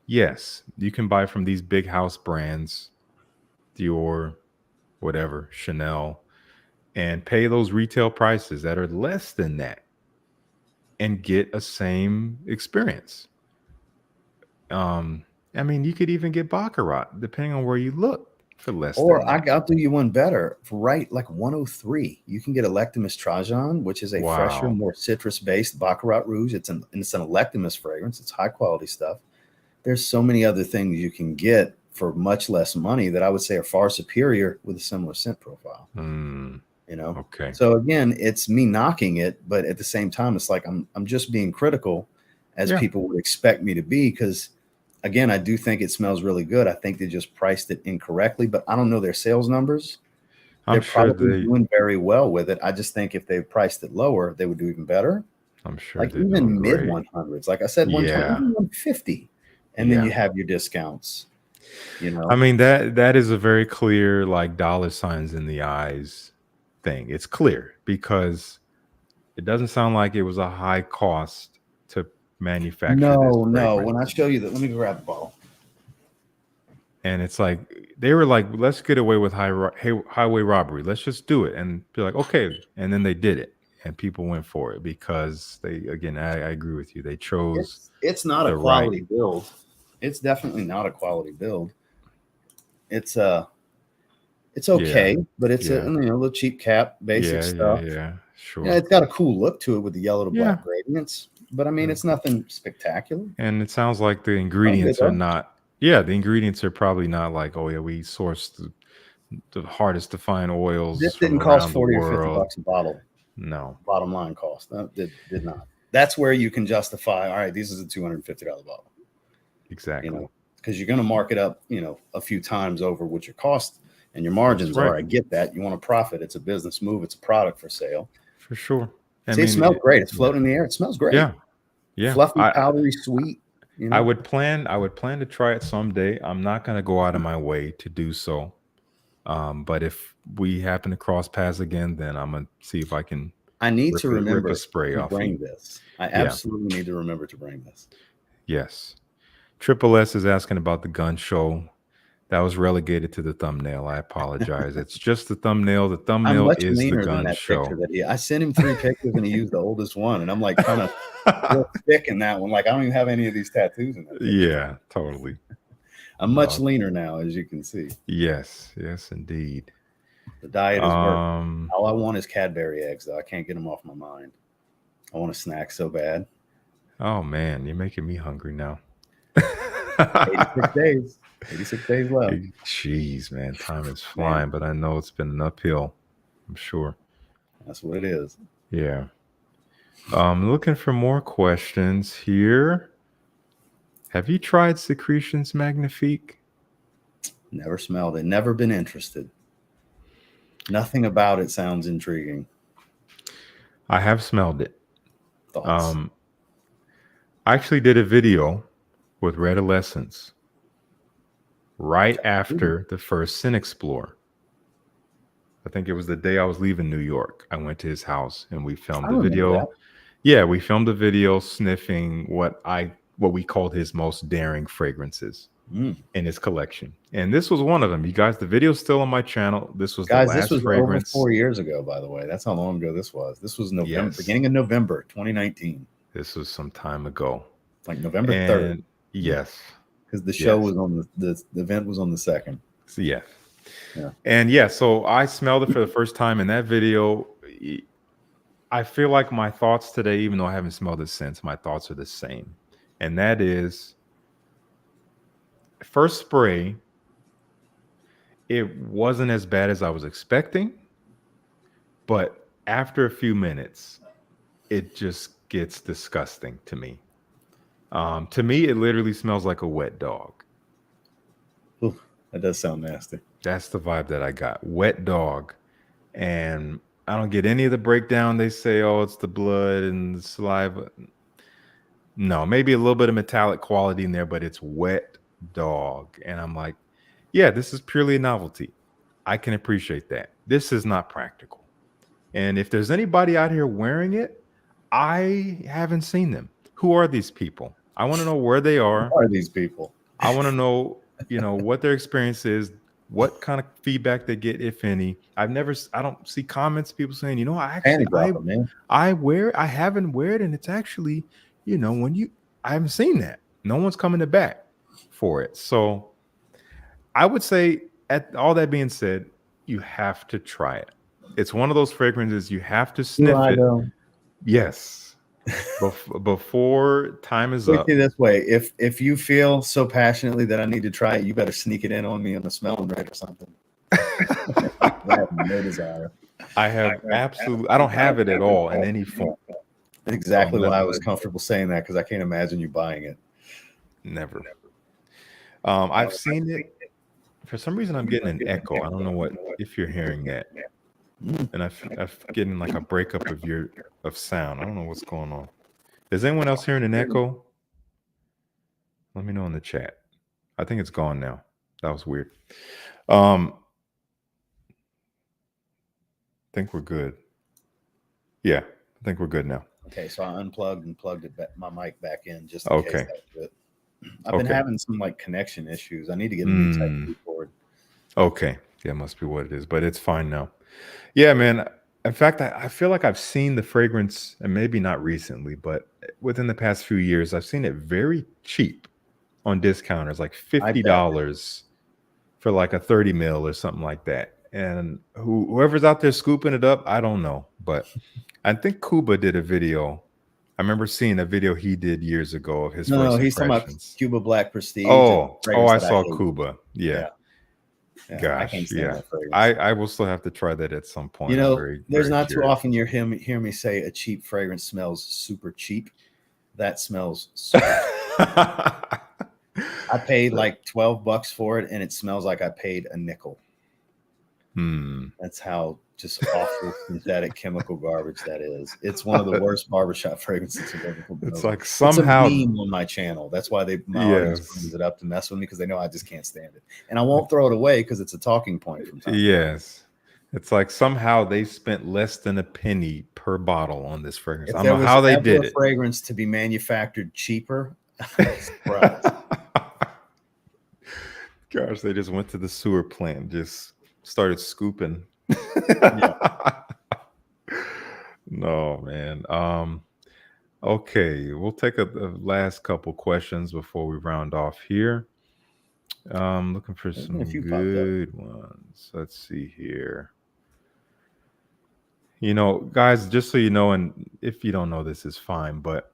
Yes, you can buy from these big house brands, Dior, whatever, Chanel, and pay those retail prices that are less than that and get a same experience. Um, I mean, you could even get Baccarat, depending on where you look, for less than Or that. I'll do you one better. For right, like 103, you can get Electimus Trajan, which is a fresher, Wow. more citrus-based Baccarat Rouge. It's an Electimus fragrance. It's high quality stuff. There's so many other things you can get for much less money that I would say are far superior with a similar scent profile. Mm, You know, okay. so again, it's me knocking it, but at the same time, it's like I'm just being critical, as Yeah, people would expect me to be, because again, I do think it smells really good. I think they just priced it incorrectly, but I don't know their sales numbers. I'm They're sure probably they. doing very well with it. I just think if they priced it lower, they would do even better. I'm sure Like they're doing even mid great. 100s, like I said, 120, Yeah, even 150, and then yeah. you have your discounts. You I know, mean that is a very clear like dollar signs in the eyes thing. It's clear because it doesn't sound like it was a high cost to manufacture this no, no. When I fragrance. show you that, let me grab the bottle. And it's like they were like, let's get away with highway robbery. Let's just do it and be like, okay. And then they did it, and people went for it because they again, I agree with you. They chose It's not a the right. quality build. It's definitely not a quality build. It's it's Yeah, okay, but it's a yeah, little cheap cap, basic stuff. yeah. Yeah, Sure. it's got a cool look to it with the yellow to Yeah. black gradients, but I mean, Uh, it's nothing spectacular. And it sounds like the Smells good ingredients are though. not. Yeah, the ingredients are probably not like, oh yeah, we sourced the hardest to find oils This from didn't cost around the 40 or 50 world. bucks a bottle. No. Bottom line cost. That did not. That's where you can justify, all right, this is a $250 bottle, you Exactly. know, because you're going to mark it up, a few times over what your cost and your That's margins right. are. I get that. You want to profit. It's a business move. It's a product for sale. For sure. I See, it mean, smells great. It's yeah. floating in the air. It smells great. Yeah. Yeah. Fluffy, powdery, sweet, you I know. would plan to try it someday. I'm not going to go out of my way to do so. But if we happen to cross paths again, then I'm going to see if I can I need to rip a remember spray to off of bring you. this. I Yeah. absolutely need to remember to bring this. Yes. Triple S is asking about the gun show. That was relegated to the thumbnail. I apologize. It's just the thumbnail. The I'm thumbnail much is the leaner than gun that picture show. that I sent him 3 pictures and he used the oldest one. And I'm like kind of real thick in that one. Like I don't even have any of these tattoos in that picture. Yeah, totally. I'm much No. leaner now, as you can see. Yes, yes, indeed. The diet is working. Um, All I want is Cadbury eggs, though. I can't get them off my mind. I want a snack so bad. oh man, you're making me hungry now. 86 days. 86 days left. Jeez, man, time is Man, flying, but I know it's been an uphill. I'm sure. that's what it is. Yeah. Looking for more questions here. Have you tried Secretions Magnifique? Never smelled it. Never been interested. Nothing about it sounds intriguing. I have smelled it. Thoughts? Um, I actually did a video with Red Adolescence right after the first Sin Explore. I think it was the day I was leaving New York. I went to his house and we filmed I the remember that. video. Yeah, we filmed a video sniffing what we called his most daring fragrances Mm. in his collection. And this was one of them. You guys, the video's still on my channel. This was the Guys, this last was over fragrance. 4 years ago, by the way. That's how long ago this was. This was November, Yes. beginning of November 2019. This was some time ago. Like November 3rd. And yes. Because the show Yes. was on the event was on the 2nd. So, yeah. Yeah. And yeah, so I smelled it for the first time in that video. I feel like my thoughts today, even though I haven't smelled it since, my thoughts are the same. And that is, first spray, it wasn't as bad as I was expecting. But after a few minutes, it just gets disgusting to me. To me, it literally smells like a wet dog. Ooh, that does sound nasty. That's the vibe that I got. Wet dog. And I don't get any of the breakdown. They say, oh, it's the blood and the saliva. No, maybe a little bit of metallic quality in there, but it's wet dog. And I'm like, yeah, this is purely a novelty. I can appreciate that. This is not practical. And if there's anybody out here wearing it, I haven't seen them. Who are these people? I want to know where they are. Who are these people? I want to know, what their experience is, what kind of feedback they get, if any. I don't see comments, people saying, I haven't wear it, and it's actually, I haven't seen that. No one's coming to bat for it. So I would say, at all that being said, you have to try it. It's one of those fragrances you have to sniff it. Though? Yes. Before time is up. This way, if you feel so passionately that I need to try it, you better sneak it in on me on the smelling rate or something. I have no desire. I don't have it at all in any form. That's exactly why I was comfortable saying that, because I can't imagine you buying it. Never. I've seen it. For some reason, I'm getting an echo. I don't know if you're hearing that. And I'm getting like a breakup of sound. I don't know what's going on. Is anyone else hearing an echo? Let me know in the chat. I think it's gone now. That was weird. I think we're good. Yeah, I think we're good now. Okay, so I unplugged and plugged my mic back in just in case that was it. I've been having some connection issues. I need to get a new type keyboard. Okay, yeah, must be what it is, but it's fine now. Yeah, man. In fact, I feel like I've seen the fragrance, and maybe not recently, but within the past few years, I've seen it very cheap on discounters, like $50 for like a 30 mil or something like that. And whoever's out there scooping it up, I don't know, but I think Kuba did a video. I remember seeing a video he did years ago of his first he's talking about impressions. Cuba Black Prestige. I saw Kuba. Yeah. Gosh, I will still have to try that at some point. There's not too often you hear me say a cheap fragrance smells super cheap. That smells super I paid like $12 for it, and it smells like I paid a nickel. That's how just awful synthetic chemical garbage that is. It's one of the worst barbershop fragrances I've ever put. It's like somehow it's a meme on my channel. That's why my audience brings it up to mess with me, because they know I just can't stand it, and I won't throw it away because it's a talking point from time to time. It's like somehow they spent less than a penny per bottle on this fragrance. I don't know how they did it. Fragrance to be manufactured cheaper. Gosh, they just went to the sewer plant, just started scooping. No, man. Okay, we'll take a last couple questions before we round off here. Looking for some good ones. Let's see here. Guys, just so you know, and if you don't know, this is fine, but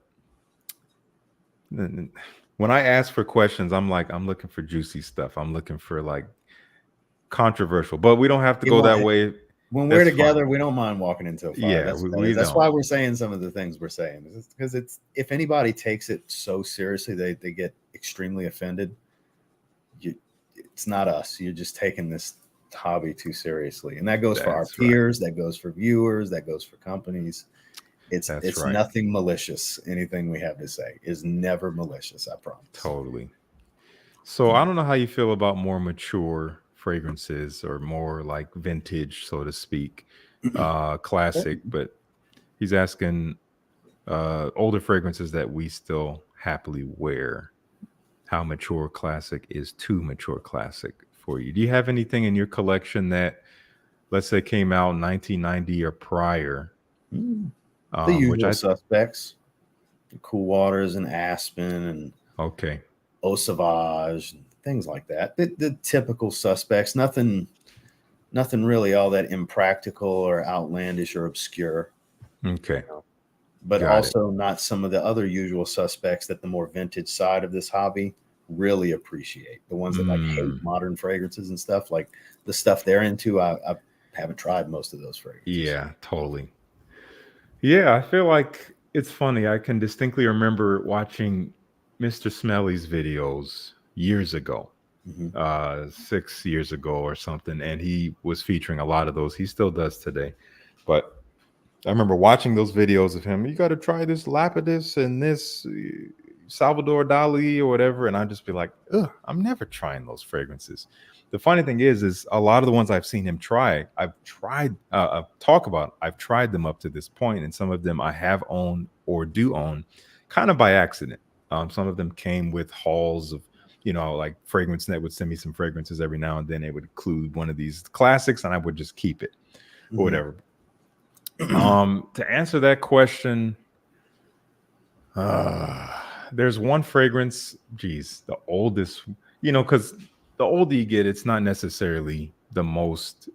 when I ask for questions, I'm like, I'm looking for juicy stuff. I'm looking for like controversial, but we don't have to You go want that way. when we're That's fine. together, we don't mind walking into a fire. Yeah, That's what that we is. That's don't. why we're saying some of the things we're saying. Because it's if anybody takes it so seriously, they get extremely offended. You, it's not us. You're just taking this hobby too seriously, and that goes for our That's right. peers. That goes for viewers. That goes for companies. That's It's right. nothing malicious. Anything we have to say is never malicious. I promise. Totally. So I don't know how you feel about more mature fragrances or more like vintage, so to speak, classic. But he's asking older fragrances that we still happily wear. How mature classic is too mature classic for you? Do you have anything in your collection that, let's say, came out in 1990 or prior? Mm. The Which usual I suspects: Cool Waters and Aspen and okay, Eau Sauvage, and things like that. The typical suspects. Nothing really all that impractical or outlandish or obscure. okay, You know? But got it. also not some of the other usual suspects that the more vintage side of this hobby really appreciate. The ones that like hate Mm, modern fragrances and stuff, like the stuff they're into. I haven't tried most of those fragrances. yeah, totally. Yeah, I feel like it's funny. I can distinctly remember watching Mr. Smelly's videos years ago, Hmm. 6 years ago or something, and he was featuring a lot of those. He still does today. But I remember watching those videos of him. You got to try this Lapidus and this Salvador Dali or whatever, and I'd just be like, ugh, I'm never trying those fragrances. The funny thing is a lot of the ones I've seen him try, I've tried, talk about, I've tried them up to this point, and some of them I have owned or do own, kind of by accident. Some of them came with hauls of, like Fragrance Net would send me some fragrances every now and then. It would include one of these classics, and I would just keep it or Hmm. whatever. To answer that question, uh, there's one fragrance, geez, the oldest, because the older you get, it's not necessarily the most,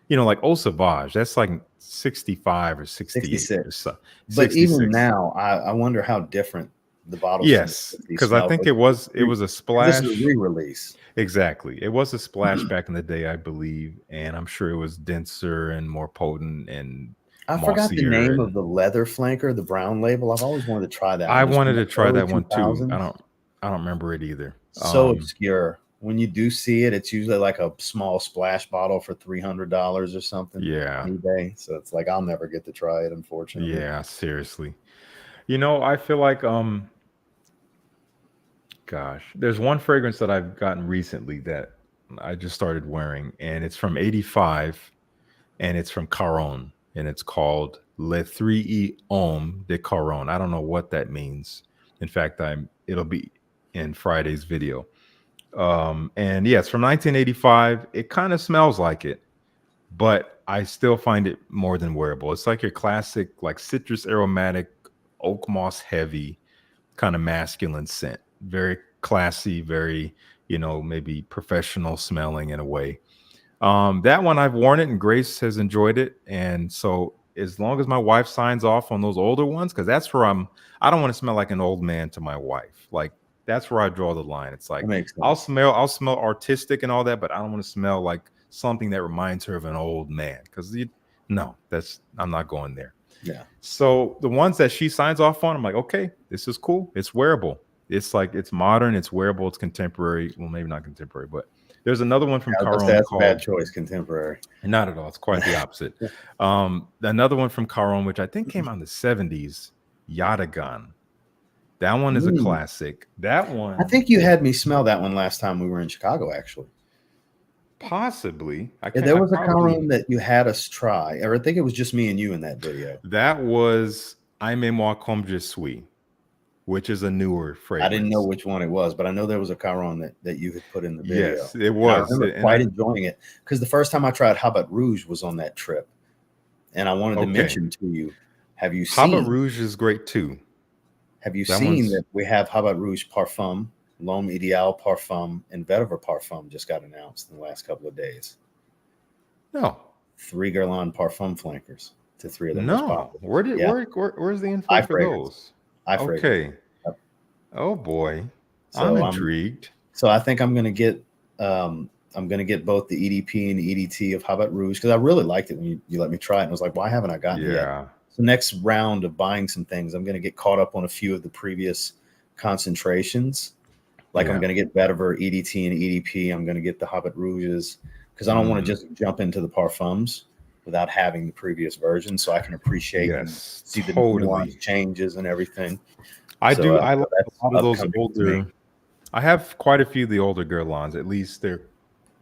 like Eau Sauvage, that's like 65 or 68 or 66. so, But even 66. now, I wonder how different the bottles from the Yes, 60s because I smell. think it was a Because this is a splash. re-release. Exactly. It was a splash back in the day, I believe, and I'm sure it was denser and more potent and I forgot the mossier. name of And the leather flanker, the brown label. I've always wanted to try that I one. It's wanted from the to try early that one too. 2000s. I don't remember it either. So obscure. When you do see it, it's usually like a small splash bottle for $300 or something Yeah. on eBay. So it's like I'll never get to try it, unfortunately. Yeah, seriously. I feel like gosh, there's one fragrance that I've gotten recently that I just started wearing, and it's from 85, and it's from Caron, and it's called Le 3 Homme de Caron. I don't know what that means. In fact, it'll be in Friday's video. And yeah, it's from 1985. It kind of smells like it, but I still find it more than wearable. It's like your classic, like citrus aromatic, oak moss heavy, kind of masculine scent. Very classy, very, maybe professional smelling in a way. That one I've worn it and Grace has enjoyed it. And so as long as my wife signs off on those older ones, because that's where I don't want to smell like an old man to my wife. Like that's where I draw the line. It's That like makes I'll sense. smell, I'll smell artistic and all that, but I don't want to smell like something that reminds her of an old man. Because no, I'm not going there. Yeah. So the ones that she signs off on, I'm like, okay, this is cool. It's wearable. It's like it's modern, it's wearable, it's contemporary. Well, maybe not contemporary, but there's another one from I was about to say Caron that's a bad called choice, contemporary. not at all. It's quite the opposite. Another one from Caron, which I think came out in the 70s, Yadagan. That one is a Mm. classic. That I one, think you had me smell that one last time we were in Chicago, actually. possibly. Yeah, I there was a probably Caron that you had us try, or I think it was just me and you in that video. that was Aime moi comme je suis, which is a newer I didn't know fragrance. which one it was, but I know there was a Caron that you had put in the video. Yes, it And I was. remember And quite enjoying it because the first time I tried Habit Rouge was on that trip. And I wanted to okay. mention to you, have you Haba seen Rouge is great too. have you That seen one's that we have Habit Rouge Parfum, L'Homme Ideal Parfum, and Vetiver Parfum just got announced in the last couple of days. no, 3 Guerlain Parfum flankers to 3 of their most no. popular. Yeah, Where's the info eye for fragrance. those? Eye fragrance. Okay. Yep. Oh boy. I'm So intrigued. I think I'm gonna get both the EDP and the EDT of Habat Rouge because I really liked it when you let me try it. And I was like, why haven't I gotten it yet? Yeah. So next round of buying some things, I'm gonna get caught up on a few of the previous concentrations. Like I'm Yeah. gonna get vetiver, EDT, and EDP. I'm gonna get the Habat Rouges because I don't want to Mm, just jump into the parfums without having the previous version, so I can appreciate and yes, see the nuance totally. changes and everything. I do. I So like that's a lot of those upcoming for me. older. I have quite a few of the older Guerlains. At least they're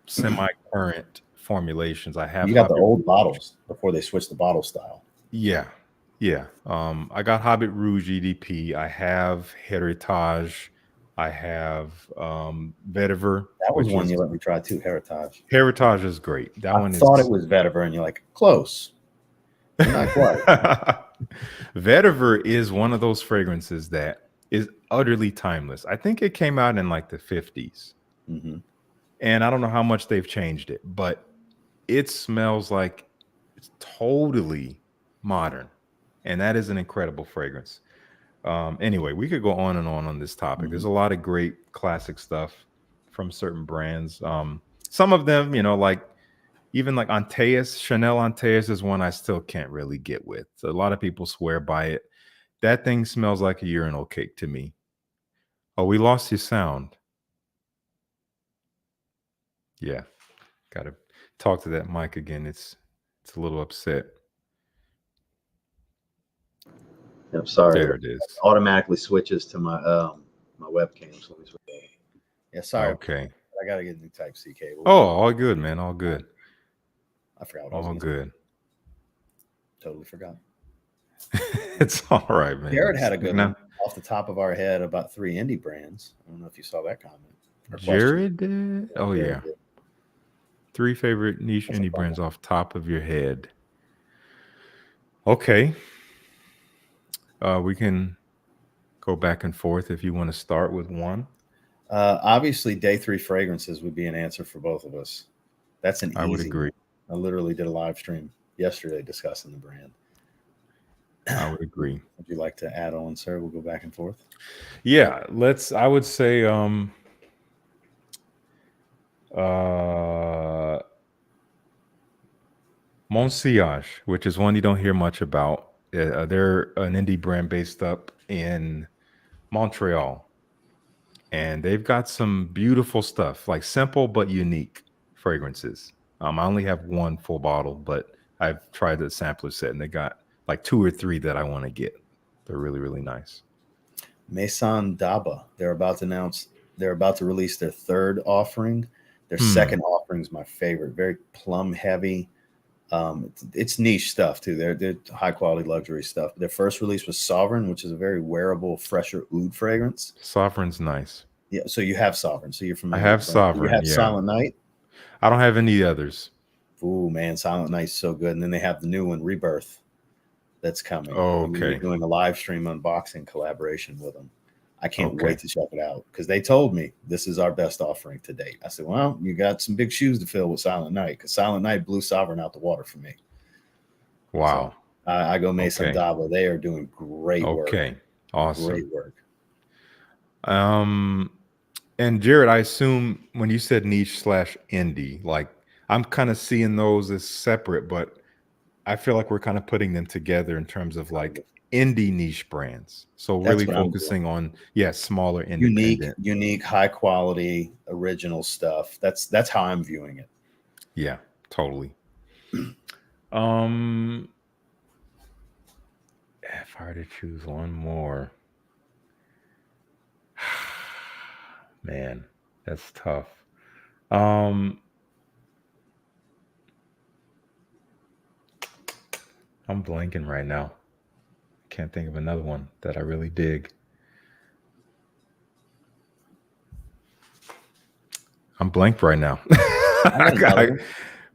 semi-current formulations. I have You got the Hobbit old Rouge. bottles before they switched the bottle style. Yeah, yeah. I got Hobbit Rouge EDP. I have Heritage. I have Vetiver, That was which one is you let me try too, Heritage. Heritage is great. That I one thought it is was vetiver, and you're like, close, but not quite. Vetiver is one of those fragrances that is utterly timeless. I think it came out in like the 50s. Hmm. And I don't know how much they've changed it, but it smells like it's totally modern. And that is an incredible fragrance. Anyway, we could go on this topic. Hmm. There's a lot of great classic stuff from certain brands. Some of them, like even like Antaeus, Chanel Antaeus is one I still can't really get with. So a lot of people swear by it. That thing smells like a urinal cake to me. Oh, we lost your sound. Yeah, gotta talk to that mic again. It's a little upset. I'm sorry, There it it is. automatically switches to my webcam. So let me switch. Yeah, sorry, Okay. I gotta get a new Type C cable. Oh, all good, man. All good. I forgot what I was All gonna say. good. Totally forgot. It's all right, man. Jared You had a sick good now? one off the top of our head about 3 indie brands. I don't know if you saw that comment or question. Jared did? Yeah, Oh Jared yeah. did. 3 favorite niche That's a indie fun brands one. off top of your head. Okay. We can go back and forth if you want to start with one. Obviously, day 3 fragrances would be an answer for both of us. That's an I would easy agree. one. I literally did a live stream yesterday discussing the brand. I would agree. Would you like to add on, sir? We'll go back and forth. Yeah, I would say uh Monsiage, which is one you don't hear much about. They're an indie brand based up in Montreal, and they've got some beautiful stuff, like simple but unique fragrances. I only have one full bottle, but I've tried the sampler set, and they got like 2 or 3 that I want to get. They're really, really nice. Maison Daba. They're about to release their third offering. Their Hmm. second offering is my favorite. Very plum heavy. It's niche stuff too. They're high quality luxury stuff. Their first release was Sovereign, which is a very wearable, fresher oud fragrance. Sovereign's nice. Yeah, so you have Sovereign, so you're I familiar with have the brand. You Sovereign. have Yeah, Silent Night. I don't have any others. Ooh man, Silent Night's so good. And then they have the new one, Rebirth, that's coming. Oh, And we're okay. doing a live stream unboxing collaboration with them. I can't Okay. wait to check it out because they told me this is our best offering to date. I said, well, you got some big shoes to fill with Silent Night because Silent Night blew Sovereign out the water for me. So Wow. I go Mason Okay. Daba. They are doing great work. Okay. Awesome. Great work. Um, and Jared, I assume when you said niche slash indie, like I'm kind of seeing those as separate, but I feel like we're kind of putting them together in terms of Kind of. like indie niche brands. So That's really what I'm doing. focusing on, yeah, smaller Unique, independent. unique, high quality, original stuff. That's how I'm viewing it. Yeah, totally. Um, if I were to choose one more, man, that's tough. Um, I'm blanking right now. Can't think of another one that I really dig. I'm blanked right now. I got another one.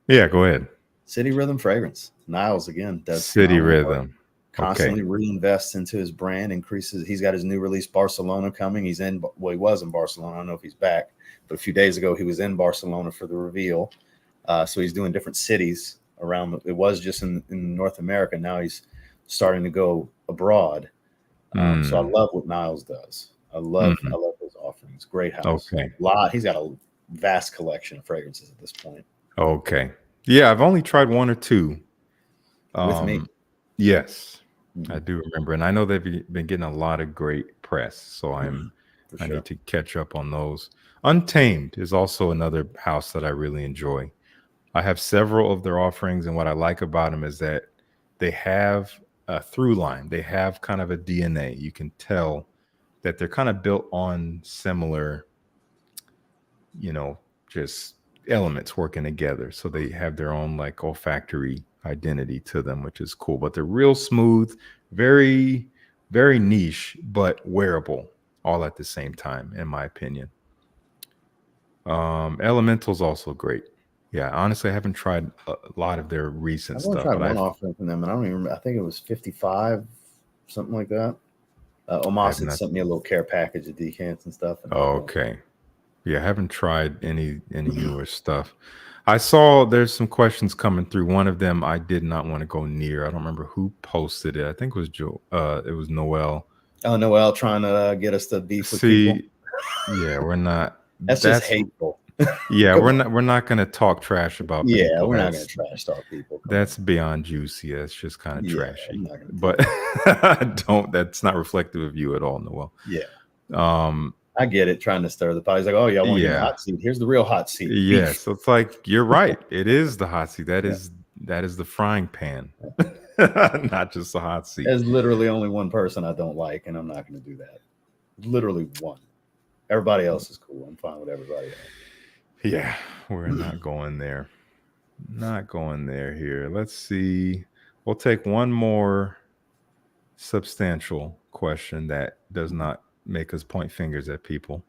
Yeah, go ahead. City Rhythm Fragrance. Niles again does City phenomenal work. Rhythm. Okay. Constantly reinvests into his brand, increases. He's got his new release Barcelona coming. He was in Barcelona. I don't know if he's back, but a few days ago he was in Barcelona for the reveal. So he's doing different cities around. It was just in North America. Now he's starting to go abroad. So I Mm. love what Niles does. I love Mhm. those offerings. It's a great house. Okay. He's got a vast collection of fragrances at this point. Okay. Yeah, I've only tried one or two. With me. Yes, I Mhm. do remember, and I know they've been getting a lot of great press, so For I sure. need to catch up on those. Untamed is also another house that I really enjoy. I have several of their offerings, and what I like about them is that they have a through line. They have kind of a DNA. You can tell that they're kind of built on similar, you know, just elements working together. So they have their own like olfactory identity to them, which is cool. But they're real smooth, very, very niche, but wearable all at the same time, in my opinion. Elemental's also great. Yeah, honestly, I haven't tried a lot of their recent I've only stuff, tried but one I've offering from them, and I don't even remember. I think it was 55, something like that. I Omas have had not. sent me a little care package of decants and stuff, and I Oh, had one. okay. Yeah, I haven't tried any newer stuff. I saw there's some questions coming through. One of them I did not want to go near. I don't remember who posted it. I think it was Joe. It was Noel. Oh, Noel trying to get us to beef with people. See, yeah, we're not. That's just That's hateful. yeah, Come we're on. not. We're not going to talk trash about Yeah, people. we're not going to trash talk people. Come on. That's beyond juicy. That's just kind of Yeah, I'm trashy. not going to do But that. don't. That's not reflective of you at all, Noel. Yeah, Um, I get it. Trying to stir the pot. He's like, oh, yeah, I want to get in the yeah. hot seat. Here's the real hot seat. Yeah, Beef. so it's like you're right. It is the hot seat. Yeah. That is the frying pan, not just the hot seat. There's literally only one person I don't like, and I'm not going to do that. Literally one. Everybody else is cool. I'm fine with everybody else. Yeah, we're not going there. Not going there here. Let's see. We'll take one more substantial question that does not make us point fingers at people.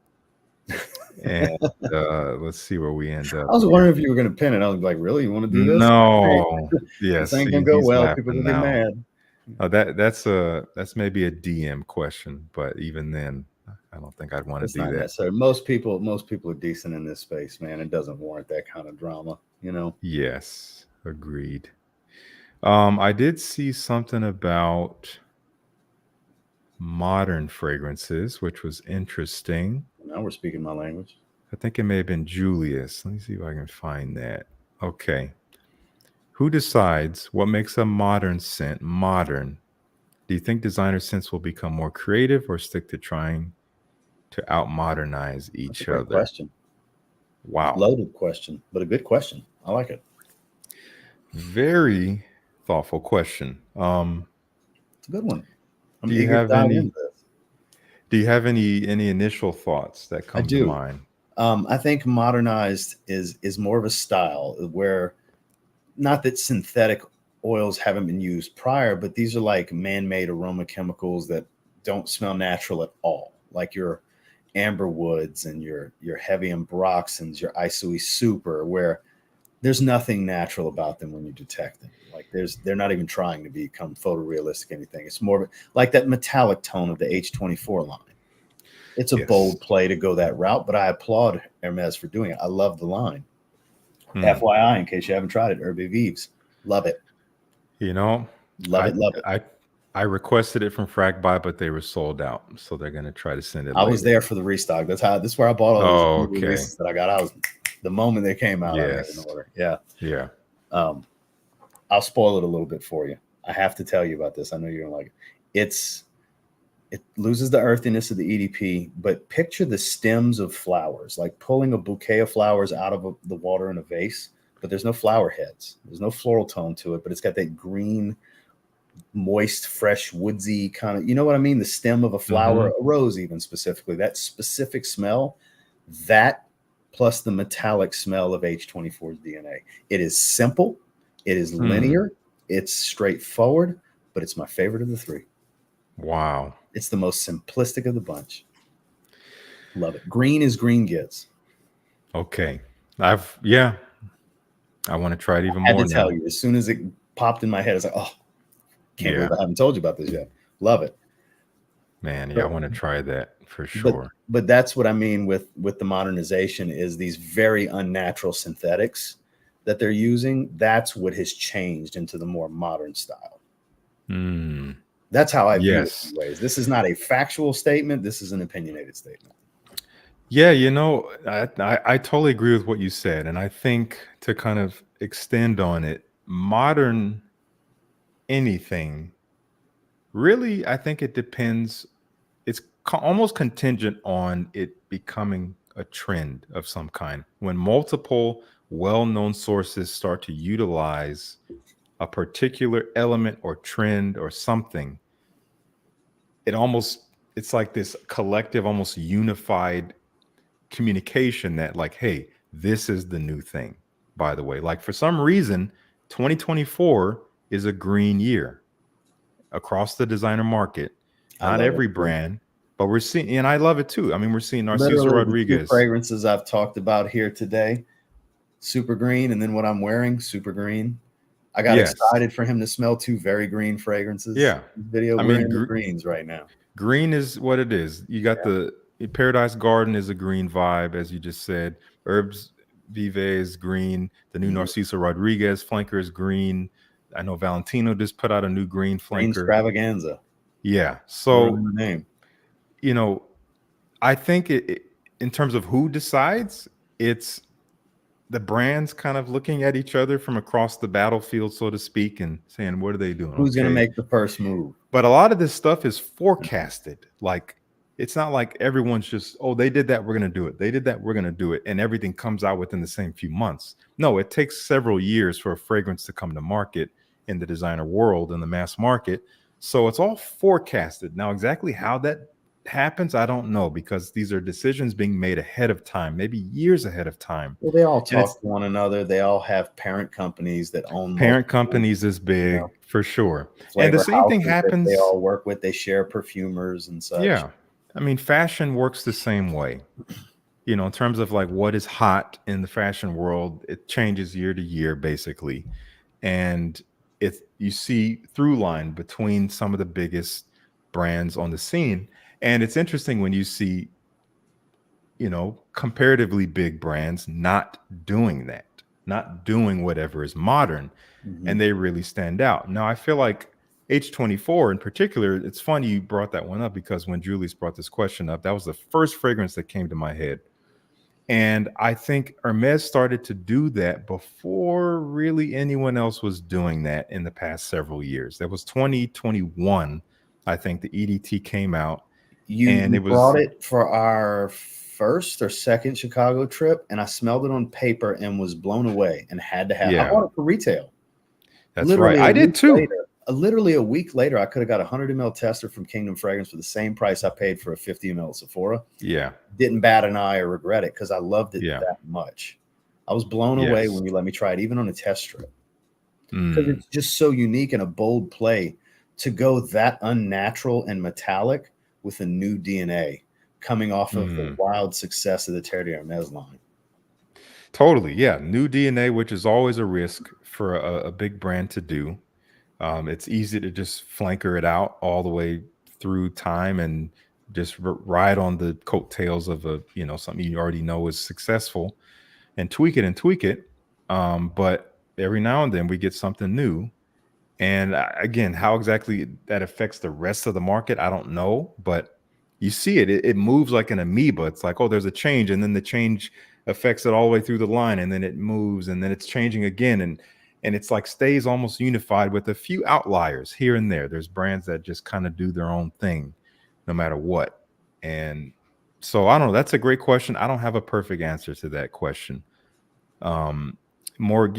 And let's see where we end up I was here. wondering if you were going to pin it. I was like, really? You want to do this? No. This Yes, ain't going to go he's well. People laughing will get now. mad. That's maybe a DM question, but even then, I don't think I'd want to It's do not that. necessary. Most people are decent in this space, man. It doesn't warrant that kind of drama, you know. Yes, agreed. I did see something about modern fragrances, which was interesting. Now we're speaking my language. I think it may have been Julius. Let me see if I can find that. Okay. Who decides what makes a modern scent modern? Do you think designer scents will become more creative or stick to trying to out modernize That's a each great other? question. Wow. Loaded question, but a good question. I like it. Very thoughtful question. It's a good one. I'm Do you eager to have dive any into this. do you have any initial thoughts that I come to do. mind? I think modernized is more of a style where, not that synthetic oils haven't been used prior, but these are like man-made aroma chemicals that don't smell natural at all, like your amber woods and your heavy ambroxans, your isoi super, where there's nothing natural about them when you detect them. Like they're not even trying to become photorealistic anything. It's more of like that metallic tone of the H24 line. It's a Yes. bold play to go that route, but I applaud Hermes for doing it. I love the line. Hmm. FYI, in case you haven't tried it, Herbe Vives. Love it. You know, Love I it. Love it. I requested it from Fragbuy, but they were sold out, so they're gonna try to send it I was later. there for the restock. That's where I bought all those Oh, new okay. releases that I got. I was the moment they came out, I made an Yes. order. Yeah. Yeah. Um, I'll spoil it a little bit for you. I have to tell you about this. I know you're gonna like it. It loses the earthiness of the EDP, but picture the stems of flowers, like pulling a bouquet of flowers out of the water in a vase, but there's no flower heads. There's no floral tone to it, but it's got that green, moist, fresh, woodsy kind of, you know what I mean? The stem of a flower, Mm-hmm. a rose, even specifically, that specific smell, that plus the metallic smell of H24's DNA. It is simple, it is Hmm. linear, it's straightforward, but it's my favorite of the three. Wow. It's the most simplistic of the bunch. Love it. Green is green gets. Okay. I want to try it even Had more to tell now. you, as soon as it popped in my head, it's like, oh, can't Yeah. believe I haven't told you about this yet. Love it. Man, yeah, I But want to try that for but sure. but that's what I mean with the modernization is these very unnatural synthetics that they're using. That's what has changed into the more modern style. Hmm. That's how I view it Yes. anyways. This is not a factual statement. This is an opinionated statement. Yeah, I totally agree with what you said. And I think to kind of extend on it, modern anything, really, I think it depends. It's almost contingent on it becoming a trend of some kind. When multiple well known sources start to utilize a particular element or trend or something, it almost, it's like this collective, almost unified communication that, like, hey, this is the new thing, by the way. Like, for some reason, 2024 is a green year across the designer market. I Not love it every too. brand, but we're seeing, and I love it too. I mean, we're seeing Narciso Literally, the two Rodriguez. fragrances I've talked about here today, super green, and then what I'm wearing, super green. I got Yes. excited for him to smell two very green fragrances. Yeah. Video, I we're mean, in the greens right now. green is what it is. You got the Paradise Garden is a green vibe, as you just said. Herbs Vive is green. The new Mhm. Narciso Rodriguez flanker is green. I know Valentino just put out a new green Green flanker. extravaganza. Yeah. Throwing in So, the name. you know, I think in terms of who decides, it's the brands kind of looking at each other from across the battlefield, so to speak, and saying, what are they doing? Who's going to Okay. make the first move? But a lot of this stuff is forecasted. Like, it's not like everyone's just, oh, they did that, we're going to do it. They did that, we're going to do it. And everything comes out within the same few months. No, it takes several years for a fragrance to come to market in the designer world, in the mass market. So it's all forecasted. Now, exactly how that happens, I don't know, because these are decisions being made ahead of time, maybe years ahead of time. Well, they all And talk it's to one another. They all have parent companies that own parent multiple, companies is you know, big for sure. And the flavor same thing houses that they happens. all work with. They share perfumers and such. Yeah. I mean, fashion works the same way. In terms of like what is hot in the fashion world, it changes year to year, basically. And it's, you see through line between some of the biggest brands on the scene. And it's interesting when you see, comparatively big brands not doing that, not doing whatever is modern, Mm-hmm. and they really stand out. Now, I feel like H24 in particular, it's funny you brought that one up, because when Julie's brought this question up, that was the first fragrance that came to my head. And I think Hermes started to do that before really anyone else was doing that in the past several years. That was 2021. I think the EDT came out, and You it brought was, it for our first or second Chicago trip, and I smelled it on paper and was blown away and had to have. I yeah, bought it for retail. that's right. Literally a I did week too. later, I could have got a 100 ml tester from Kingdom Fragrance for the same price I paid for a 50 ml Sephora. Yeah. Didn't bat an eye or regret it because I loved it Yeah. that much. I was blown away Yes. when you let me try it, even on a test trip, because Mm, it's just so unique and a bold play to go that unnatural and metallic with a new DNA coming off of the mm. wild success of the Terre d'Hermes line. Totally. Yeah. New DNA, which is always a risk for a big brand to do. It's easy to just flanker it out all the way through time and just ride on the coattails of something you already know is successful, and tweak it and tweak it. But every now and then we get something new. And again, how exactly that affects the rest of the market, I don't know. But you see it moves like an amoeba. It's like, oh, there's a change, and then the change affects it all the way through the line, and then it moves, and then it's changing again, and it's like stays almost unified with a few outliers here and there. There's brands that just kind of do their own thing, no matter what. And so I don't know. That's a great question. I don't have a perfect answer to that question. um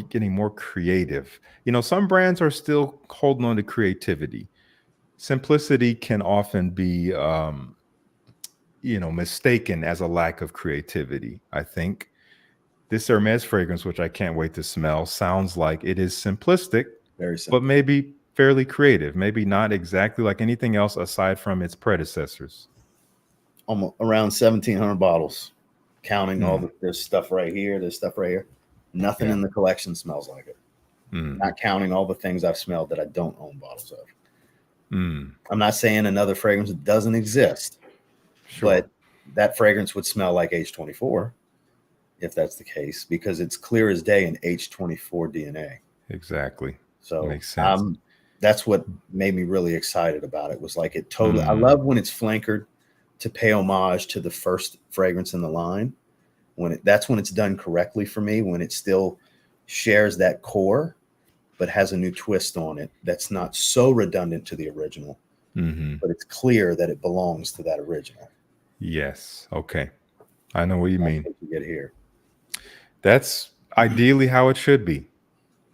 getting more creative. Some brands are still holding on to creativity. Simplicity can often be mistaken as a lack of creativity. I think this Hermes fragrance, which I can't wait to smell, sounds like it is simplistic, Very but simple. maybe fairly creative, maybe not exactly like anything else aside from its predecessors. Almost around 1,700 bottles, counting all Mm, the there's stuff right here, there's stuff right here. Nothing yeah. in the collection smells like it. Mm, Not counting all the things I've smelled that I don't own bottles of. mm, I'm not saying another fragrance doesn't exist, sure. but that fragrance would smell like H24 if that's the case, because it's clear as day in H24 DNA. Exactly. So Makes sense. that's what made me really excited about it. Was like it totally. I Mm, love when it's flankered to pay homage to the first fragrance in the line. That's when it's done correctly for me, when it still shares that core but has a new twist on it that's not so redundant to the original, but it's clear that it belongs to that original. Yes. Okay. I know what you That's mean. what you get here. That's ideally how it should be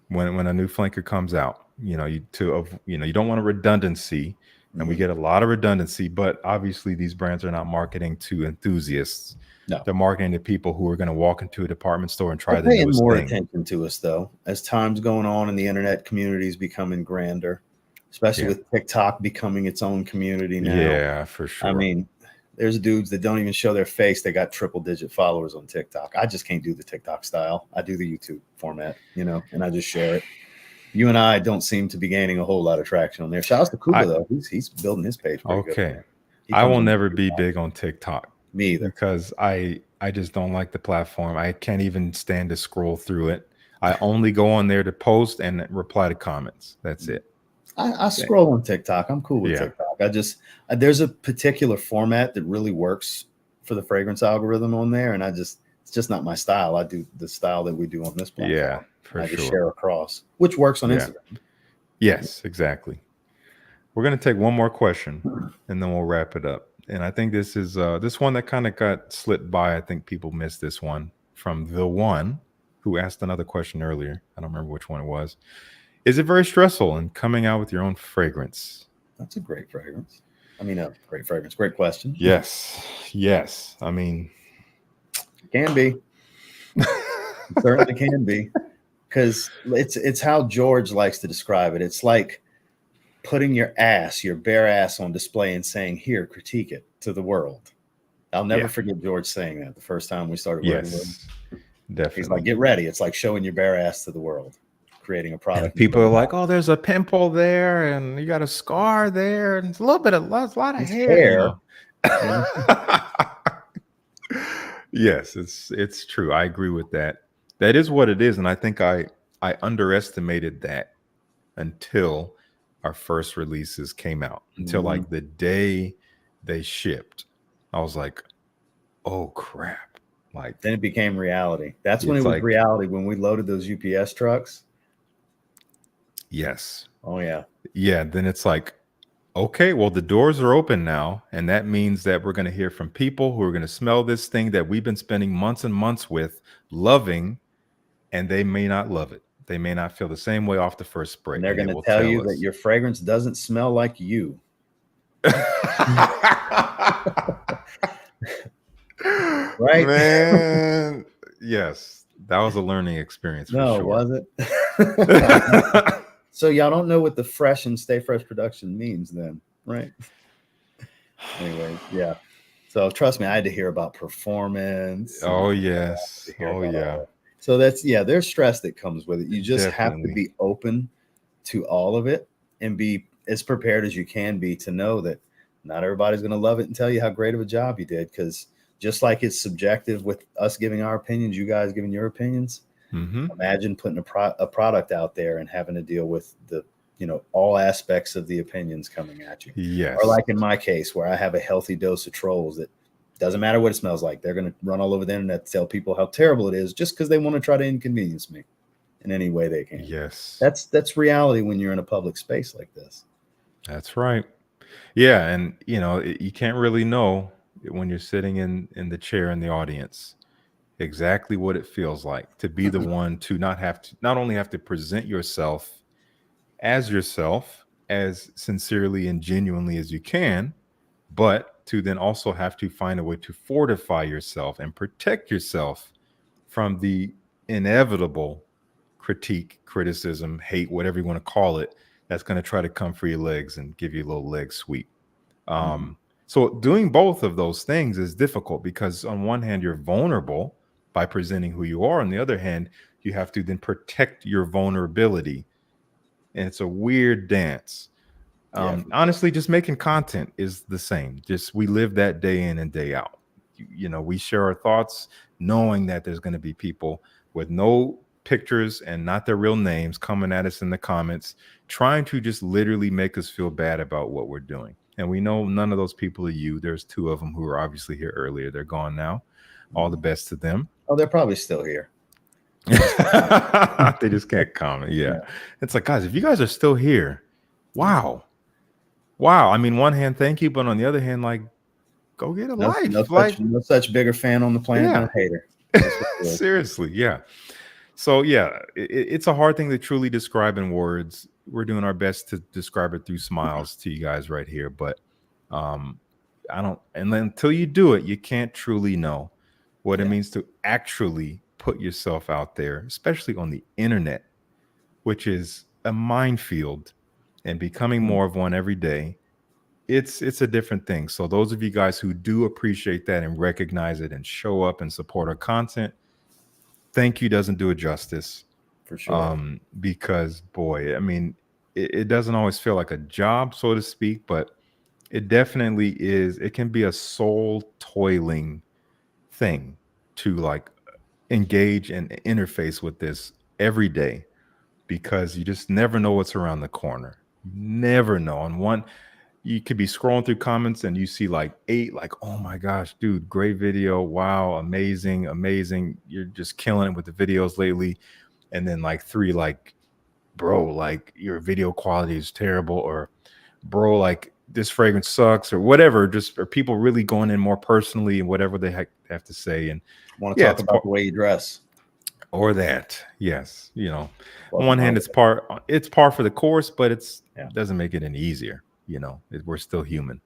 when a new flanker comes out. You don't want a redundancy, and we get a lot of redundancy. But obviously, these brands are not marketing to enthusiasts. No. They're marketing to people who are going to walk into a department store and try They're the paying newest more thing. attention to us, though, as time's going on and the internet community is becoming grander, especially with TikTok becoming its own community now. Yeah, for sure. I mean, there's dudes that don't even show their face. They got triple-digit followers on TikTok. I just can't do the TikTok style. I do the YouTube format, and I just share it. You and I don't seem to be gaining a whole lot of traction on there. Shout out to Kuba, though. He's building his page pretty good. Okay. I will never be big on TikTok. Me either. Because I just don't like the platform. I can't even stand to scroll through it. I only go on there to post and reply to comments. That's it. I scroll on TikTok. I'm cool with TikTok. There's a particular format that really works for the fragrance algorithm on there, and it's just not my style. I do the style that we do on this platform. Yeah, for sure. I just share across, which works on Instagram. Yes, exactly. We're going to take one more question, and then we'll wrap it up. And I think this is this one that kind of got slipped by. I think people missed this one from the one who asked another question earlier. I don't remember which one it was. Is it very stressful in coming out with your own fragrance? That's a great fragrance. Great fragrance. Great question. Yes. I mean, it can be. It certainly can be, because it's how George likes to describe it. It's like putting your bare ass on display and saying, "Here, critique it to the world." I'll never forget George saying that the first time we started working with him. Definitely. He's like, "Get ready. It's like showing your bare ass to the world, creating a product." And people are like, "Oh, there's a pimple there, and you got a scar there, and it's a lot of hair." Yes, it's true. I agree with that. That is what it is, and I think I underestimated that until our first releases came out, until like the day they shipped. I was like, "Oh crap." Like, then it became reality. That's when it was reality, when we loaded those UPS trucks. Yes. Oh yeah. Yeah. Then it's like, okay, well, the doors are open now. And that means that we're going to hear from people who are going to smell this thing that we've been spending months and months with, loving, and they may not love it. They may not feel the same way off the first spray. And they're going to tell you that your fragrance doesn't smell like you. Right, man. Yes, that was a learning experience. No, for sure. Was it? So y'all don't know what the fresh and stay fresh production means, then, right? Anyway, yeah. So trust me, I had to hear about performance. Oh yes. Oh yeah. So there's stress that comes with it. You just have to be open to all of it and be as prepared as you can be to know that not everybody's going to love it and tell you how great of a job you did, because just like it's subjective with us giving our opinions, you guys giving your opinions. Imagine putting a product out there and having to deal with all aspects of the opinions coming at you. Yes. Or like in my case, where I have a healthy dose of trolls that doesn't matter what it smells like. They're going to run all over the internet to tell people how terrible it is just because they want to try to inconvenience me in any way they can. Yes. That's reality when you're in a public space like this. That's right. Yeah. And, you can't really know when you're sitting in the chair in the audience exactly what it feels like to be the one to not only have to present yourself as sincerely and genuinely as you can, but to then also have to find a way to fortify yourself and protect yourself from the inevitable critique, criticism, hate, whatever you want to call it, that's going to try to come for your legs and give you a little leg sweep. So doing both of those things is difficult because on one hand, you're vulnerable by presenting who you are. On the other hand, you have to then protect your vulnerability. And it's a weird dance. Honestly, just making content is the same. Just we live that day in and day out. We share our thoughts knowing that there's going to be people with no pictures and not their real names coming at us in the comments, trying to just literally make us feel bad about what we're doing. And we know none of those people are you. There's two of them who were obviously here earlier. They're gone now. All the best to them. Oh, they're probably still here. They just can't comment. Yeah. Yeah. It's like, guys, if you guys are still here, wow. Wow. I mean, one hand, thank you. But on the other hand, like, go get a life. Like, No such bigger fan on the planet than a hater. Seriously. Yeah. So, yeah, it's a hard thing to truly describe in words. We're doing our best to describe it through smiles to you guys right here. But I don't, and then until you do it, you can't truly know what it means to actually put yourself out there, especially on the internet, which is a minefield and becoming more of one every day. It's a different thing. So those of you guys who do appreciate that and recognize it and show up and support our content, thank you doesn't do it justice. For sure. Because boy, I mean, it doesn't always feel like a job, so to speak, but it definitely is. It can be a soul toiling thing to like engage and interface with this every day, because you just never know what's around the corner. Never know. On one, you could be scrolling through comments and you see like 8, like, oh my gosh, dude, great video. Wow, amazing, amazing. You're just killing it with the videos lately. And then like 3, like, bro, like your video quality is terrible, or bro, like this fragrance sucks, or whatever. Just, or people really going in more personally and whatever they have to say. And want to talk about the way you dress. Or that, yes. You know, on one hand, it's par for the course, but it doesn't make it any easier. You know, we're still human,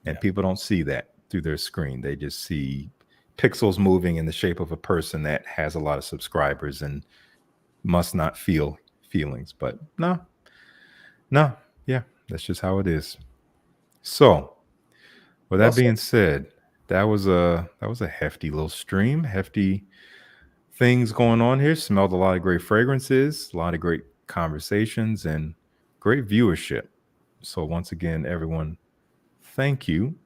and people don't see that through their screen. They just see pixels moving in the shape of a person that has a lot of subscribers and must not feel feelings. But no, yeah, that's just how it is. So, with that being said, that was a hefty little stream, hefty things going on here. Smelled a lot of great fragrances, a lot of great conversations, and great viewership. So once again, everyone, thank you.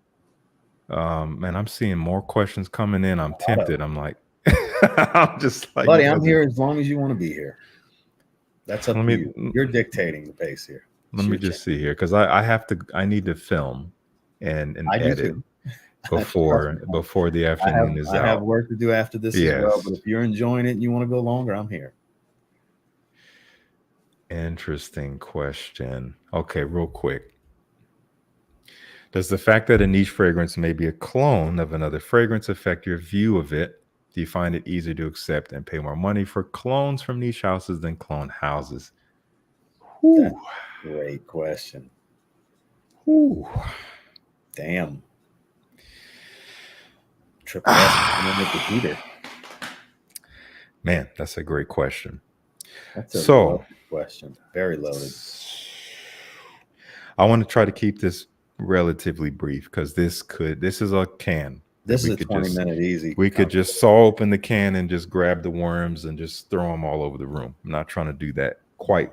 Man, I'm seeing more questions coming in. I'm tempted. I'm like, I'm just like, buddy, I'm here as long as you want to be here. That's up to you. You're dictating the pace here. Let me just see here, because I need to film and edit before the afternoon is out. I have work to do after this as well, but if you're enjoying it and you want to go longer, I'm here. Interesting question. Okay, real quick. Does the fact that a niche fragrance may be a clone of another fragrance affect your view of it? Do you find it easier to accept and pay more money for clones from niche houses than clone houses? That's a great question. Ooh. Damn. Triple S with the heater. Man, that's a great question. That's a loaded question. Very loaded. I want to try to keep this relatively brief, because this is a can. This is a 20-minute easy. We could just saw open the can and just grab the worms and just throw them all over the room. I'm not trying to do that quite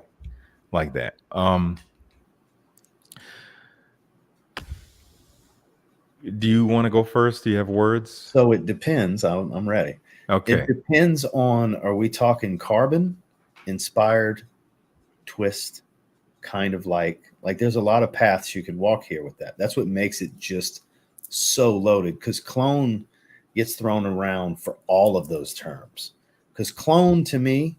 like that. Do you want to go first? Do you have words? So it depends. I'm ready. Okay. It depends on, are we talking carbon inspired twist, kind of like there's a lot of paths you can walk here with that. That's what makes it just so loaded, because clone gets thrown around for all of those terms. Because clone to me,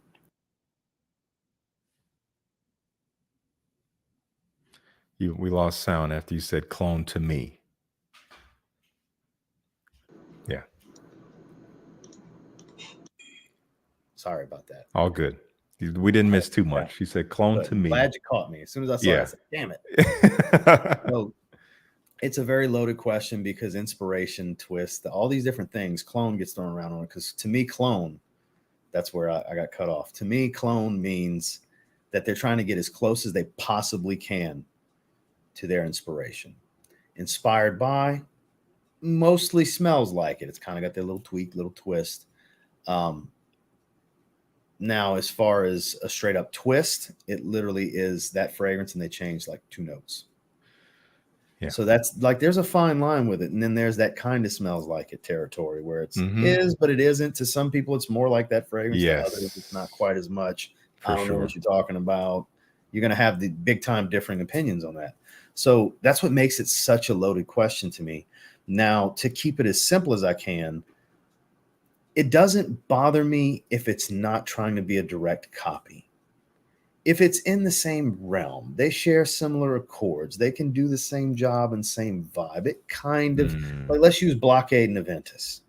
we lost sound after you said clone to me. Yeah. Sorry about that. All good. We didn't miss too much. She said clone to me. Glad you caught me. As soon as I saw it, I said, damn it. So it's a very loaded question, because inspiration, twist, all these different things, clone gets thrown around on it. Because to me, clone, that's where I got cut off. To me, clone means that they're trying to get as close as they possibly can to their inspiration. Inspired by mostly smells like it. It's kind of got their little tweak, little twist. Now, as far as a straight up twist, it literally is that fragrance and they change like 2 notes. Yeah. So that's like, there's a fine line with it. And then there's that kind of smells like it territory where it's is, but it isn't. To some people, it's more like that fragrance. Yes. To others, it's not quite as much. I don't know what you're talking about. You're going to have the big time differing opinions on that. So that's what makes it such a loaded question to me. Now, to keep it as simple as I can, it doesn't bother me if it's not trying to be a direct copy. If it's in the same realm, they share similar accords, they can do the same job and same vibe. It kind of, Mm, like, let's use Blockade and Aventus.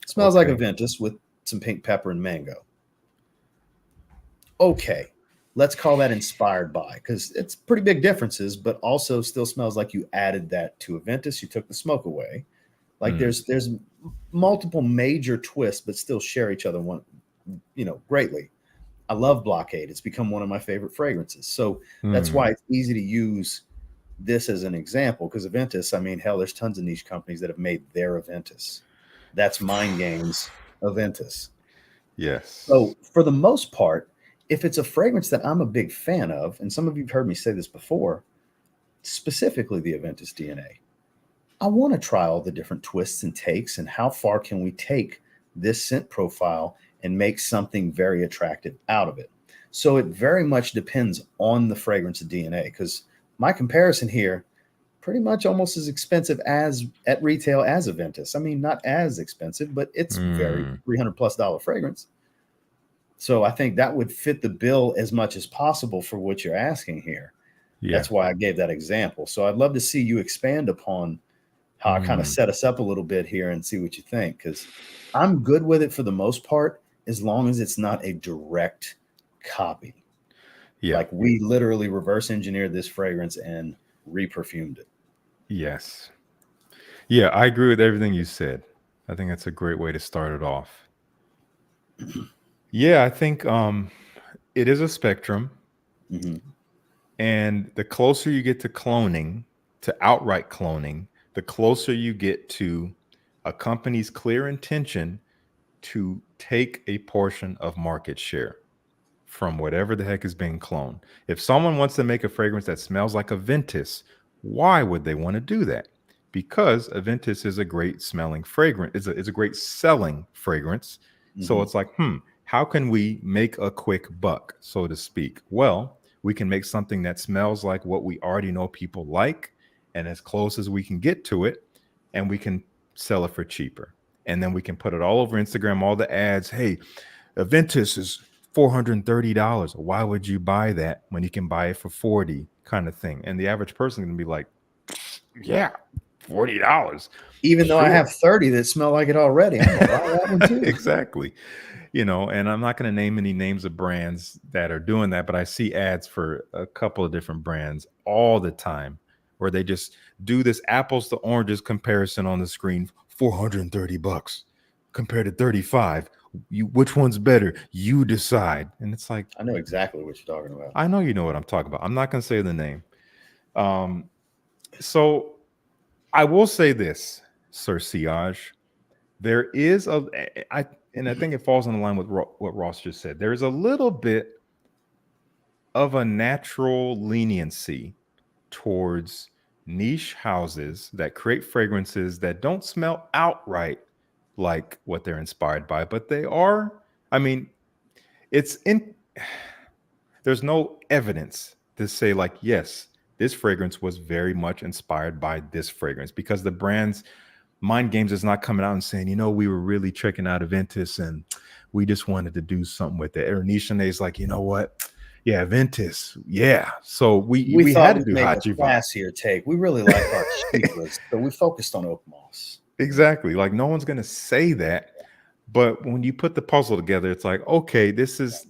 It smells like okay. Aventus with some pink pepper and mango. Okay, let's call that inspired by, because it's pretty big differences, but also still smells like you added that to Aventus. You took the smoke away. Like Mm, there's multiple major twists, but still share each other one, greatly. I love Blockade. It's become one of my favorite fragrances. So that's mm, why it's easy to use this as an example. Because Aventus, I mean, hell, there's tons of niche companies that have made their Aventus. That's Mind Games Aventus. yes. So for the most part, if it's a fragrance that I'm a big fan of, and some of you've heard me say this before, specifically the Aventus DNA, I want to try all the different twists and takes and how far can we take this scent profile and make something very attractive out of it. So it very much depends on the fragrance DNA, because my comparison here pretty much almost as expensive as at retail as Aventus. I mean, not as expensive, but it's very Mm, $300+ fragrance. So I think that would fit the bill as much as possible for what you're asking here. yeah. That's why I gave that example. So I'd love to see you expand upon how I kind of Mm, set us up a little bit here and see what you think. Because I'm good with it for the most part, as long as it's not a direct copy. yeah. Like we literally reverse engineered this fragrance and reperfumed it. Yes. Yeah, I agree with everything you said. I think that's a great way to start it off. Yeah, I think it is a spectrum, Hmm. and the closer you get to cloning, to outright cloning, the closer you get to a company's clear intention to take a portion of market share from whatever the heck is being cloned. If someone wants to make a fragrance that smells like a Ventus, why would they want to do that? Because a Ventus is a great smelling fragrance. It's a great selling fragrance. So Hmm. it's like, how can we make a quick buck, so to speak? Well, we can make something that smells like what we already know people like and as close as we can get to it, and we can sell it for cheaper. And then we can put it all over Instagram, all the ads. Hey, Aventus is $430. Why would you buy that when you can buy it for 40 kind of thing? And the average person is going to be like, yeah, $40. Even though I Sure. have 30 that smell like it already, I'm gonna buy that one too. Exactly. And I'm not going to name any names of brands that are doing that, but I see ads for a couple of different brands all the time where they just do this apples to oranges comparison on the screen. $430 compared to 35. Which one's better? You decide. And it's like, I know exactly what you're talking about. I know you know what I'm talking about. I'm not going to say the name. Um, so I will say this, Sir Siage. There is I think it falls in line with what Ross just said. There's a little bit of a natural leniency towards niche houses that create fragrances that don't smell outright like what they're inspired by, but they are. I mean, it's in. There's no evidence to say like, yes, this fragrance was very much inspired by this fragrance, because the brand's Mind Games is not coming out and saying, we were really checking out Aventus and we just wanted to do something with it. Or is like, you know what? Yeah, Aventus. Yeah. So we We we thought had to we'd do make Hot a Jiva. classier take. We really like our Chivas, so we focused on oak moss. Exactly. Like no one's gonna say that. But when you put the puzzle together, it's like, okay, this is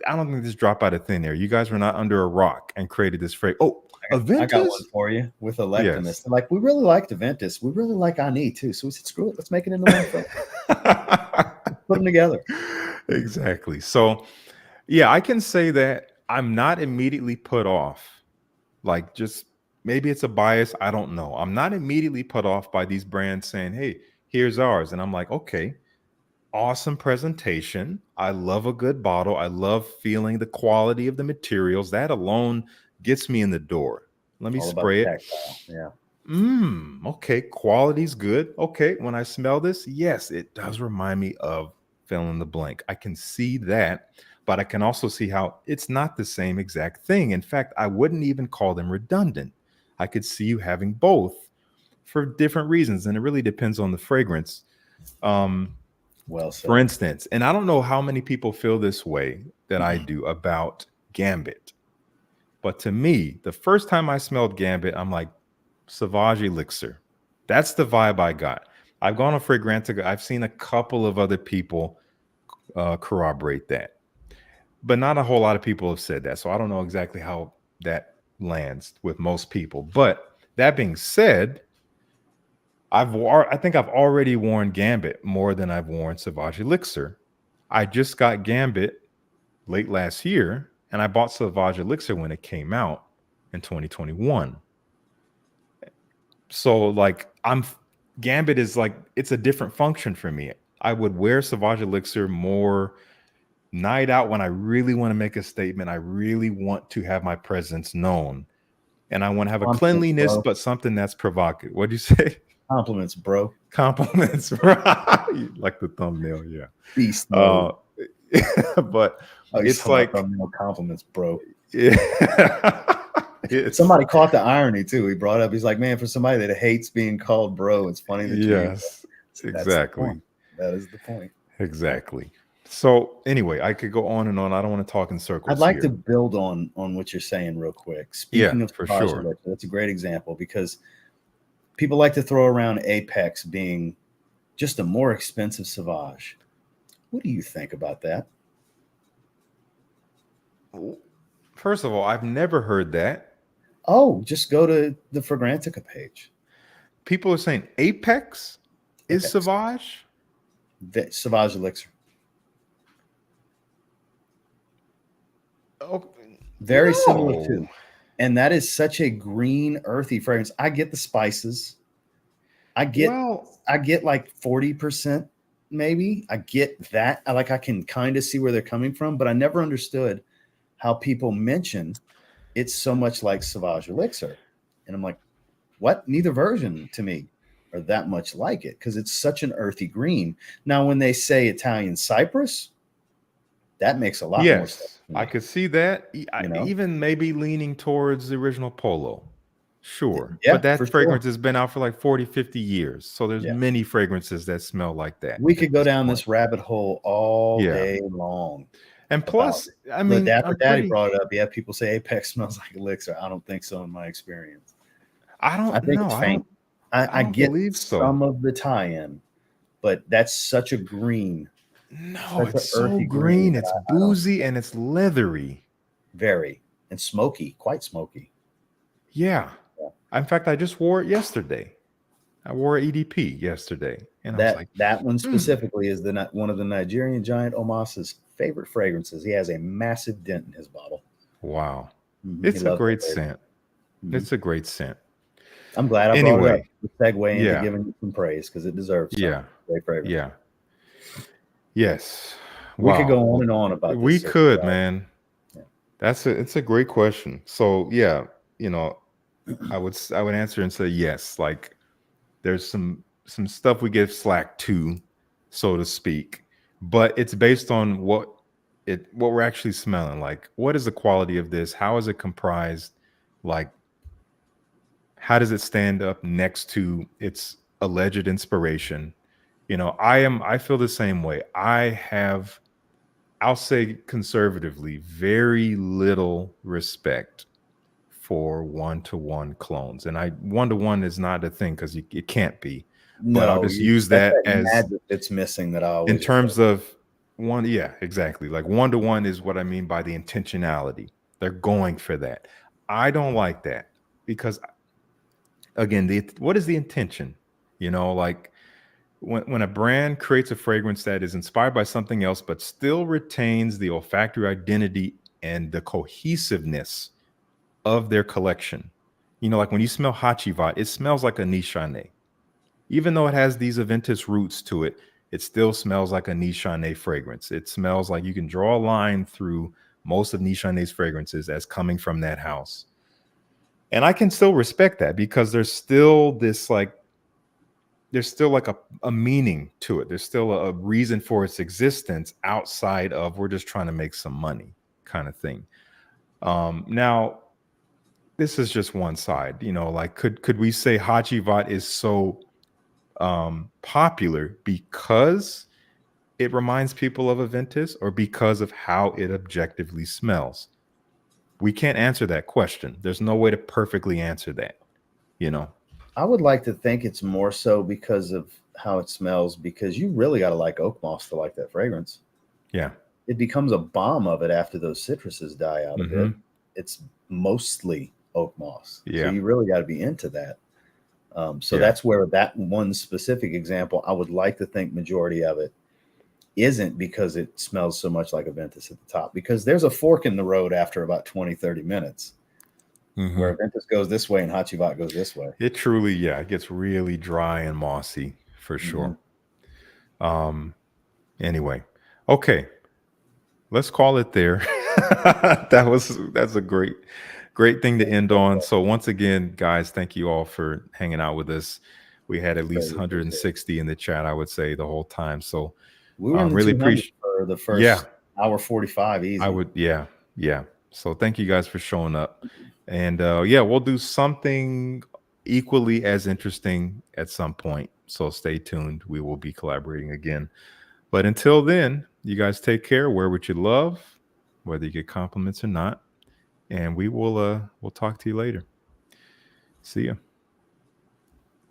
I don't think this dropped out of thin air. You guys were not under a rock and created this phrase. Oh, I got one Aventus? for you with Yes. Electimus. Like, we really liked Aventus. We really like Ani too. So we said, screw it, let's make it into one film. Put them together. Exactly. So, yeah, I can say that I'm not immediately put off. Like, just maybe it's a bias. I don't know. I'm not immediately put off by these brands saying, hey, here's ours. And I'm like, okay, awesome presentation. I love a good bottle. I love feeling the quality of the materials. That alone gets me in the door. Let me All about the spray it. tactile. Yeah. Okay, quality's good. Okay, when I smell this, yes, it does remind me of fill in the blank. I can see that, but I can also see how it's not the same exact thing. In fact, I wouldn't even call them redundant. I could see you having both for different reasons, and it really depends on the fragrance. Um, Well for said. instance, and I don't know how many people feel this way that I do about Gambit, but to me, the first time I smelled Gambit, I'm like, Sauvage Elixir. That's the vibe I got. I've gone on Fragrantica. I've seen a couple of other people corroborate that, but not a whole lot of people have said that. So I don't know exactly how that lands with most people. But that being said, I think I've already worn Gambit more than I've worn Sauvage Elixir. I just got Gambit late last year, and I bought Sauvage Elixir when it came out in 2021. So like Gambit is like it's a different function for me. I would wear Sauvage Elixir more night out when I really want to make a statement. I really want to have my presence known. And I want to have a Compliments, cleanliness, bro. but something that's provocative. What'd you say? Compliments, bro. Compliments, right? Like the thumbnail, yeah. Beast mode. But Oh, you it's talking about like, thumbnail compliments, bro. yeah, it's, Somebody caught the irony too. He brought up, he's like, man, for somebody that hates being called bro, it's funny that you use yes, that. That's the exactly, point. That is the point. exactly. So anyway, I could go on and on. I don't want to talk in I'd circles like to here. build on what you're saying real quick. Yeah, Speaking of for Sauvage sure. Elixir, that's a great example because people like to throw around Apex being just a more expensive Sauvage. What do you think about that? First of all, I've never heard that. Oh, just go to the Fragrantica page. People are saying Apex is Apex. Sauvage. The Sauvage Elixir. Oh, Very similar no. too. And that is such a green, earthy fragrance. I get the spices. I get Well, like 40% maybe. I get that. I can kind of see where they're coming from, but I never understood how people mention it's so much like Sauvage Elixir. And I'm like, what? Neither version to me are that much like it because it's such an earthy green. Now, when they say Italian cypress, that makes a lot more sense yes, to I me, could see that. you know? Even maybe leaning towards the original Polo. Sure. Yeah, But for that sure. fragrance has been out for like 40, 50 years. So there's Yeah. many fragrances that smell like that We at could go this down point. this rabbit hole all Yeah. day long And about plus, it. I The mean, Dapper I'm Daddy pretty, brought it up. Yeah, people say Apex smells like Elixir. I don't think so in my experience. I I don't think know. it's faint. I I don't get believe so. some of the tie-in, but that's such a green, No, such it's an so earthy green green. that It's I don't boozy and it's leathery. very and smoky, quite smoky. Yeah. Yeah. In fact, I just wore it yesterday. I wore EDP yesterday. And I was like, That one hmm, specifically is one of the Nigerian giant Omas's favorite fragrances. He has a massive dent in his bottle. wow. He It's a loves that great fragrance. scent. Mhm. It's a great scent. I'm glad I brought it up. Anyway, To segue into yeah, giving it some praise because it deserves some yeah, great fragrance. yeah, yes. We could Wow. go on Well, and on about we this. So, could, man. yeah. It's a great question. So yeah, you know, I would answer and say yes. Like there's some stuff we give slack to, so to speak, but it's based on what we're actually smelling. Like, what is the quality of this? How is it comprised? Like, how does it stand up next to its alleged inspiration? I feel the same way. I'll say conservatively, very little respect for one-to-one clones. And one-to-one is not a thing because it can't be. But I'll No, just use that's that that as magic that's missing that I in always refer terms of one. Yeah, exactly. Like one-to-one is what I mean by the intentionality. They're going for that. I don't like that because again, what is the intention? Like when a brand creates a fragrance that is inspired by something else, but still retains the olfactory identity and the cohesiveness of their collection. Like when you smell Hachivat, it smells like a Nishane. Even though it has these Aventus roots to it, it still smells like a Nishane fragrance. It smells like you can draw a line through most of Nishane's fragrances as coming from that house. And I can still respect that because there's still this like there's still like a meaning to it. There's still a reason for its existence outside of we're just trying to make some money kind of thing. Now, this is just one side, like could we say Hachivat is so popular because it reminds people of Aventus or because of how it objectively smells? We can't answer that question. There's no way to perfectly answer that, you know? I would like to think it's more so because of how it smells, because you really got to like oak moss to like that fragrance. Yeah. It becomes a bomb of it after those citruses die out a bit. Mm-hmm. It's mostly oak moss. So Yeah. you really got to be into that. So Yeah. that's where that one specific example, I would like to think majority of it isn't because it smells so much like Aventus at the top, because there's a fork in the road after about 20, 30 minutes Mm-hmm. where Aventus goes this way and Hachivat goes this way. It truly, yeah, it gets really dry and mossy for Mm-hmm. sure. Anyway, okay, let's call it there. That's a great thing to end on. So once again, guys, thank you all for hanging out with us. We had at least Greatly appreciate it. 160 in the chat, I would say, the whole time. So We were in the really 200 appreciate. for the Yeah, first hour 45 I easy. would. Yeah, yeah. So thank you guys for showing up, and yeah, we'll do something equally as interesting at some point. So stay tuned. We will be collaborating again. But until then, you guys take care. Wear what you love, whether you get compliments or not. And we'll talk to you later. See ya.